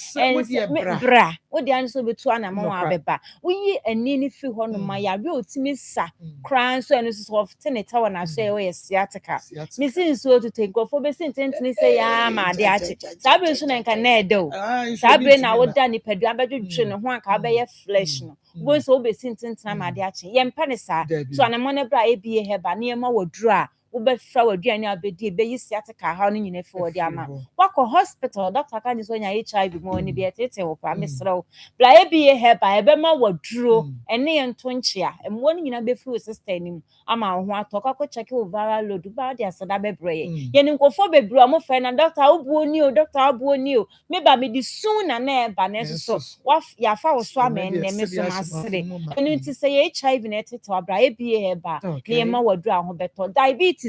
bra wodi an so betu anama abeba uyi ani ne fi ho no ma ya be otimi sa kran so eno so ofte ne tawo na so yɛ sciatica misin so to take go for be sententini say ya ma de ache sabe so na nka na ede o sabe na woda ni padu abadwetwe ne ho anka be yɛ flesh no wo so be sententina ma de ache yɛ mpa ne sa so anama ne bra ebie heba ne ma woduru a wo be fra waduane abedi be yi sciatica ha no nyine fi wodi ama wakɔ hospital doctor kan so nya HIV mo ni be etete wo pa mesrew bla ebie heba ebe ma woduru ene ye nto nchia emwo ni nyina be fi wo sister nim ama ho atɔka ko check wo viral load ba de asada bebreye ye ni nkofo bebre o mo fe na doctor obuo ni o me ba me di soon na na eba na so ya fa wo so amen ne me so masere enu nti se ye HIV na etete wa bra ebie heba ne ma woduru a ho beto diabetes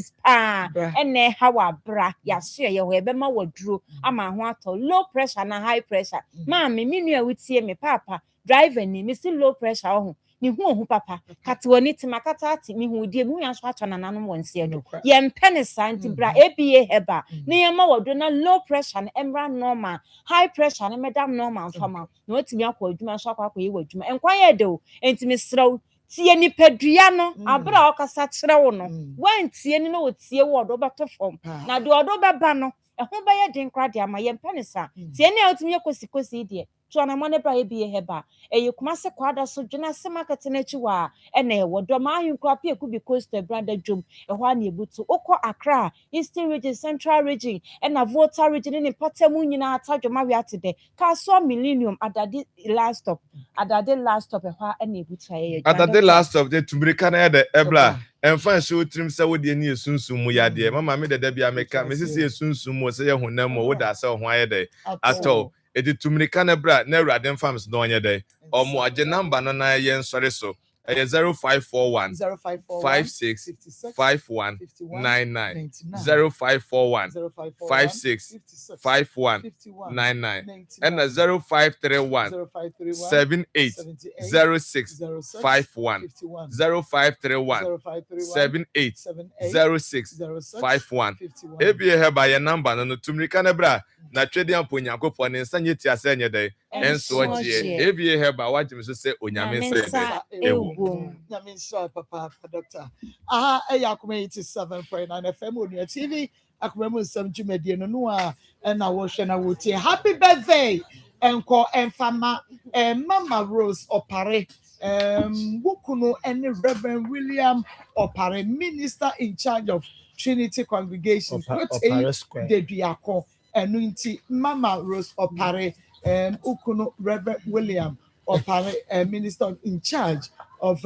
ene hawa bra ya so ye ho ebe ma woduru ama ho atɔ low pressure na high pressure ma me nua wutie me papa driver ni me si low pressure ho ni hu papa kate woni timakata ati mi hu die mu yanso atɔ na nanom wonse do ye mpene santi bra ebie heba ne ye ma wodo na low pressure na emra normal high pressure na medam normal fama na otimi akɔ adwuma so akɔ ye wadwuma enkwan ye de o entimi sraw tie ni padua no abra okasa kyerɛ wo no wantie ni na otie wo do beto fom na de odo beba no ɛho bɛyɛ den kra de ama ye mpene sa tie ni a otimi yakosikosi de to anamo ne bra ebie heba eye kuma se kwada so dwena se market na chi wa ene wodo ma ahunku apia ku bi coast brother dwom ehwa na ebutu okọ Accra Eastern region Central region ena Volta region ne patamu nyina atadwoma wi atede Kasua Millennium adade last stop ehwa ena ebutu aye adade last stop de tumbrika na de ebla emfa show trim se wo de ni esunsum mu yade mama me de da bia meka me sisi esunsum mu se ye honam mo wo da se ho aye de atọ edi tumrika na bra na Raden Farms no onye dey omo age number no na ye nsore so 0541 56 51 99 0541 56 51 99 and 0531 78 06 51 0531 78 06 51 ebie he ba ye number no tumrika na bra na twedi ampo Nyankopɔn ne nsa nyeti ase nye dey enso ogie ebie he ba wagim so se onyame nsa ewu nyame nsa papa doctor Akoma 87.9 FM on your TV Akoma Nsem dwumadie no no a na wo hwe na wo tie happy birthday enko enfama Mama Rose Opare Wukuno and Reverend William Opare, Minister in charge of Trinity Congregation, Debiako, and Mama Rose Opare, Ukuno Reverend William Opare, Minister in charge of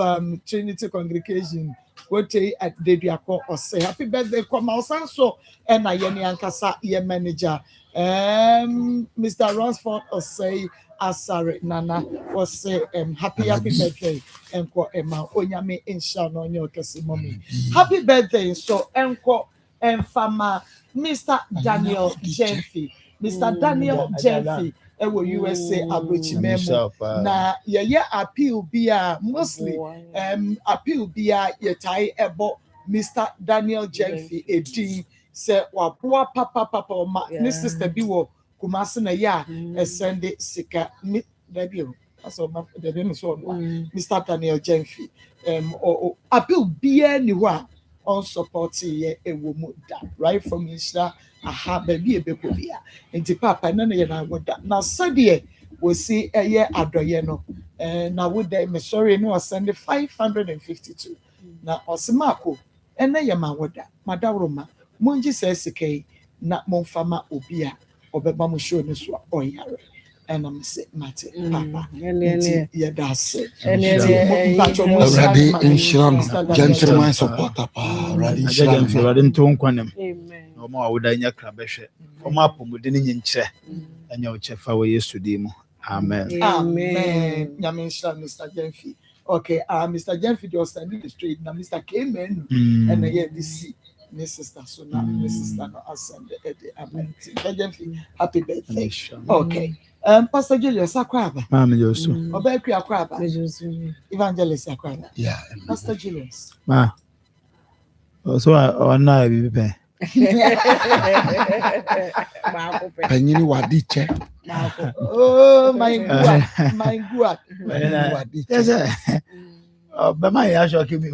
Trinity Congregation. Wote at Debiako or say happy birthday, Kwama so and I Yeni Ankasa, your manager. Mr. Ransford or say Asare Nana or say happy birthday and kwa Emma Onyame Insha no your mommy. Happy birthday so enko and fama Mr. Daniel Jenfi. Mr. Daniel Jenfi. Ewo USA abrochimemo na ye appeal bia mostly appeal bia yetai ebo Mr. Daniel Jenfi edin se waboa papa ma ne sister bi wo Kumasi na ya send sika mi debio aso ma debio so Mr. Daniel Jenfi appeal bia ni wa on support ye ewo mu da right from Isra aha baby ebeko bia enti papa na ye na woda na sadie we see eye adoye no na woda me sorry no send 552 na osimako ene ye ma woda madawroma monji se sike na monfama obia obeba mo show ne so oyare and I'm say mate papa yeah that's it already insurance gentleman supporter pa already insurance already nton kwanem o ma woda nya krabehwe o ma pomode ne nyinkyere anya o chefa wo Yesu di mu amen nyame inshallah Mr. Jenfi okay Mr. Jenfi just standing the street na Mr. Kemen and yeah this my sister so now my sister no ascend amen Jenfi happy birthday okay Pastor Julius Akwaba. Mama Josu. Obekri Akwaba. Evangelist Akwaba. Yeah. Pastor Julius. Ma. So on na bi pe. Penyini wadiche. Oh my God. My God. Yes. Ba ma ya shock me.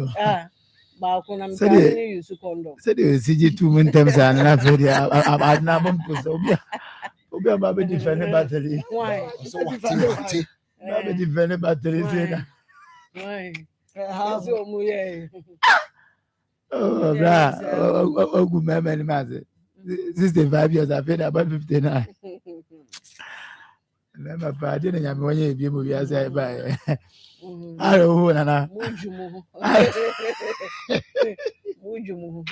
Ba ko na mtani use condom. Say the CG 2 mun times and na fe dia adna bom ko obi aba be defend battery. Why? So what? Na be defend battery say na. Why? How so mu ye? Oh, bra. Ogu mama ni maze. 65 years I feel about 59. Never pa dey na nyame wonye bi mu bia say ba. Aro na. Mujumu. Mujumu.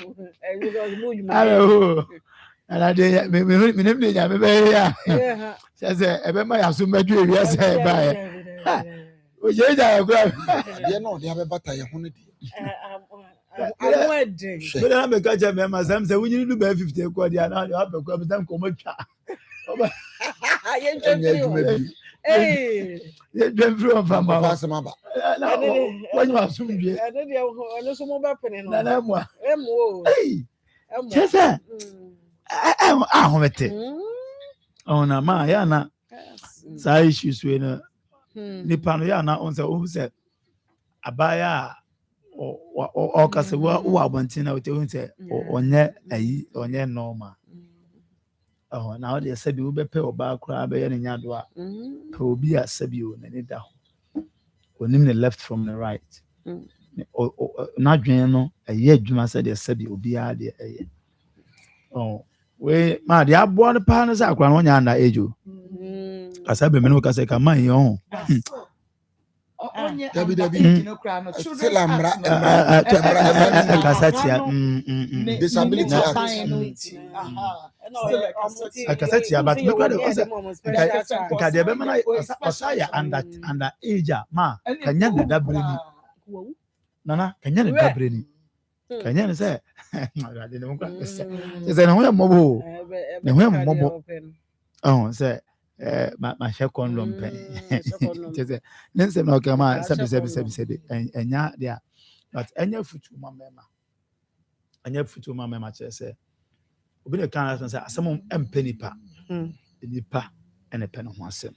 Aro. Ala dey me nem dey nyame be ya. Say ebe ma ya so madu ewia say ba. O je ja akura. Dey no dey abeta ye ho ne dey. I'm wedding. But I'm a catcher, my son said, we need to buy 50 quid. I have a crab, them come on. Hey, you don't feel from my house, Mama. When you are soon, I know some more happening. Hey, yes, sir. I'm with it. Oh, no, my Yana. Say issues when Nipana on the who said, Abaya. Or kase wa abantina we tell say onye ayi onye normal oh na o de sabi wo bepe oba kura be ye nyado a pe obi a sabi o na ne da ho onim ne left from the right na dwen no aye adwuma say de sabi obi a de aye oh we ma de abo no pa no say akura no nya na ejo kasa be me no kasa ka man yo Debbie, still amra disability akasatia but me kwade nkade be mana osaya under age ma kanya ne dabreni nana kanya ne dabreni kanya ne say ade ne nkwa say na ho mobo ne ho mobo oh say ma share condom pen say Nsem na okama sabi enya dia but enya futu mama che say obi ne kan say asem empenipa nipa ene pen ho asem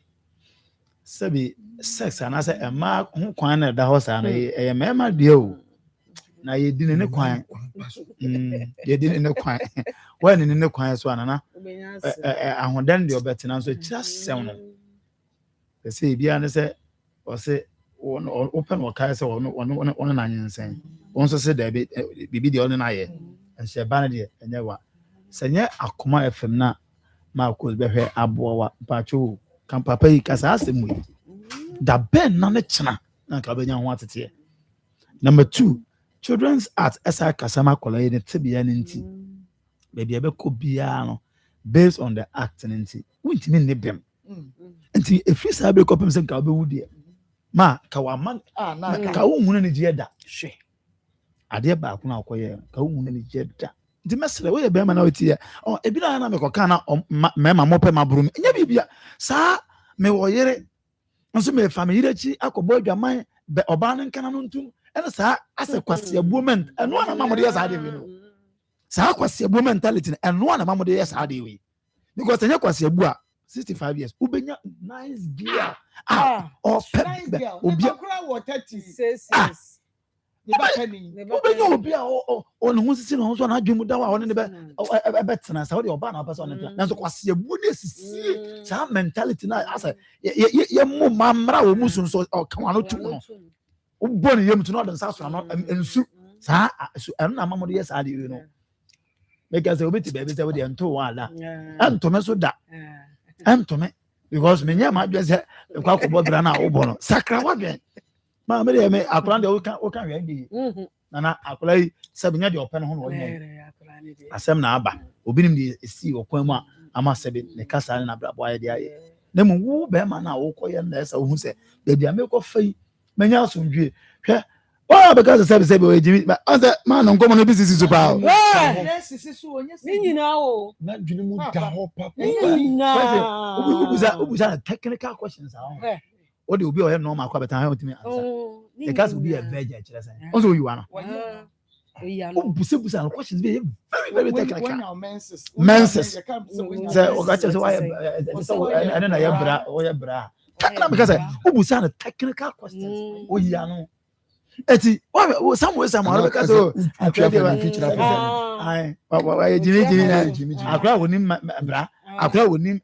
sabi sex ana say ema ho kwan na da ho sa na e mema dia o na ye di ne kwan ye di ne kwan wa ne kwan so anana ahodan de obetina so just seven no they say bia ne say o say open o kai say on na nyensen on so say da bibi de on na ye ense ba ne de enye wa senye Akoma FM na ma ko be hwe aboa wa pacho kan papa yi kasa asemu da ben na ne chena na ka benya ho atete Number 2, children's art esa kasama kola ye ne tebia ne nti. Baby ebe ko bia no based on the act ne nti. Wintimi ne bem. Nti efi sa be ko pem se nka be wudie. Ma ka wa man ka wo hunu ne je da. Hwe. Ade ba ko na akoye ka wo hunu ne je da. Nti mesele we be ma na otie. Ebi na me ko kana me ma mope ma brum. Nya bibia sa me wo yere. Nso me family chi akobo adwaman be oba ne nkana no ntum. And sa as a kwasi moment and one among the yes I do. Sa kwasi mentality and one among the yes I do. Because any kwasi bua 65 years. Ubenya nice gear. Or nice girl. Ubia what 30 says. Ubenya ubia on who's sitting on one adwum da wa on ne be betena sa we oba na person na so kwasi abu ne sisi sa mentality na as ye mu mamra wo musun so kan wa no tu no. Uboni yem to know the saso no ensu sa na mamode yes ade we no because obeti baby say we dey nto wa ala antome so da antome because me nya ma dwe say kwa kobo bra na wo bo no sakra wa dwen ma me dey me akran dey o kan we dey na akra yi sabnya dey open ho no wo asem na aba obi nim dey si okwan mu ama sebe ne kasa na bra boy dey aye na mu wo be ma na wo koye na esa wo hu say baby ameko fai menya asundwe hwe because say we Jimmy answer man nkomo no business super ni nyina o na dwene mu da ho papa ubuza technical questions o de obi o hem no ma kwa betan ha otimi answer the case will be a virgin kire say also you are no busa questions be very technical menses say o ga say why I don't know ya bra o ya bra because ubusa technical questions o ya no eti somewhere because I Jimmy akra wonim bra akra wonim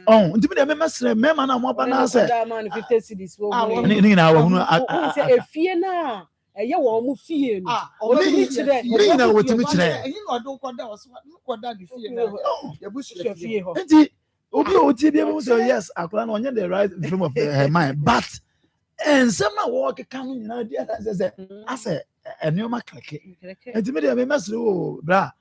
ntimi de memesre mema na mo ba na se 50 cedis wo ni na wo hunu se efie na eye wo mu fie no oni kire ni na wotimi kire eyin odun koda koda di fie na ya busu fie ho nti obi o ti be say yes akra na onye the right frame of her mind but ensem na wo keka no nyina dia say ase enioma kleke ntimi de memesre o bra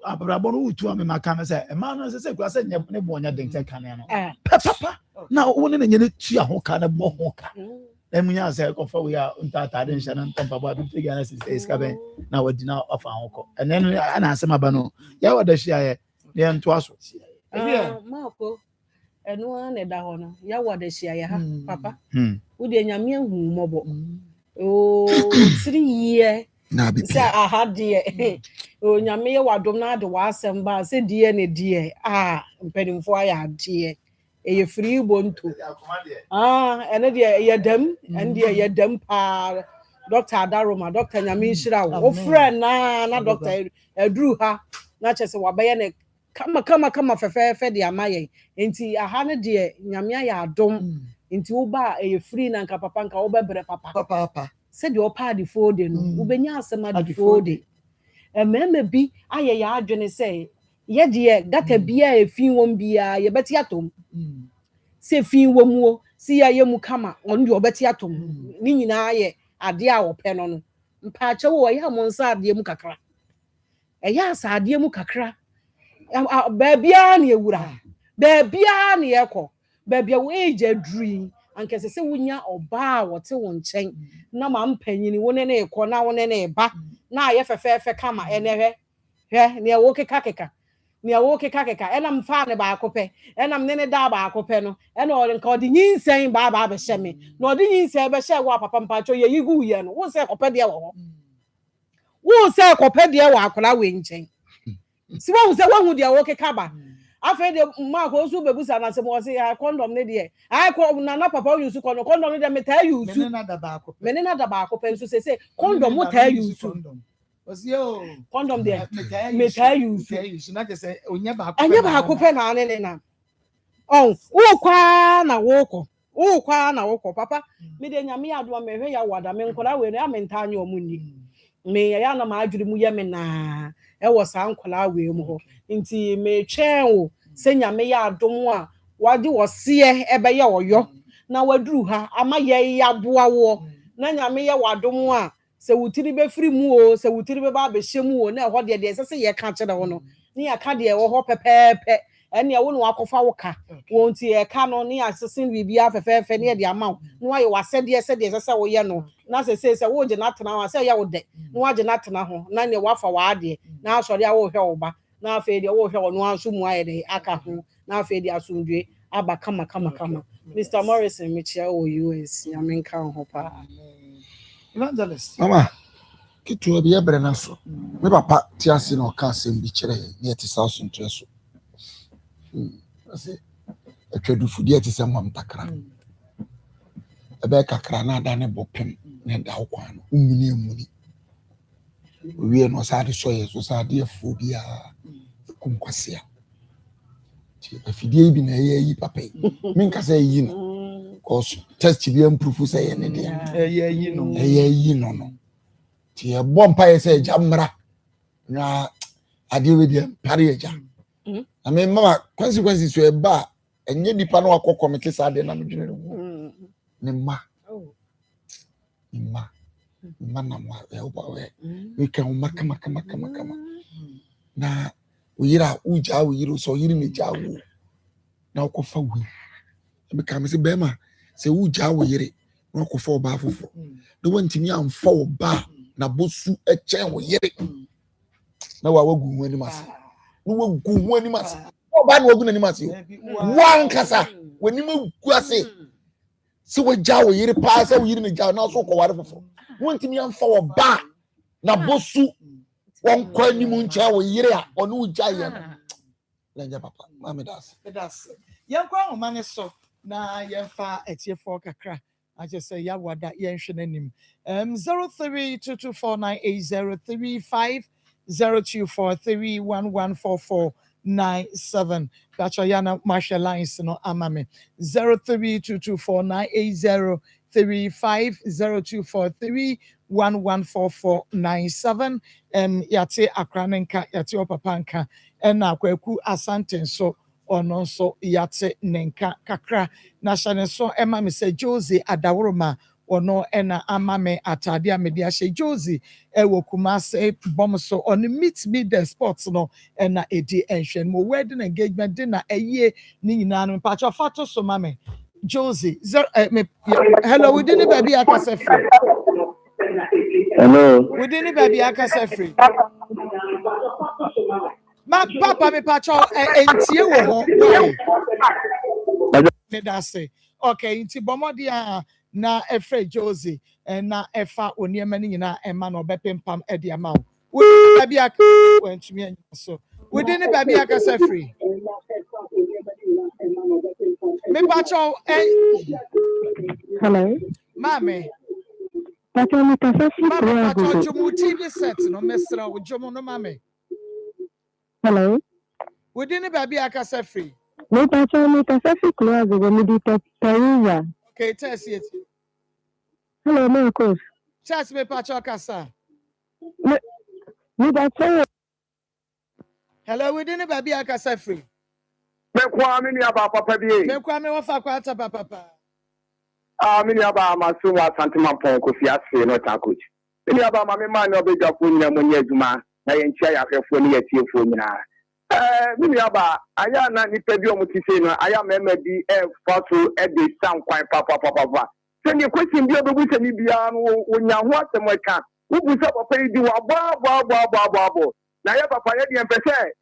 abrabo no utu ame maka me say e ma no say kura say ne bo onya den kan no papa na wo ne nyene tu ho ka na bo ho ka emunya say ko fa we ya ntata den hye na ntompa bo abi figure na say ska ben na wadi na ofa ho ko enen na asem aba no ya wada hia ye ne nto aso mako enu na da ho no ya wada hia ye ha papa wo de nyame ahu mobo o 3 year na bi say aha de o nyame ye wadom na de wasem ba say die ne die mpanimfo aya de e free bonto ene de ye dam and ye dam pa Dr. Adaroma Dr. Nyame Nshira wo friend na Dr. Edru ha na chese wabaye ne kama fefe de amaye enti aha ne de nyame aya adom enti wo ba e free na nka papa nka wo bebre papa se de opa de fode no wo benya asema de fode meme bi aye ya adwene se ye de data bia efin won bia ye beti atom se fin womuo si ya ye mu kama on de obeti atom ni nyina aye ade a wo pe no mpa che wo ya mo nsa ade mu kakra ya asa ade mu kakra ba bia na ewura ba bia na yekọ ba bia wo age aduri ankese se wonya oba a wote wo nchen na ma mpanyini wo ne ekọ na wo ne ba na aye fefefe kama enehwe hwe ne wo keka ne wo keka ena mfa ne ba akopẹ ena ne da ba akopẹ no ena o nka odi nyinsen ba be hye me na odi nyinsen be hye wo papa mpacho ye yigu ye no wo se kopẹ de wo ho wo se kopẹ de wo akola we nchen si wo se wo hu de wo keka ba afa de ma ko su bebusa na se mo se ya condom ne de ko na papa o yusu condom ne de me ta yusu me ne na da ba akopẹ nso se condom mo ta yusu condom there me tell you na je say onye ba akopẹ na ane na wo kwa na wo papa me de nyame adoma me hwe ya wada me nkola we no ya menta anya omuni me ya na ma adwiri mu ye me na e wo sa nkola we mu ho nti me twen wo se nyame ya adom a wade wo se ebe ye oyo na waduru ha ama ye ya boa wo na nyame ye wadom a se wutiri be free mu o se wutiri be ba be hyemu o na ho de se ye ka kire ho no ni ya ka de wo ho pepepe ene wo no akofa wo ka wo nti ye ka no ni asese bibia fefefe ne de ama no aye wasede se se wo ye no na se wo je na tena wa se ye wo de no waje na tena ho na ne wafa wa ade na asori a wo hwe wo ba na afa de wo hwe wo no anso mu aye de aka ho na afa de asundwe aba kama Mr. Morrison Michia o US nyamenka ho pa evangelist mama kitu obi ebre na so me papa ti ase na oka asem bi kire ne eti south ntre so ase etwedu fudi eti se mam takra ebe kakra na ada ne bopem ne da ho kwan no umuni wie no sa de so ye so sa de afu bia kumkwase afidie bi na yi papa min ka say yi no cause test bi improve say ye ne de yi no ti e bompa ye say jamra na ade we de pare eja I mean mama consequences so e ba enye dipa na akọ committee sa de na medwene no ne ma na ma e oba we kan maka na uyira uja uyiro so yiri me jawo na okofa wi e be kam se be ma se uja uyire na okofa oba afofo no wantimi amfa oba na bosu eche uyire na wa wagu nwani mas no wagu nwani mas oba na wagu nwani mas wan kasa wani magu ase se waja uyire pa se uyire me jawo na so ko ware fofo wantimi amfa oba na bosu won kwani mu nche uyire a onu uja ye Lenja papa, mami das. Yankwa omane so na yemfa etiefo kakra. I just say ya wada yenhwe nanim. 0322498035 0243114497. That's Yana Marshall lines no amame. 0322498035 0243114497. Yate akranenka yate opapanka ena kwaku asante so ono so yate nenka kakra na shane so ema me se Josie Adaworoma ono ena amame atade amede ahye Josie ewo Kumase bom so on meet me the sports no ena edi enhwen mo wedding engagement dinner eye ni nyina no pacho fato so mame Josie hello we didn't baby akase free hello we didn't baby akase free ma papa me pacho entie wo ho why me da say okay nti bomodi na efre Josie na efa oniema ni nyina ema na obepempam e de ama wo baby aka wantumi anya so we didn't baby akase free me pacho hello mame pacho me kasa free pacho jumu TV set no mesra wo jumu no mame hello we didn't baby akase free me pacho me kasa free class go me di Perugia okay test it hello Marcos test me pacho kasa me pacho hello we didn't baby akase free me kwa me ni aba papa bi me kwa me wafa kwa ta papa me ni aba maso wa santima pon ko fi ase no ta coach me ni aba ma me ma no be jafo nyina mo nya adwuma na ye ntia ya hwefo ni yetiefo nyina me ni aba aya na ni pe bi o muti sei no aya mema bi foto e de san kwan papa se ni question bi obebu se ni bia no wo nya ho asem aka wo bu se papa yi di wa bo na ya papa ye de empese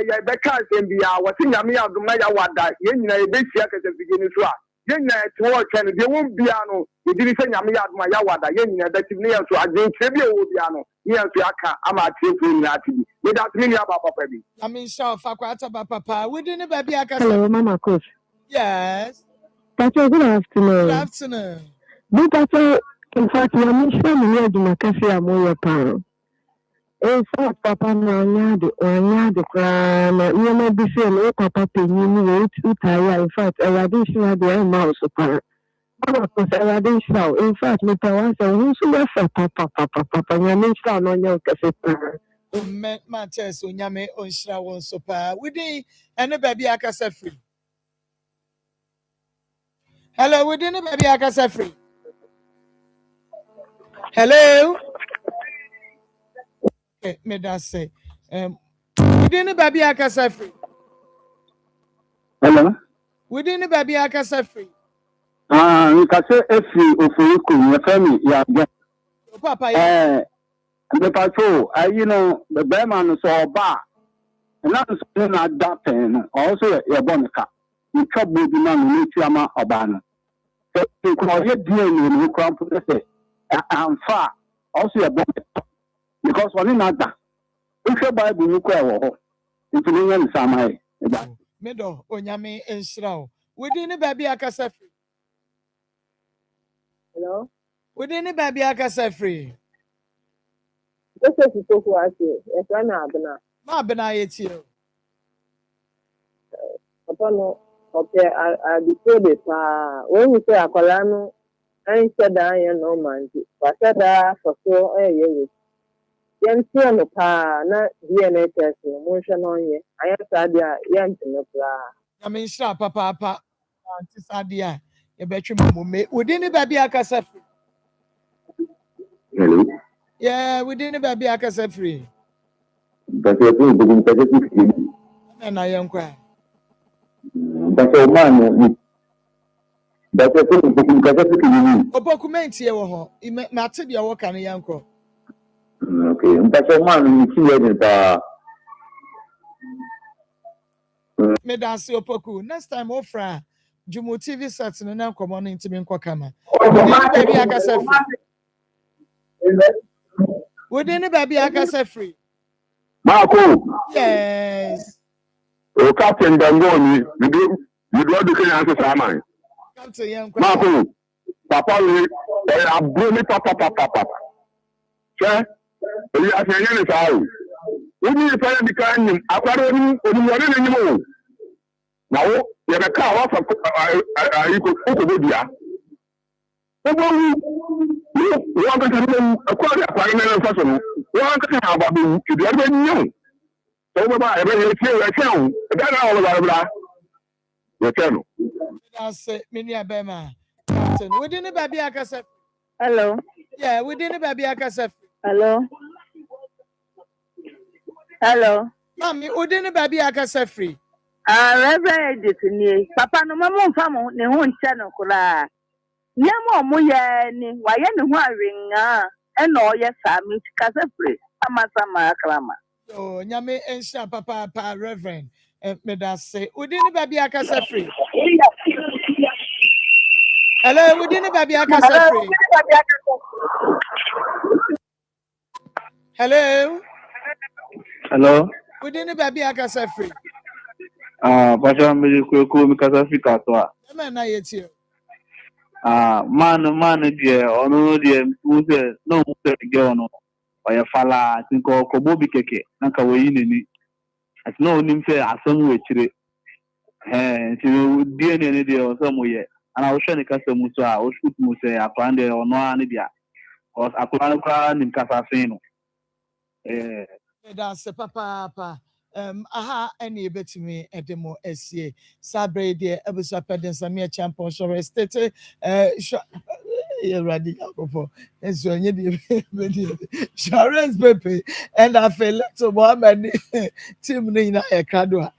ya beka asem bia wo se nyame ya dum na ya wada ye nyina ye be hia kase fige ni so a ye nyina to wo twa no de wo bia no ye diri se nyame ya dum ya wada ye nyina da tim ne ya so adwen tre bi wo bia no ye so aka ama tiefo nyina atibi we that me ni aba papa bi I mean sure fa kwa ta papa we didn't baby akase hello mama coach yes pacho good afternoon good afternoon me pacho in fact you am sure me need my cafe amoya pa in fact papa na nya de kwa na nyama bi se no papa penyin we utaya in fact I didn't sure the mouse pa mama coach I didn't sure in fact me pa wan say who so we papa nyama sure no nya cafe pa ma chess onyame onhira won so pa we din ene baby akase free Hello, within the baby akasa free. Hello. Okay, me that say. Within the baby akasa free. Hello. Within the baby akasa free. Nkase efi ofuriku your family ya get. Papa ya. The patrol, you know, the bearman saw bar. And that's not that pen. Also, a bonica. You trouble the man who needs Yama Obana. So you call your DNA in the crump to say, I'm far. Also, a bonica. Because one in that. If your Bible, you call into the Samai. Medo, Onyame and Shrow. Within the baby akasa free. Hello? Within the baby akasa free. This is the who I see. If I'm not gonna. Ma bena yetio. Papa no, okay, I be told it. When you say Akolano, I said I no man. But I said for so you. Yan see no pa na DNA test motion on ye. I am sad ya yan to no I mean, sharp papa. Auntie Sadia. You bet you me. Within the baby akasa free. Hello. Yeah, within the baby akasa free. But you're doing the And I am crying. But your man, but you're doing the Obokument here, ho. Matted your work and a yanko. Okay, but your man, you see, Me dance opoku. Next time, offer Jumu TV sets and now come on into me kwakama. Baby akasa free. Within the baby akasa free. Marco. Yes. O Captain Dangoni, you do the answer, Simon. Captain Young Marco, Papa, I bring it, Papa. Sir, you are saying how. We need to find the kind of aquarium or the anymore. Now, you have a car off of Okobodia. One can acquire a primary person. One can have a book to the other new. So, I really feel a town. That's all about the channel. That's it, Minia Bema. Captain, within the baby akasa. Hello. Yeah, within the baby akasa. Hello. Hello. Mommy, within the baby akasa free. Reverend Edith, Papa no mama famo ne ho nche no kura. Nyama omo ye ni waye ne ho awenga e na oye sami kasa free. Sama akrama. Oh, nyame ensha papa Reverend. Me da say within the baby akasa free. Hello, within the baby akasa free. Hello. Hello. Within the baby akasa free. Pasha mbili kueku mikasa fika toa. Na yetio. Man die ono die muse no muse ge ono. Oya fala tinko ko bobi keke nanka we yineni. Ati no nim se asam we chire. Ti die ne die o so moye. Ana wo hwe ne kasa mu so a o shoot mu se akwande ono ani dia. Os akwande kwa nim kasa fin no. That's papa. Aha, any bit me at the more SCA. Sabre, dear, Ebusa Pedens, and mere champion, so restate, radical. And so you did Sharon's baby, and I feel to Mohammed Tim Nina Ekadua.